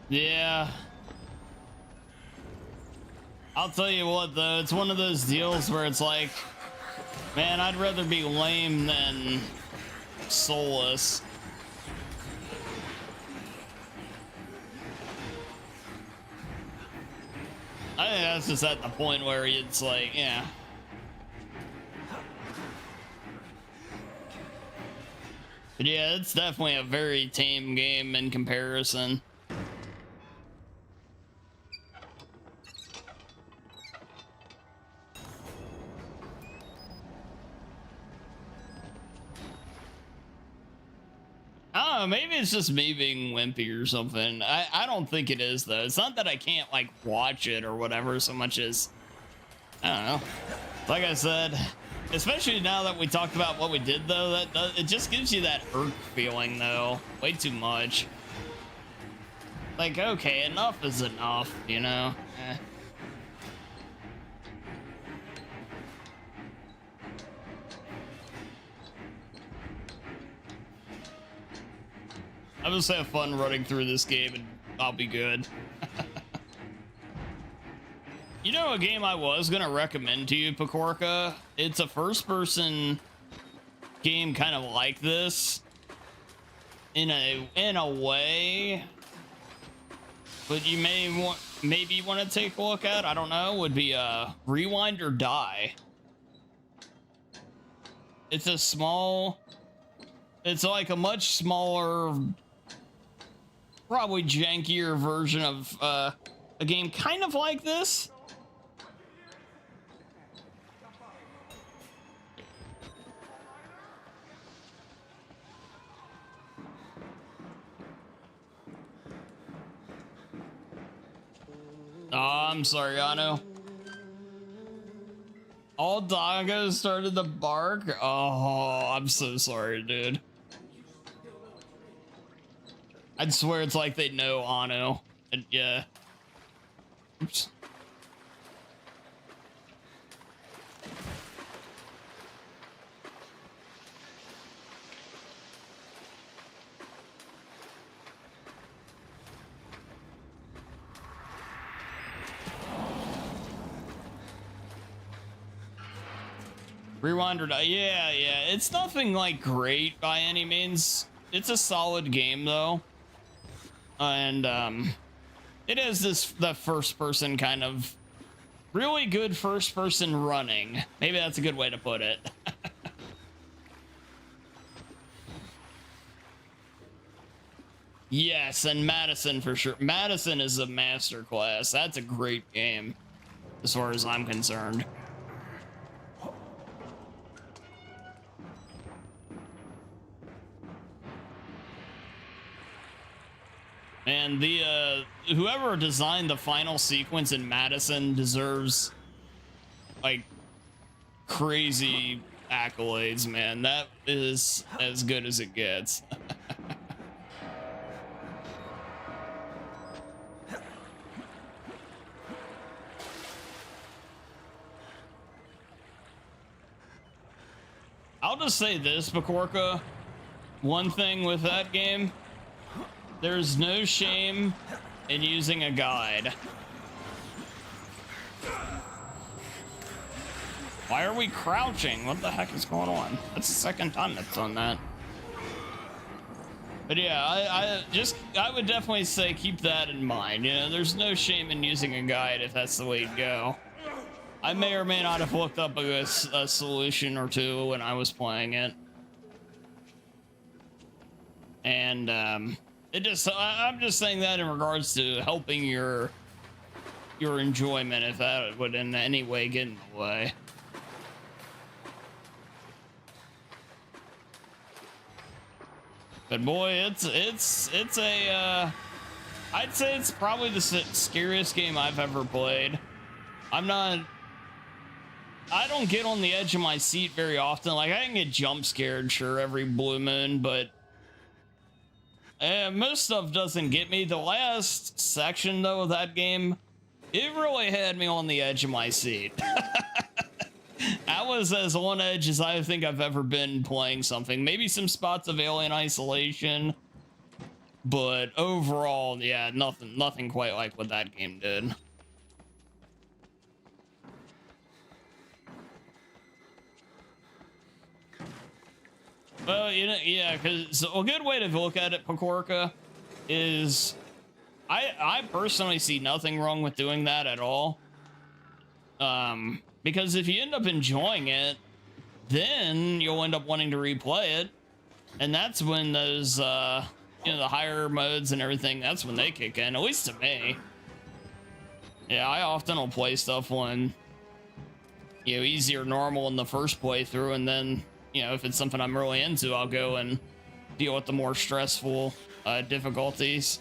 Yeah. I'll tell you what, though, it's one of those deals where it's like, man, I'd rather be lame than soulless. I think that's just at the point where it's like, yeah. But yeah, it's definitely a very tame game in comparison. I don't know, maybe it's just me being wimpy or something. I don't think it is, though. It's not that I can't, like, watch it or whatever so much as, I don't know. Like I said, especially now that we talked about what we did, though, it just gives you that irk feeling, though. Way too much. Like, okay, enough is enough, you know? Eh. I'll just have fun running through this game and I'll be good. You know a game I was gonna recommend to you, Pagorka? It's a first-person game kind of like this. In a way. But you maybe want to take a look at, I don't know, would be Rewind or Die. It's like a much smaller, probably jankier version of a game kind of like this. I'm sorry, Ano. All doggos started to bark? Oh, I'm so sorry, dude. I'd swear it's like they know Ano. And yeah. Oops. Rewinder, yeah, it's nothing like great by any means. It's a solid game though, and it is the first person kind of really good first person running. Maybe that's a good way to put it. Yes, and Madison for sure. Madison is a masterclass. That's a great game, as far as I'm concerned. And the whoever designed the final sequence in Madison deserves like crazy accolades, man. That is as good as it gets. I'll just say this, Pakorka. One thing with that game, there's no shame in using a guide. Why are we crouching? What the heck is going on? That's the second time that's done that. But yeah, I would definitely say keep that in mind. You know, there's no shame in using a guide if that's the way to go. I may or may not have looked up a solution or two when I was playing it. And I'm just saying that in regards to helping your enjoyment, if that would in any way get in the way. But boy, it's a I'd say it's probably the scariest game I've ever played. I don't get on the edge of my seat very often. Like, I can get jump scared, sure, every blue moon, but most stuff doesn't get me. The last section, though, of that game, it really had me on the edge of my seat. I was as on edge as I think I've ever been playing something. Maybe some spots of Alien Isolation, but overall, yeah, nothing quite like what that game did. Well, you know, yeah, because a good way to look at it, Pakorka, is I personally see nothing wrong with doing that at all. Because if you end up enjoying it, then you'll end up wanting to replay it, and that's when those, you know, the higher modes and everything, that's when they kick in, at least to me. Yeah, I often will play stuff on, you know, easy or normal in the first playthrough, and then, you know, if it's something I'm really into, I'll go and deal with the more stressful difficulties.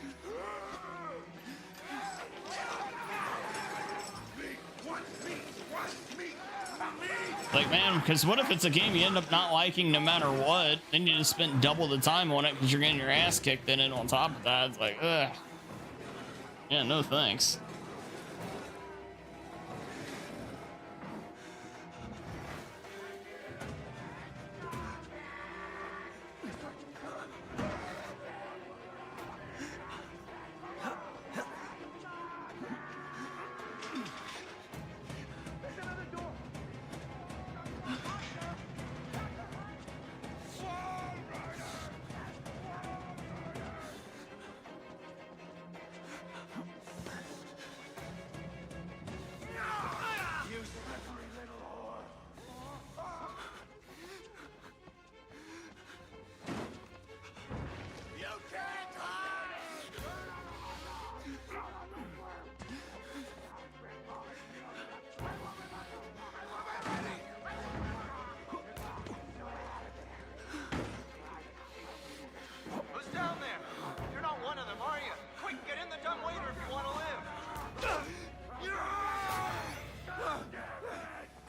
Like, man, because what if it's a game you end up not liking no matter what? Then you just spent double the time on it because you're getting your ass kicked in it on top of that. It's like, ugh. Yeah, no thanks.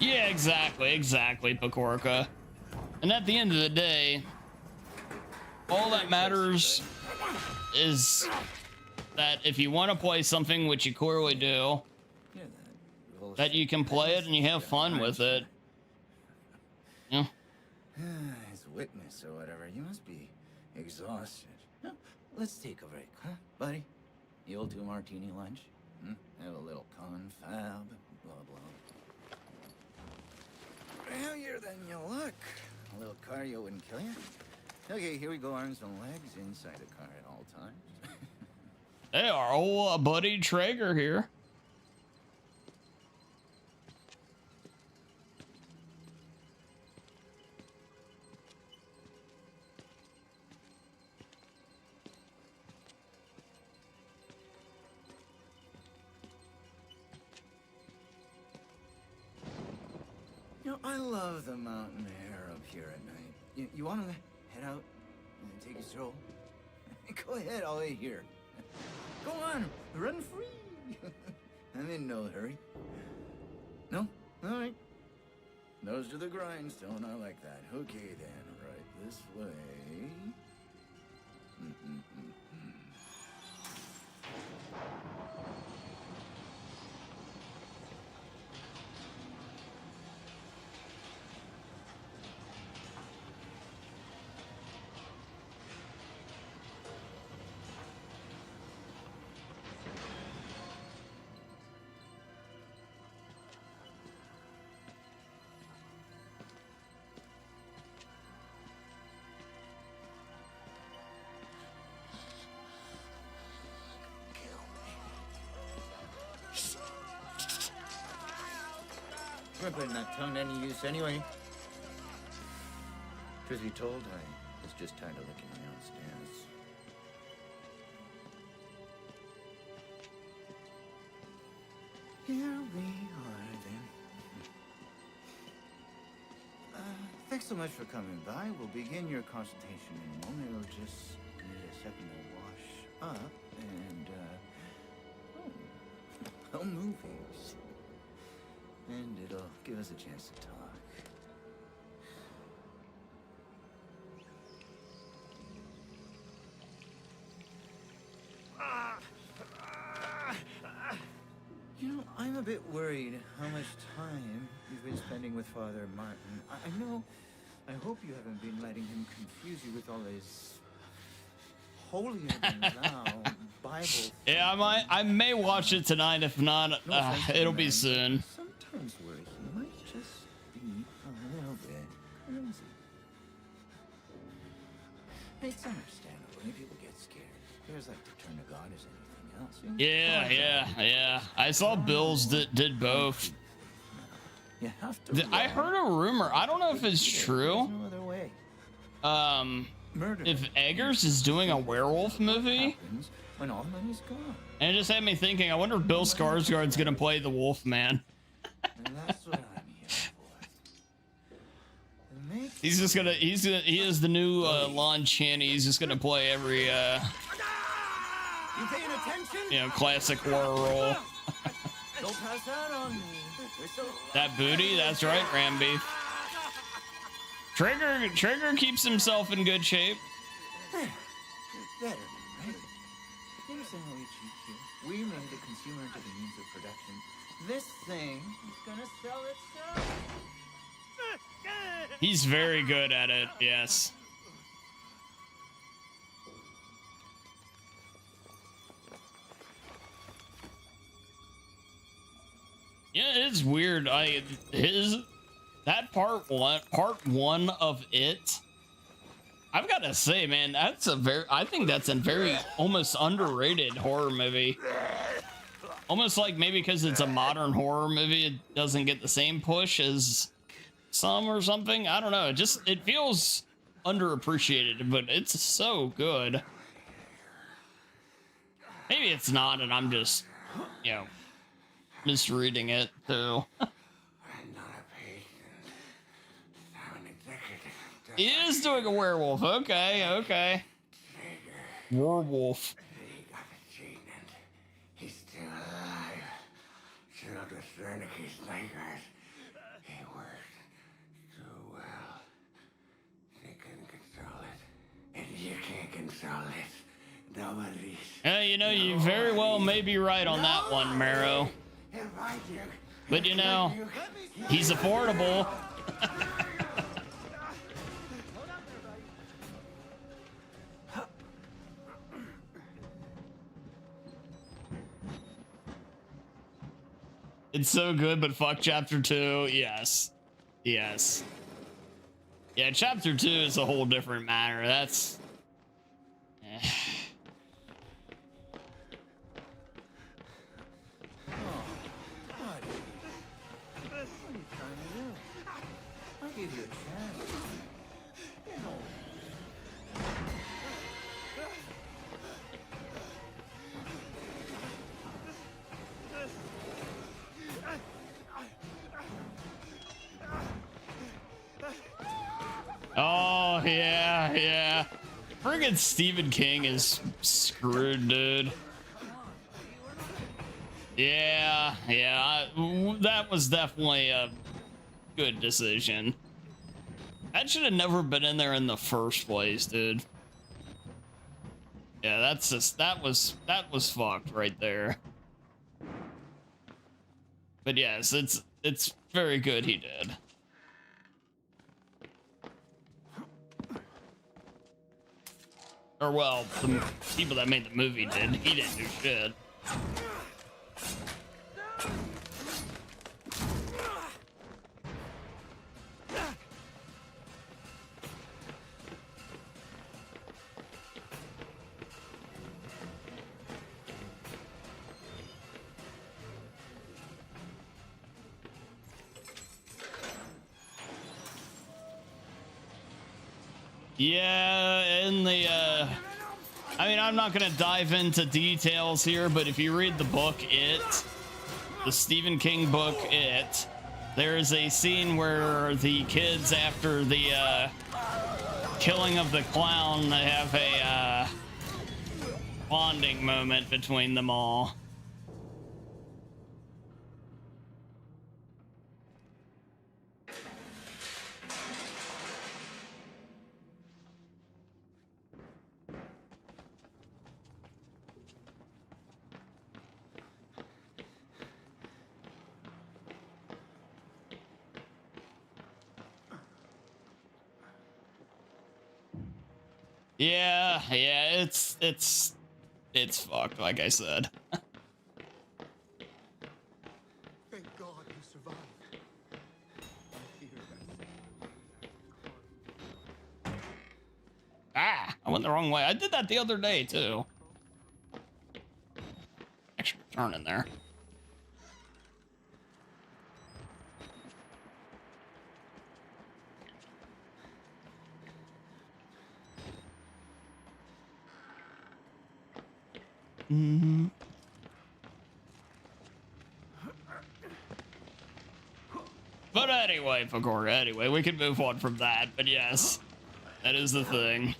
Yeah, exactly, Pakorka. And at the end of the day, all that matters is that if you want to play something, which you clearly do, that you can play it and you have fun with it. Yeah. As witness or whatever, you must be exhausted. No, let's take a break, huh, buddy? You'll do martini lunch? Have a little confab, blah, blah. Heavier than you look. A little cardio wouldn't kill you. Okay, here we go, arms and legs inside the car at all times. Hey, our old buddy Traeger here. You know, I love the mountain air up here at night. You want to head out and take a stroll? Go ahead, I'll wait here. Go on, run free. I'm in no hurry. No? All right. Nose to the grindstone, I like that. Okay then, right this way. We're putting that tongue to any use anyway. Truth be told, I was just tired of licking my own stance. Here we are then. Thanks so much for coming by. We'll begin your consultation in a moment. It'll just need a second to wash up and, movies. And it'll give us a chance to talk. You know, I'm a bit worried how much time you've been spending with Father Martin. I hope you haven't been letting him confuse you with all his holier than thou Bible. Yeah, I may watch it tonight. If not, it'll be soon. Sometimes worry he might just be a little bit crazy. It's understandable. When people get scared, there's like to turn to God as anything else. Yeah. I saw Bills that did both. You have to. I heard a rumor. I don't know if it's true. No other way. If Eggers is doing a werewolf movie, when all money's gone. and it just had me thinking, I wonder if Bill Skarsgård's gonna play the Wolf Man. And that's what I'm here for. He is the new Lon Chaney. He's just gonna play every You paying attention? classic horror role. Don't pass out on me. That booty, that's right, Ramby. Trigger keeps himself in good shape. Better, right? You understand how we cheat here? We made the consumer into the means of production. This thing is gonna sell itself. He's very good at it, yes. Yeah, it's weird. That part one of it, I've got to say, man, I think that's a very almost underrated horror movie. Almost like maybe because it's a modern horror movie, it doesn't get the same push as some or something. I don't know. It feels underappreciated, but it's so good. Maybe it's not, and I'm just, misreading it too. He is doing a werewolf. Okay. Werewolf. He got the gene and he's still alive. Children Cernicke's nightmares. He You know, you very well may be right on that one, Marrow. But you know, he's affordable. It's so good, but fuck chapter 2. Yes. Yes. Yeah, chapter 2 is a whole different matter. That's... Give you a chance. Oh, yeah, yeah. Friggin' Stephen King is screwed, dude. Yeah, yeah. That was definitely a good decision. That should have never been in there in the first place, dude. Yeah, that's just, that was fucked right there. But yes, it's very good he did. Or well, the people that made the movie did. He didn't do shit. Yeah, in the, I mean, I'm not gonna dive into details here, but if you read the book, the Stephen King book, there is a scene where the kids, after the, killing of the clown, they have a, bonding moment between them all. Yeah, yeah, it's fucked, like I said. Thank God you survived. Ah, I went the wrong way. I did that the other day, too. Extra turn in there. Mm-hmm. But anyway, Fagor, anyway, we can move on from that. But yes, that is the thing.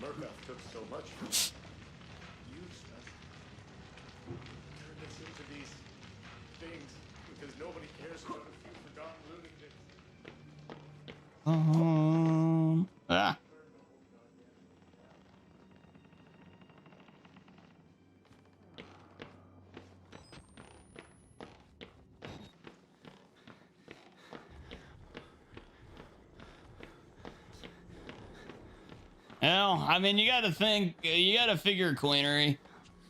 Murkoff took so much from us. Turned us into these things because nobody cares about a few forgotten lunatics. Ah. Well, I mean, you gotta figure, Queenery,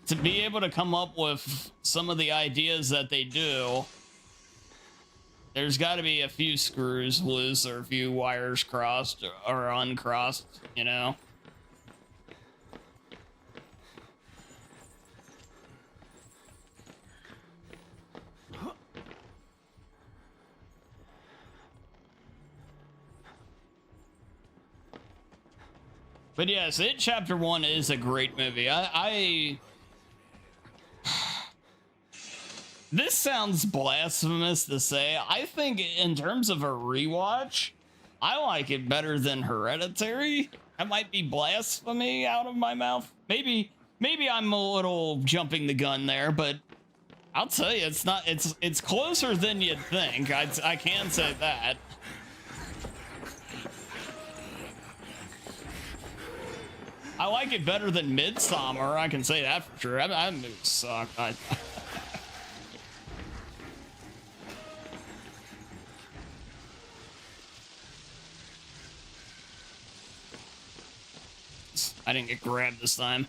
to be able to come up with some of the ideas that they do, there's gotta be a few screws loose or a few wires crossed or uncrossed, you know? But yes, Chapter 1 is a great movie. This sounds blasphemous to say. I think in terms of a rewatch, I like it better than Hereditary. That might be blasphemy out of my mouth. Maybe I'm a little jumping the gun there, but I'll tell you, it's closer than you'd think. I can say that. I like it better than Midsummer. I can say that for sure. That movie sucked. I didn't get grabbed this time.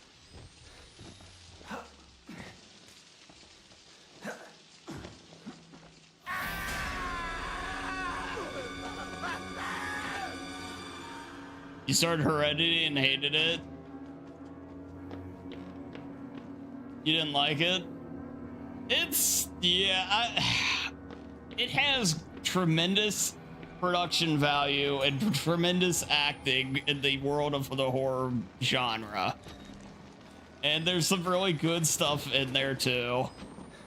You started Heredity and hated it? You didn't like it? It's, yeah, it has tremendous production value and tremendous acting in the world of the horror genre. And there's some really good stuff in there too.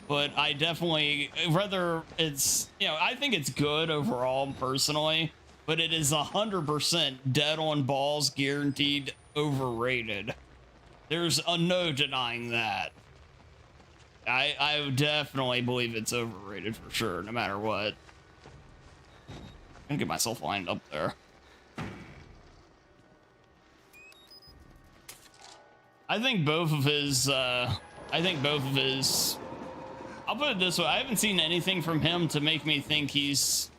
But I definitely, whether it's, you know, I think it's good overall personally, but it is 100% dead on balls, guaranteed overrated. There's no denying that. I definitely believe it's overrated for sure, no matter what. I'm gonna get myself lined up there. I think both of his, I'll put it this way, I haven't seen anything from him to make me think he's,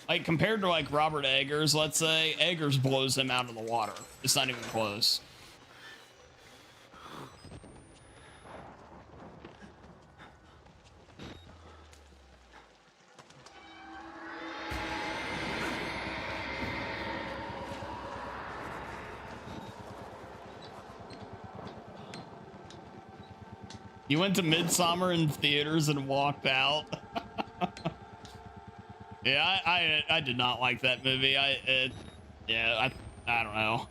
like, compared to, like, Robert Eggers, let's say, Eggers blows him out of the water. It's not even close. You went to Midsummer in theaters and walked out. Yeah, I did not like that movie. I don't know.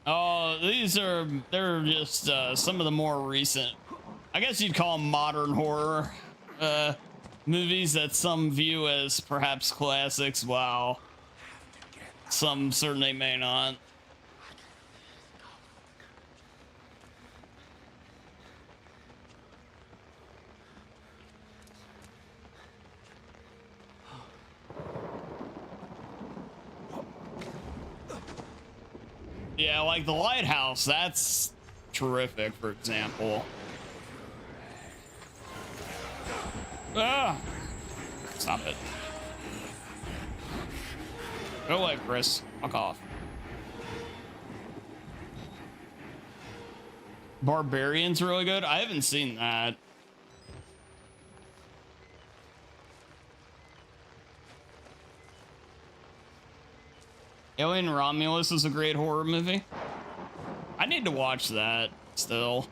Oh, they're just some of the more recent, I guess you'd call them modern horror movies that some view as perhaps classics, while some certainly may not. Yeah, like The Lighthouse, that's terrific, for example. Ah! Stop it. Go away, Chris. Fuck off. Barbarian's really good? I haven't seen that. Alien Romulus is a great horror movie. I need to watch that still.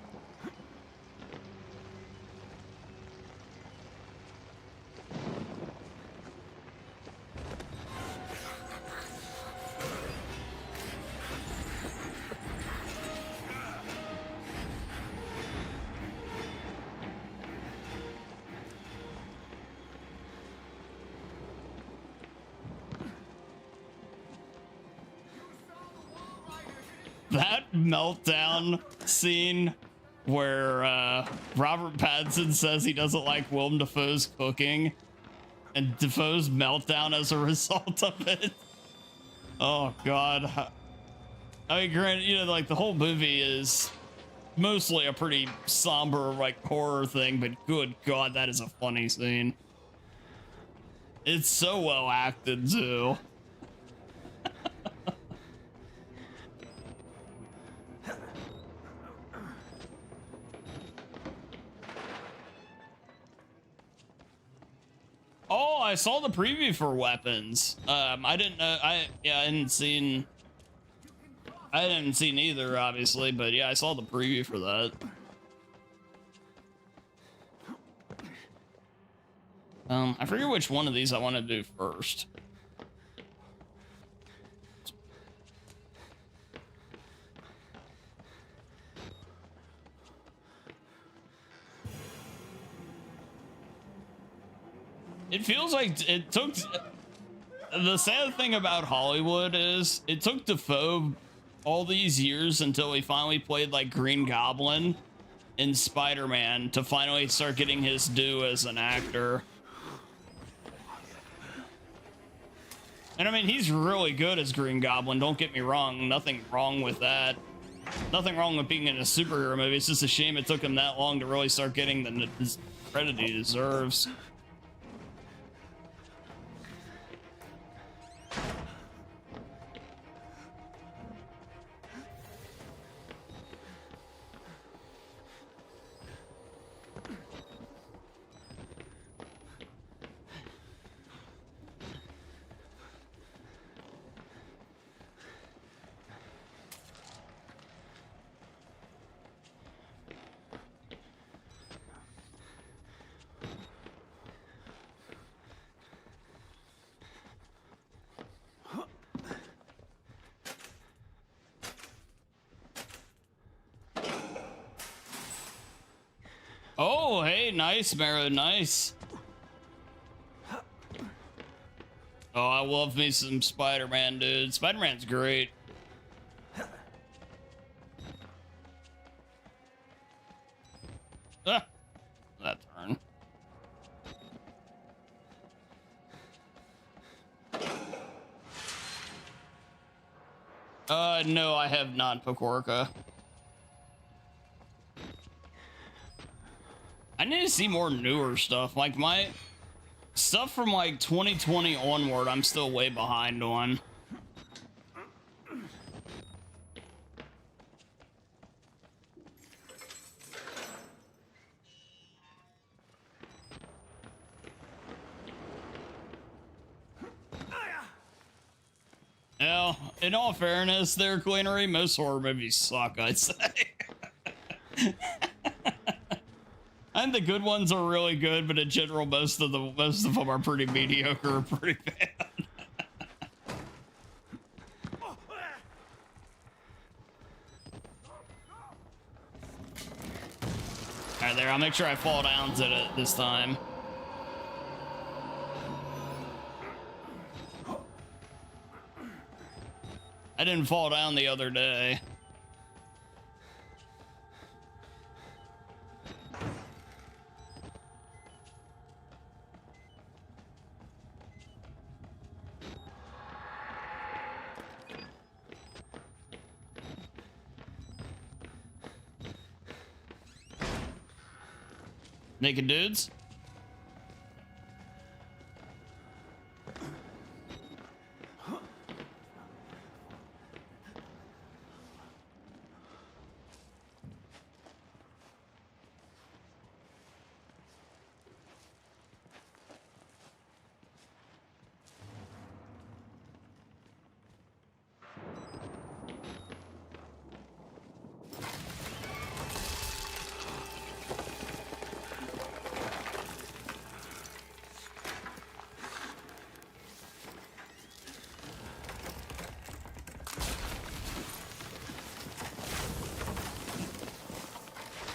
That meltdown scene where Robert Pattinson says he doesn't like Willem Dafoe's cooking, and Dafoe's meltdown as a result of it. Oh God. I mean, granted, you know, like the whole movie is mostly a pretty somber, like, horror thing, but good God, that is a funny scene. It's so well acted too. Oh, I saw the preview for Weapons. I didn't know. I hadn't seen either, obviously, but yeah, I saw the preview for that. I forget which one of these I want to do first. It feels like it took The sad thing about Hollywood is it took Defoe all these years until he finally played like Green Goblin in Spider-Man to finally start getting his due as an actor. And I mean, he's really good as Green Goblin, don't get me wrong. Nothing wrong with that. Nothing wrong with being in a superhero movie. It's just a shame it took him that long to really start getting the credit he deserves. Oh, hey, nice, Mara, nice. Oh, I love me some Spider-Man, dude. Spider-Man's great. Ah, that turn. No, I have not, Pecorca. I need to see more newer stuff. Like my stuff from like 2020 onward, I'm still way behind on. Well, in all fairness, there, Cleanery, most horror movies suck, I'd say. And the good ones are really good, but in general, most of them are pretty mediocre or pretty bad. Alright, there, I'll make sure I fall down to it this time. I didn't fall down the other day. Naked dudes?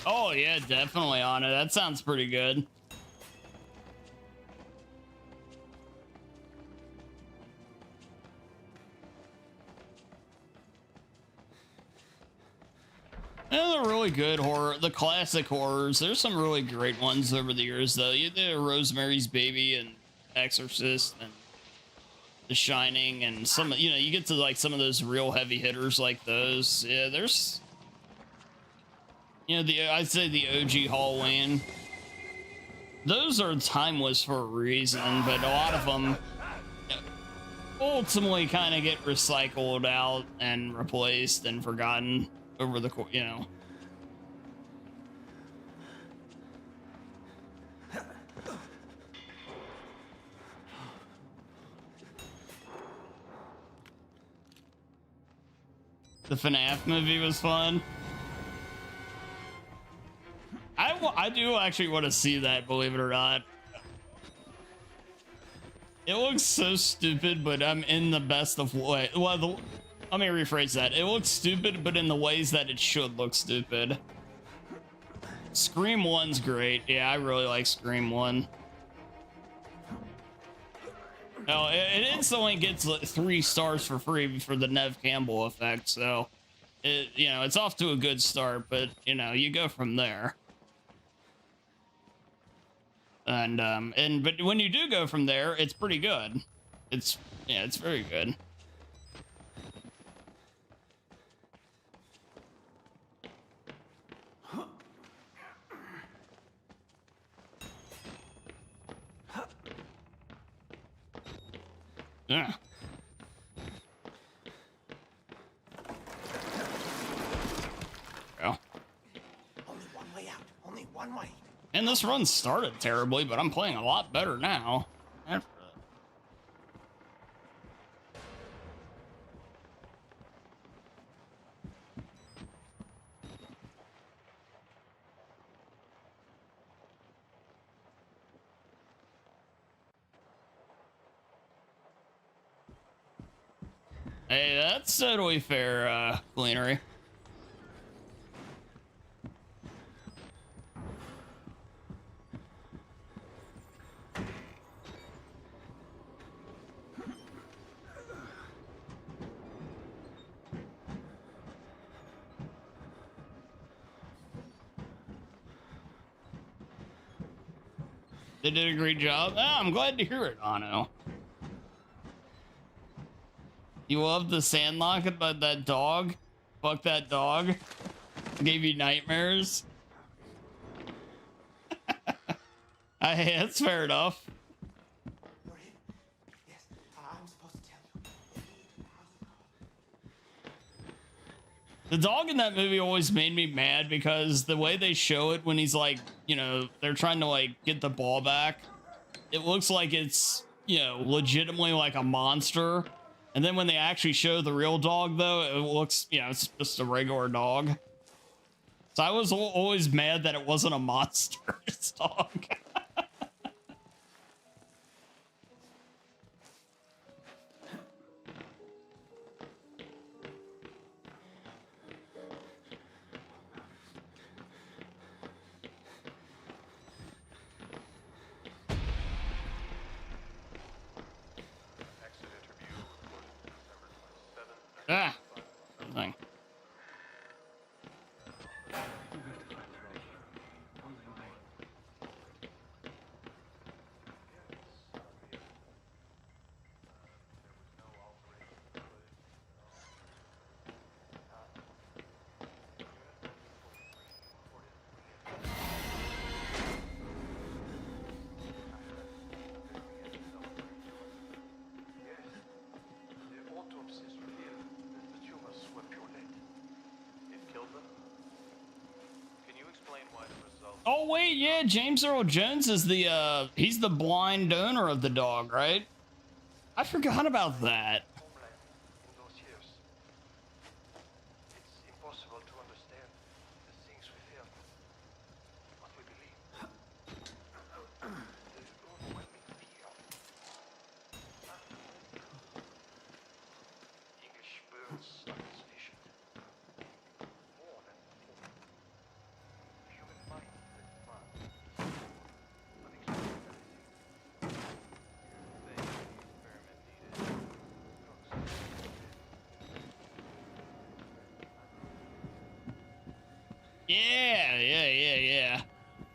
Oh yeah, definitely on it. That sounds pretty good. And they're really good horror, the classic horrors. There's some really great ones over the years, though. You did Rosemary's Baby and Exorcist and The Shining, and some, you know, you get to like some of those real heavy hitters like those. Yeah, there's, you know, I'd say the OG Halloween. Those are timeless for a reason, but a lot of them ultimately kind of get recycled out and replaced and forgotten over the course, you know. The FNAF movie was fun. I do actually want to see that, believe it or not. It looks so stupid, but I'm in the best of way. Well, let me rephrase that. It looks stupid, but in the ways that it should look stupid. Scream 1's great. Yeah, I really like Scream 1. Oh, it instantly gets like 3 stars for free for the Nev Campbell effect, so it, you know, it's off to a good start, but you know, you go from there. And but when you do go from there, it's pretty good. It's, yeah, it's very good. Yeah. Well. Only one way out. Only one way. And this run started terribly, but I'm playing a lot better now. After that. Hey, that's totally fair, Gleanery. They did a great job. Ah, I'm glad to hear it, Ano. You love the Sandlock about that dog? Fuck that dog. Gave you nightmares. That's fair enough. Yes, I'm supposed to tell you. The dog in that movie always made me mad because the way they show it when he's like, you know, they're trying to like get the ball back, it looks like it's, you know, legitimately like a monster. And then when they actually show the real dog, though, it looks, you know, it's just a regular dog. So I was always mad that it wasn't a monster's dog. Ah, thing. Oh wait, yeah, James Earl Jones is the he's the blind owner of the dog, right? I forgot about that.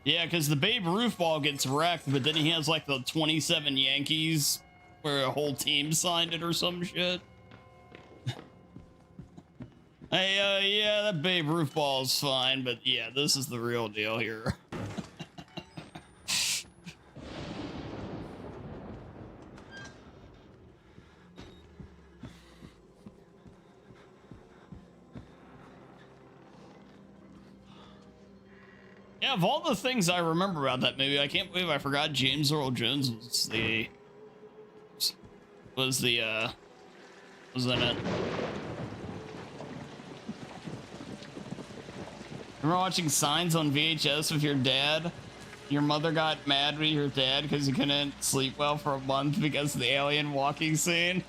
Yeah, because the Babe Ruth ball gets wrecked, but then he has like the 27 Yankees where a whole team signed it or some shit. Hey, yeah, that Babe Ruth ball is fine, but yeah, this is the real deal here. Yeah, of all the things I remember about that movie, I can't believe I forgot James Earl Jones was in it. Remember watching Signs on VHS with your dad? Your mother got mad with your dad because he couldn't sleep well for a month because of the alien walking scene.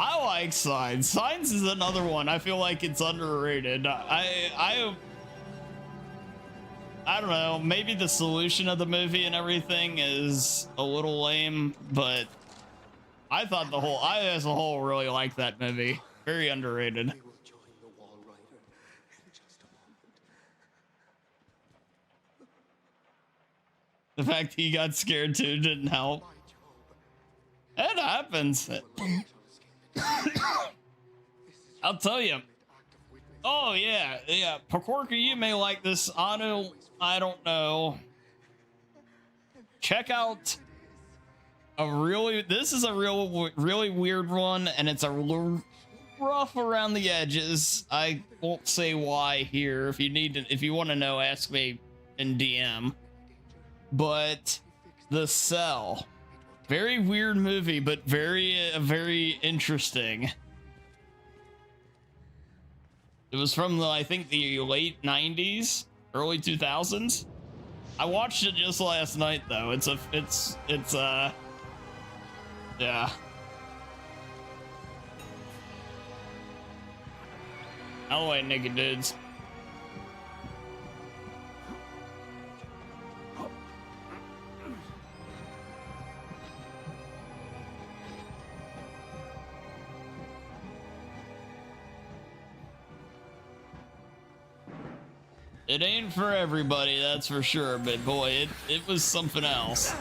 I like Signs. Signs is another one. I feel like it's underrated. I don't know, maybe the solution of the movie and everything is a little lame, but I thought I as a whole really liked that movie. Very underrated. We will join the Wall Rider in just a moment. The fact he got scared too didn't help. My Job, It happens. you alone shall escape it. This is I'll tell you. ultimate act of witness. Oh yeah. Pacorka, you may like this. Anu, I don't know. Check out this is a really weird one, and it's a little rough around the edges. I won't say why here. If you want to know, ask me in DM. But The Cell, very weird movie, but very interesting. It was from I think the late 90s, early 2000s. I watched it just last night though. Yeah. Out of the way, naked dudes. It ain't for everybody, that's for sure, but boy, it was something else.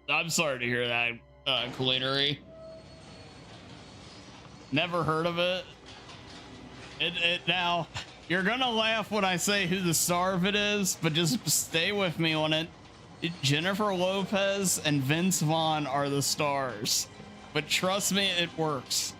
I'm sorry to hear that, Culinary. Never heard of it. Now, you're gonna laugh when I say who the star of it is, but just stay with me on it. Jennifer Lopez and Vince Vaughn are the stars. But trust me, it works.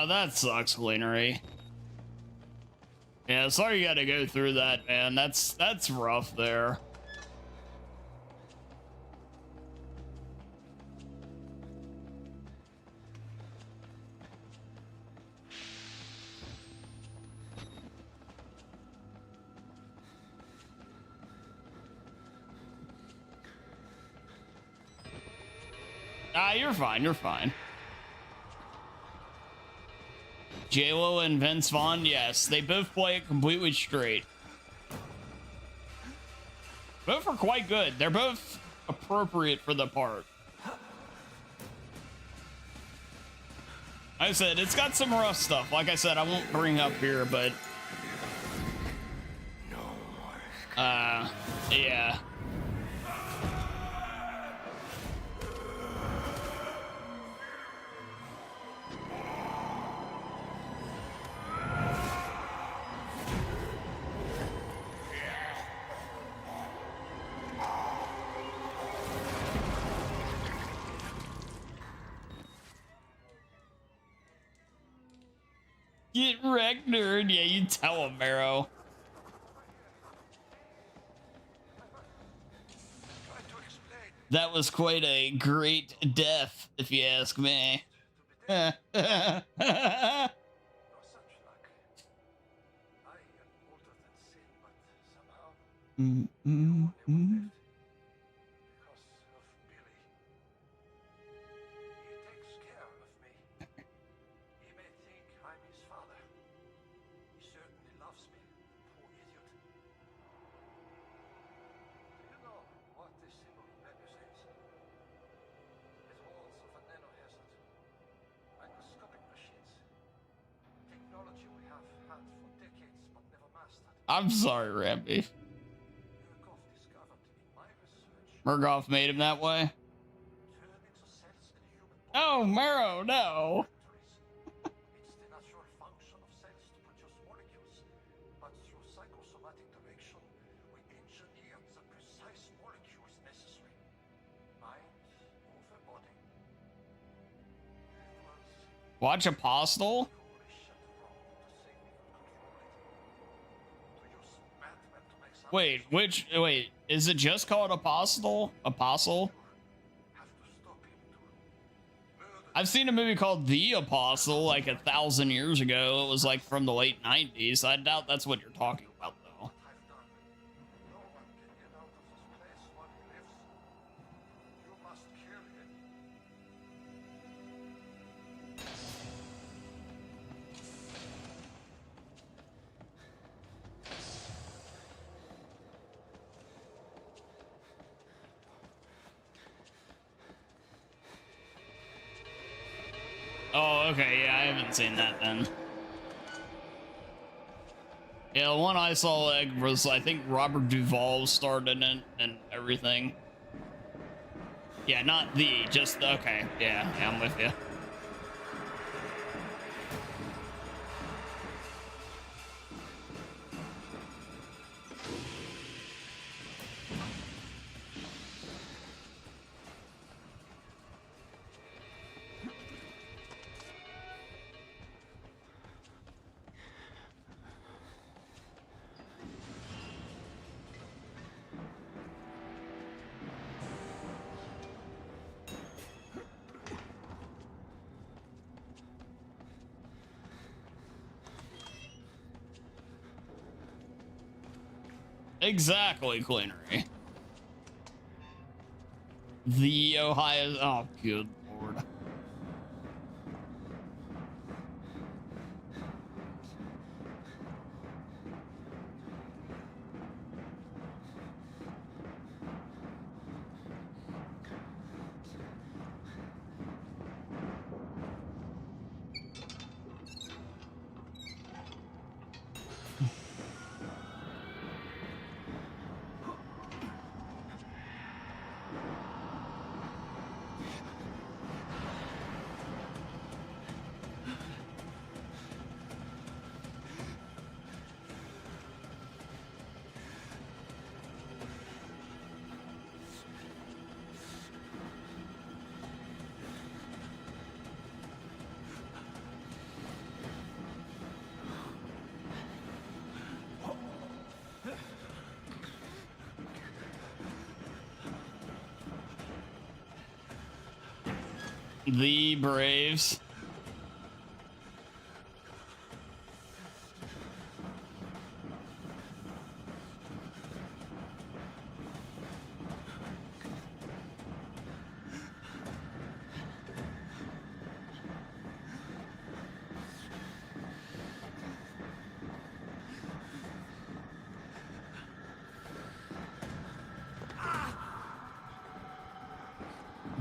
That sucks, Culinary. Yeah, sorry you gotta go through that, man. That's rough there. You're fine, you're fine. J-Lo and Vince Vaughn, yes, they both play it completely straight. Both are quite good. They're both appropriate for the part. Like I said, it's got some rough stuff. Like I said, I won't bring up here, but yeah. Get wrecked, nerd. Yeah, you tell him, Marrow. That was quite a great death, if you ask me. No such luck. I am older than sin, but somehow no one ever left. Because of Billy. He takes care of me. He may think I'm his father. He certainly loves me, poor idiot. Do you know what this symbol represents? It holds of a nanohazard. I'm sorry, Rampy. Murkoff discovered in my research Murkoff made him that way. turn into cells in the human body. Oh, Marrow, no. It's the natural function of cells to produce molecules, but through psychosomatic direction, we engineered the precise molecules necessary. Mind over body. It was Watch Apostle? foolish and wrong to think we could control it. To use madmen to make some Wait, is it just called Apostle? Apostle? have to stop him to murder. I've seen a movie called The Apostle like 1,000 years ago. It was like from the late 90s. I doubt that's what you're talking about, though. What I've done. No one can get out of this place while he lives. You must kill him. Oh, okay, yeah, I haven't seen that then. Yeah, the one I saw like, was, I think, Robert Duvall starred in it and everything. Yeah, not the, just, okay, yeah, I'm with you. Exactly, Cleanery. The Ohio, oh, good lord. The Braves.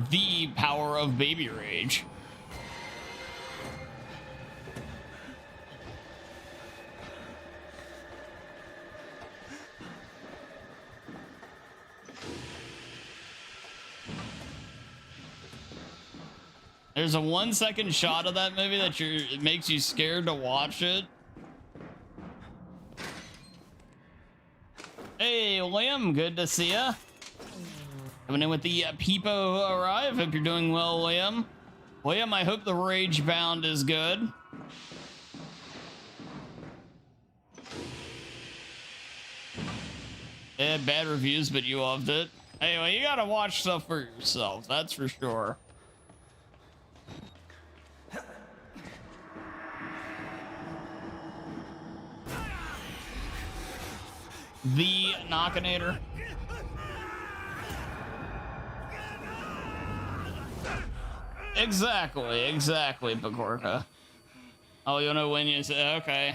The power of baby rage. There's a 1-second shot of that movie that it makes you scared to watch it. Hey, Liam, good to see ya. Coming in with the Peepo arrive. Hope you're doing well, Liam. Liam, I hope the Rage Bound is good. It had bad reviews, but you loved it. Anyway, you gotta watch stuff for yourself, that's for sure. The Knockinator. Exactly, Pagorka. Oh, you know when you say, okay.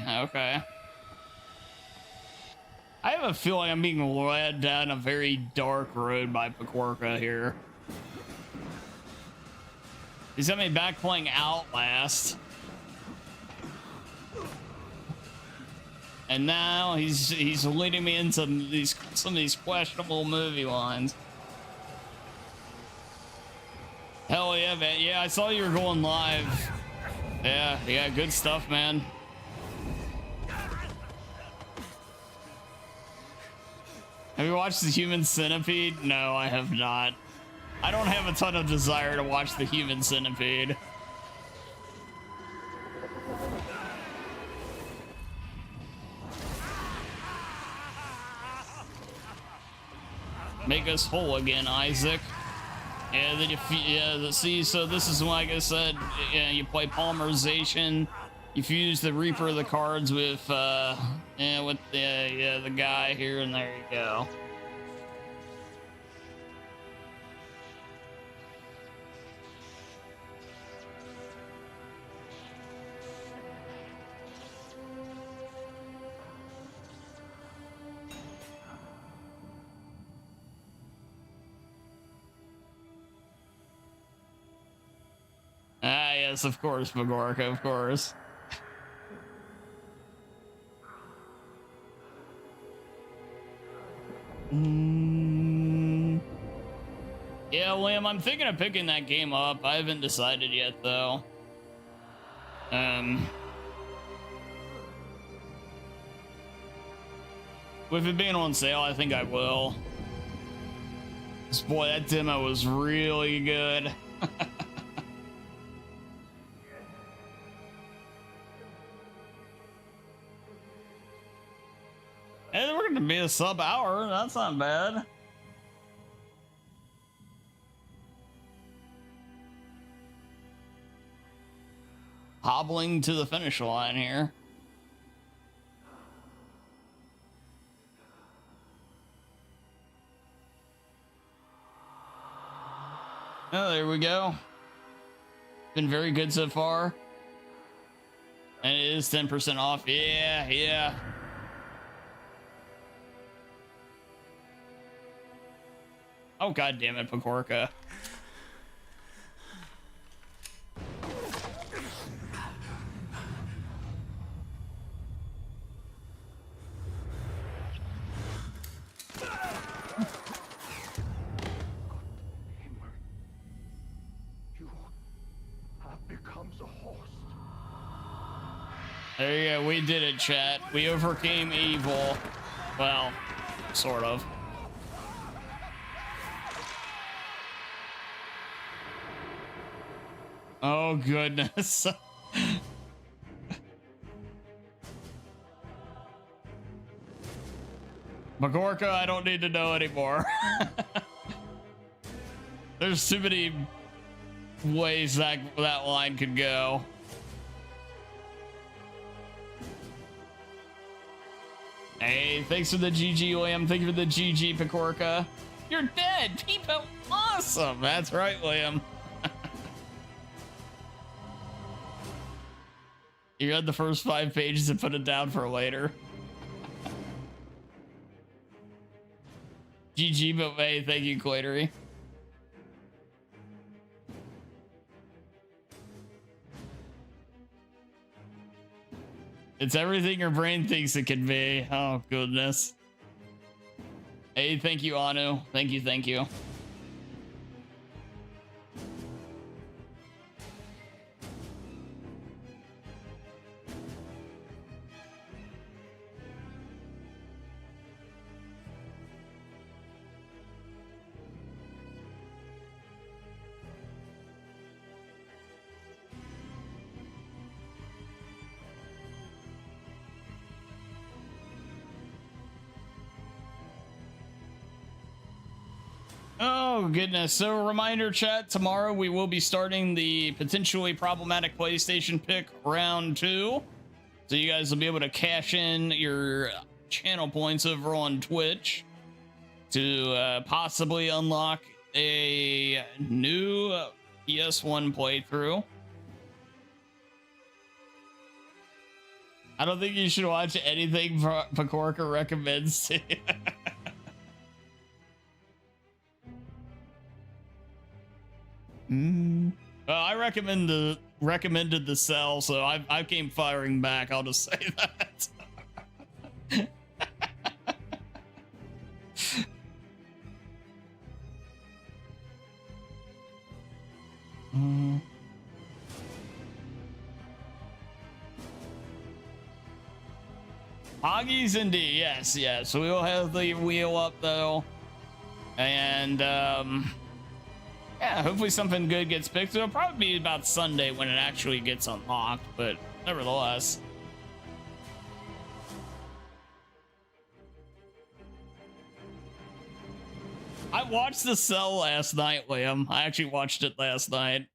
I have a feeling I'm being led down a very dark road by Pagorka here. He's got me back playing Outlast. And now he's leading me into some of these questionable movie lines. Hell yeah, man. Yeah, I saw you were going live. Yeah, good stuff, man. Have you watched The Human Centipede? No, I have not. I don't have a ton of desire to watch The Human Centipede. Make us whole again, Isaac. Yeah, then see, so this is like I said, you play Polymerization, you fuse the Reaper of the cards with the guy here, and there you go. Ah, yes, of course, Magorka, of course. Yeah, Liam, I'm thinking of picking that game up. I haven't decided yet, though. With it being on sale, I think I will. 'Cause, boy, that demo was really good. And we're gonna be a sub-hour. That's not bad. Hobbling to the finish line here. Oh, there we go. Been very good so far. And it is 10% off. Yeah. Oh, god damn it, Pakorka. You have become the host. There you go, we did it, chat. We overcame evil. Well, sort of. Oh, goodness. Magorka, I don't need to know anymore. There's too many ways that line could go. Hey, thanks for the GG, Liam. Thank you for the GG, Pakorka. You're dead. People, awesome. That's right, Liam. You read the first 5 pages and put it down for later. GG, but hey, thank you, Cloitery. It's everything your brain thinks it can be. Oh, goodness. Hey, thank you, Anu. Thank you. Oh, goodness. So, reminder, chat, tomorrow we will be starting the potentially problematic PlayStation pick round 2. So you guys will be able to cash in your channel points over on Twitch to possibly unlock a new PS1 playthrough. I don't think you should watch anything Pakorka recommends to you. Well, I recommended the Cell, so I came firing back. I'll just say that. Hoggies indeed, yes, yes. We will have the wheel up though. And yeah, hopefully something good gets picked. It'll probably be about Sunday when it actually gets unlocked, but nevertheless. I watched The Cell last night, Liam. I actually watched it last night.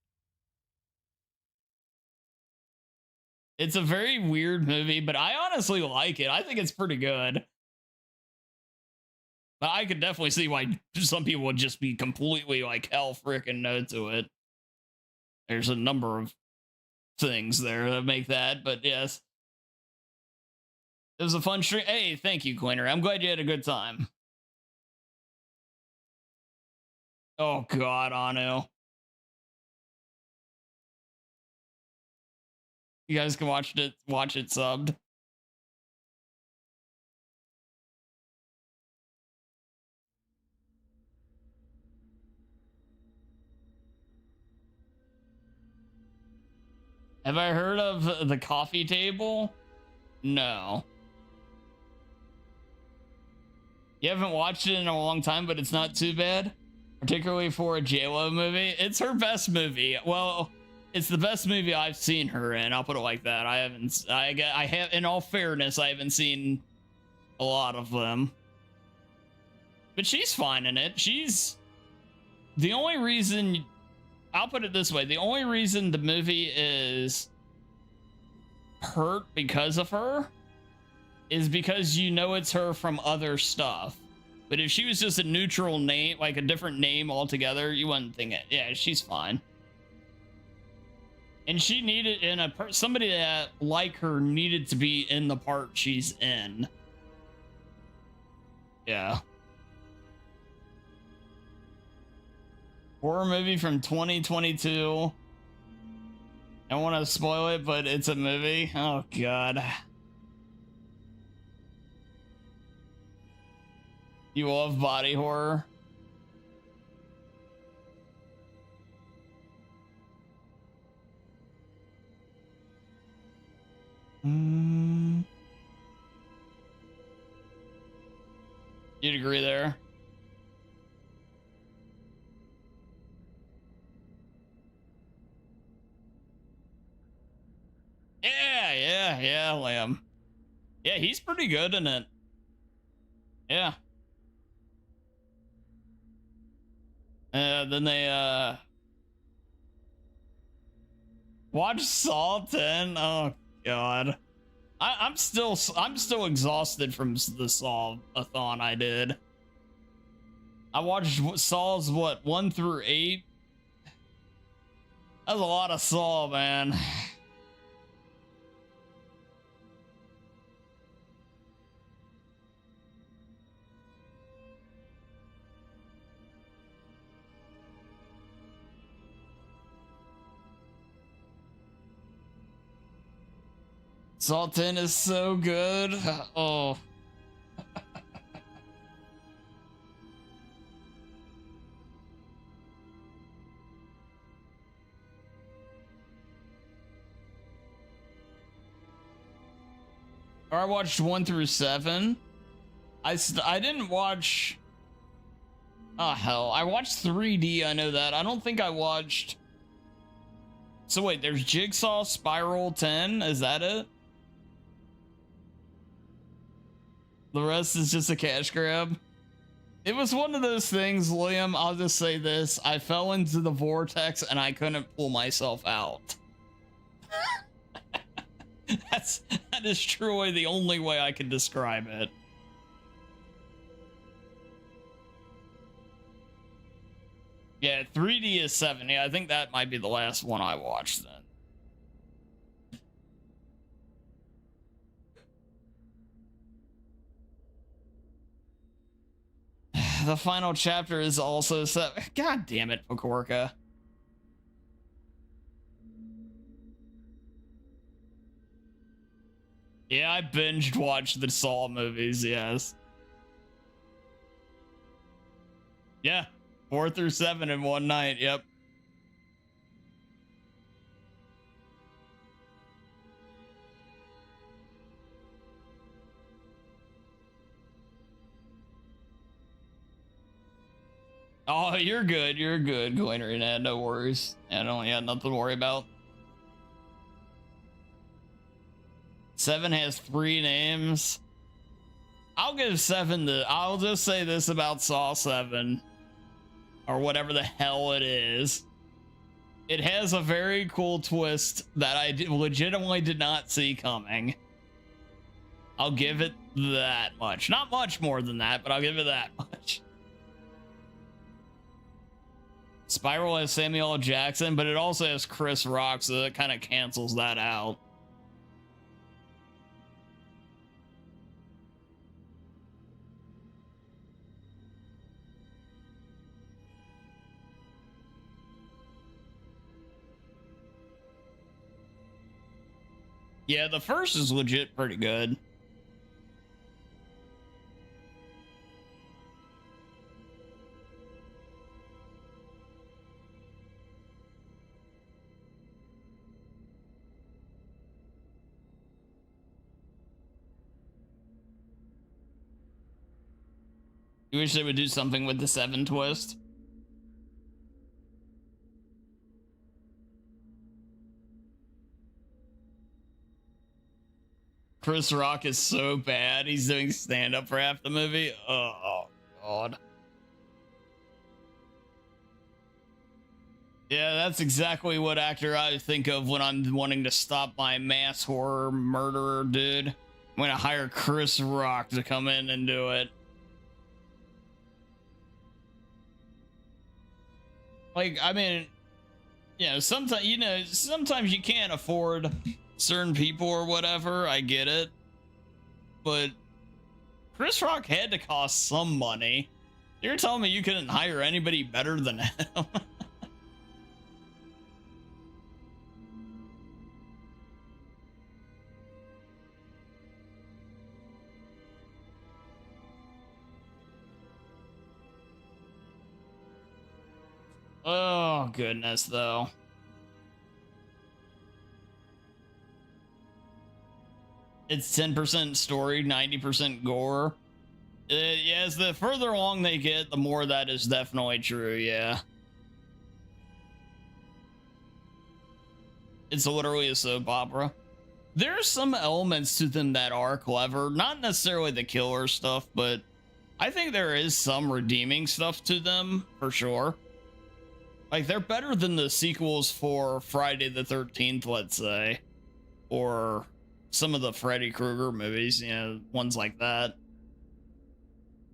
It's a very weird movie, but I honestly like it. I think it's pretty good. But I could definitely see why some people would just be completely like hell freaking no to it. There's a number of things there that make that, but yes. It was a fun stream. Hey, thank you, Quinner. I'm glad you had a good time. Oh God, Anu. You guys can watch it subbed. Have I heard of The Coffee Table? No. You haven't watched it in a long time, but it's not too bad. Particularly for a JLo movie. It's her best movie. Well, it's the best movie I've seen her in. I'll put it like that. I have, in all fairness, I haven't seen a lot of them. But she's fine in it. She's the only reason, I'll put it this way. The only reason the movie is hurt because of her is because you know it's her from other stuff. But if she was just a neutral name, like a different name altogether, you wouldn't think it. Yeah, she's fine. And she needed somebody that like her needed to be in the part she's in. Yeah. Horror movie from 2022. I don't want to spoil it, but it's a movie. Oh God. You love body horror? You'd agree there? Yeah, Liam. Yeah, he's pretty good in it. Yeah. Then they watch Saw 10. Oh God, I'm still exhausted from the Saw-a-thon I did. I watched Saw's 1 through 8. That was a lot of Saw, man. Saw 10 is so good. Oh. I watched 1 through 7. I didn't watch. Oh hell, I watched 3D. I know that. I don't think I watched. So wait, there's Jigsaw, Spiral, 10. Is that it? The rest is just a cash grab. It was one of those things, Liam. I'll just say this: I fell into the vortex and I couldn't pull myself out. That is truly the only way I can describe it. Yeah, 3D is 7. Yeah, I think that might be the last one I watched then. The final chapter is also 7. God damn it, Pokorka. Yeah, I binged watched the Saw movies, yes. Yeah, 4 through 7 in one night, yep. Oh, you're good, Coiner, yeah, no worries. I don't got nothing to worry about. 7 has 3 names. I'll give 7 I'll just say this about Saw 7. Or whatever the hell it is. It has a very cool twist that I legitimately did not see coming. I'll give it that much. Not much more than that, but I'll give it that much. Spiral has Samuel L. Jackson, but it also has Chris Rock, so that kind of cancels that out. Yeah, the first is legit pretty good. You wish they would do something with the 7 twist? Chris Rock is so bad. He's doing stand-up for half the movie. Oh, God. Yeah, that's exactly what actor I think of when I'm wanting to stop my mass horror murderer dude. I'm gonna hire Chris Rock to come in and do it. Like, I mean, sometimes you can't afford certain people or whatever. I get it, but Chris Rock had to cost some money. You're telling me you couldn't hire anybody better than him? Oh, goodness, though. It's 10% story, 90% gore. Yeah, as the further along they get, the more that is definitely true, yeah. It's literally a soap opera. There's some elements to them that are clever. Not necessarily the killer stuff, but I think there is some redeeming stuff to them, for sure. Like, they're better than the sequels for Friday the 13th, let's say. Or some of the Freddy Krueger movies, ones like that.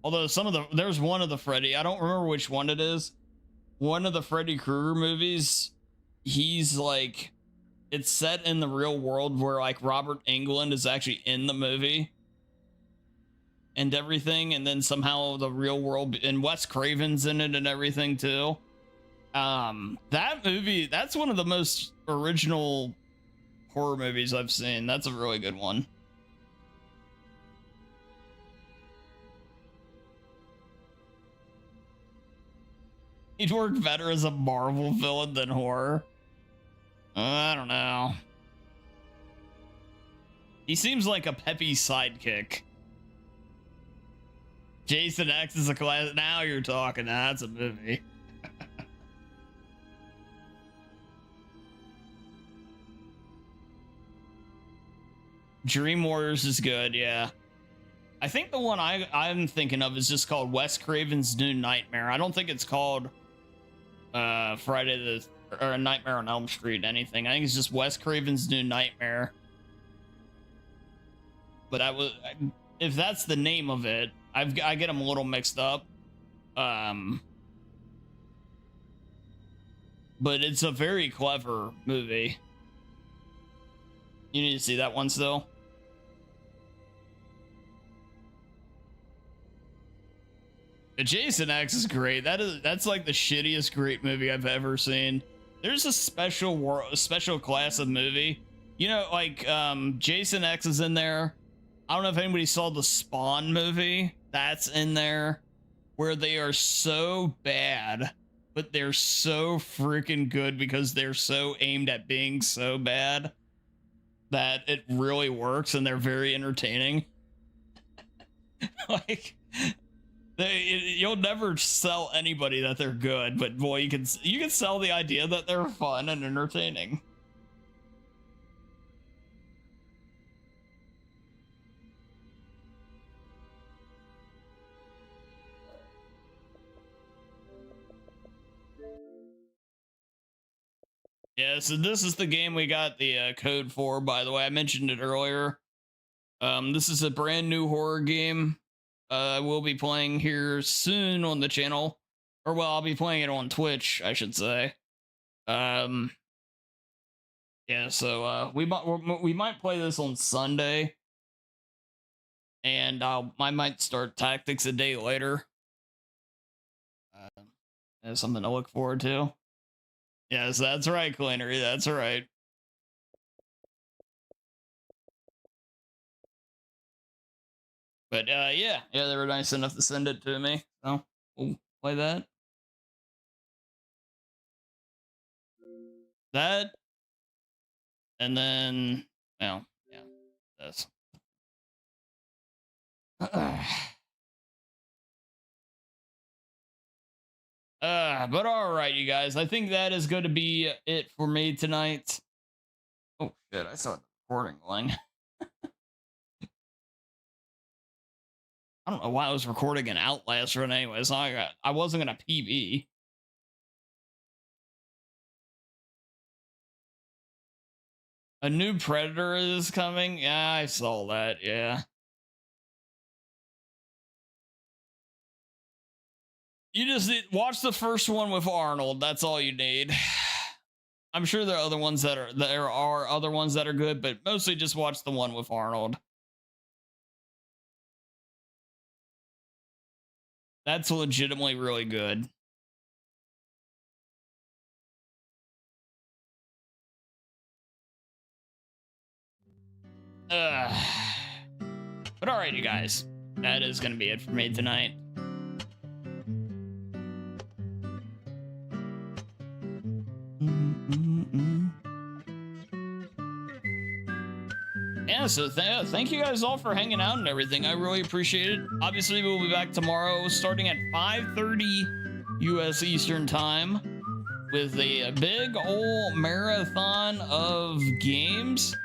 Although there's one of the Freddy, I don't remember which one it is. One of the Freddy Krueger movies, he's like, it's set in the real world where like Robert Englund is actually in the movie. And everything, and then somehow the real world, and Wes Craven's in it and everything too. That movie, that's one of the most original horror movies I've seen. That's a really good one. He'd work better as a Marvel villain than horror. I don't know. He seems like a peppy sidekick. Jason X is a class. Now you're talking. That's a movie. Dream Warriors is good, yeah. I think the one I'm thinking of is just called Wes Craven's New Nightmare. I don't think it's called Friday the or Nightmare on Elm Street anything. I think it's just Wes Craven's New Nightmare. But if that's the name of it, I get them a little mixed up. But it's a very clever movie. You need to see that one still. Jason X is great. That's like the shittiest great movie I've ever seen. There's a special class of movie You know, like, Jason X is in there. I don't know if anybody saw the Spawn movie. That's in there. Where they are so bad, but they're so freaking good because they're so aimed at being so bad that it really works, and they're very entertaining. Like, you'll never sell anybody that they're good, but boy, you can sell the idea that they're fun and entertaining. Yeah, so this is the game we got the code for, by the way. I mentioned it earlier. This is a brand new horror game. We'll be playing here soon on the channel. Or, well, I'll be playing it on Twitch, I should say. Yeah, so we might play this on Sunday. And I might start Tactics a day later. That's something to look forward to. Yes, that's right, Cleanery. That's right. But yeah, they were nice enough to send it to me. So we'll play that. That, and then, well, yeah, this. But all right, you guys. I think that is going to be it for me tonight. Oh shit! I saw the recording line. I don't know why I was recording an Outlast run anyway. So I wasn't gonna PB. A new Predator is coming. Yeah, I saw that. Yeah. You just watch the first one with Arnold. That's all you need. I'm sure there are other ones that are good, but mostly just watch the one with Arnold. That's legitimately really good. But all right, you guys. That is going to be it for me tonight. Yeah, so thank you guys all for hanging out and everything. I really appreciate it. Obviously, we'll be back tomorrow starting at 5:30 U.S. Eastern Time with a big old marathon of games.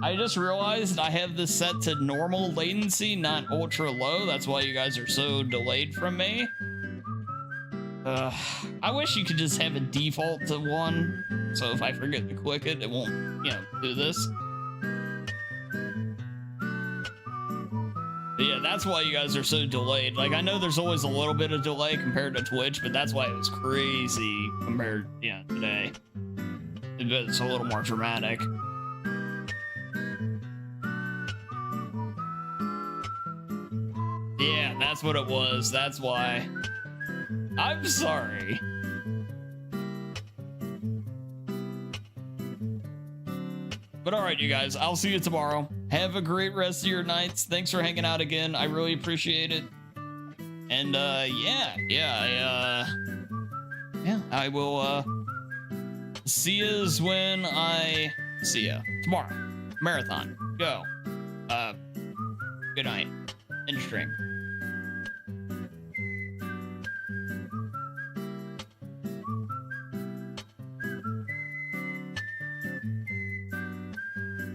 I just realized I have this set to normal latency, not ultra low. That's why you guys are so delayed from me. I wish you could just have a default to 1. So if I forget to click it, it won't, do this. But yeah, that's why you guys are so delayed. Like, I know there's always a little bit of delay compared to Twitch, but that's why it was crazy compared, today. It's a little more dramatic. Yeah, that's what it was. That's why. I'm sorry. But all right, you guys, I'll see you tomorrow. Have a great rest of your nights. Thanks for hanging out again. I really appreciate it. And I will see yous when I see ya tomorrow. Marathon. Go. Good night. End stream.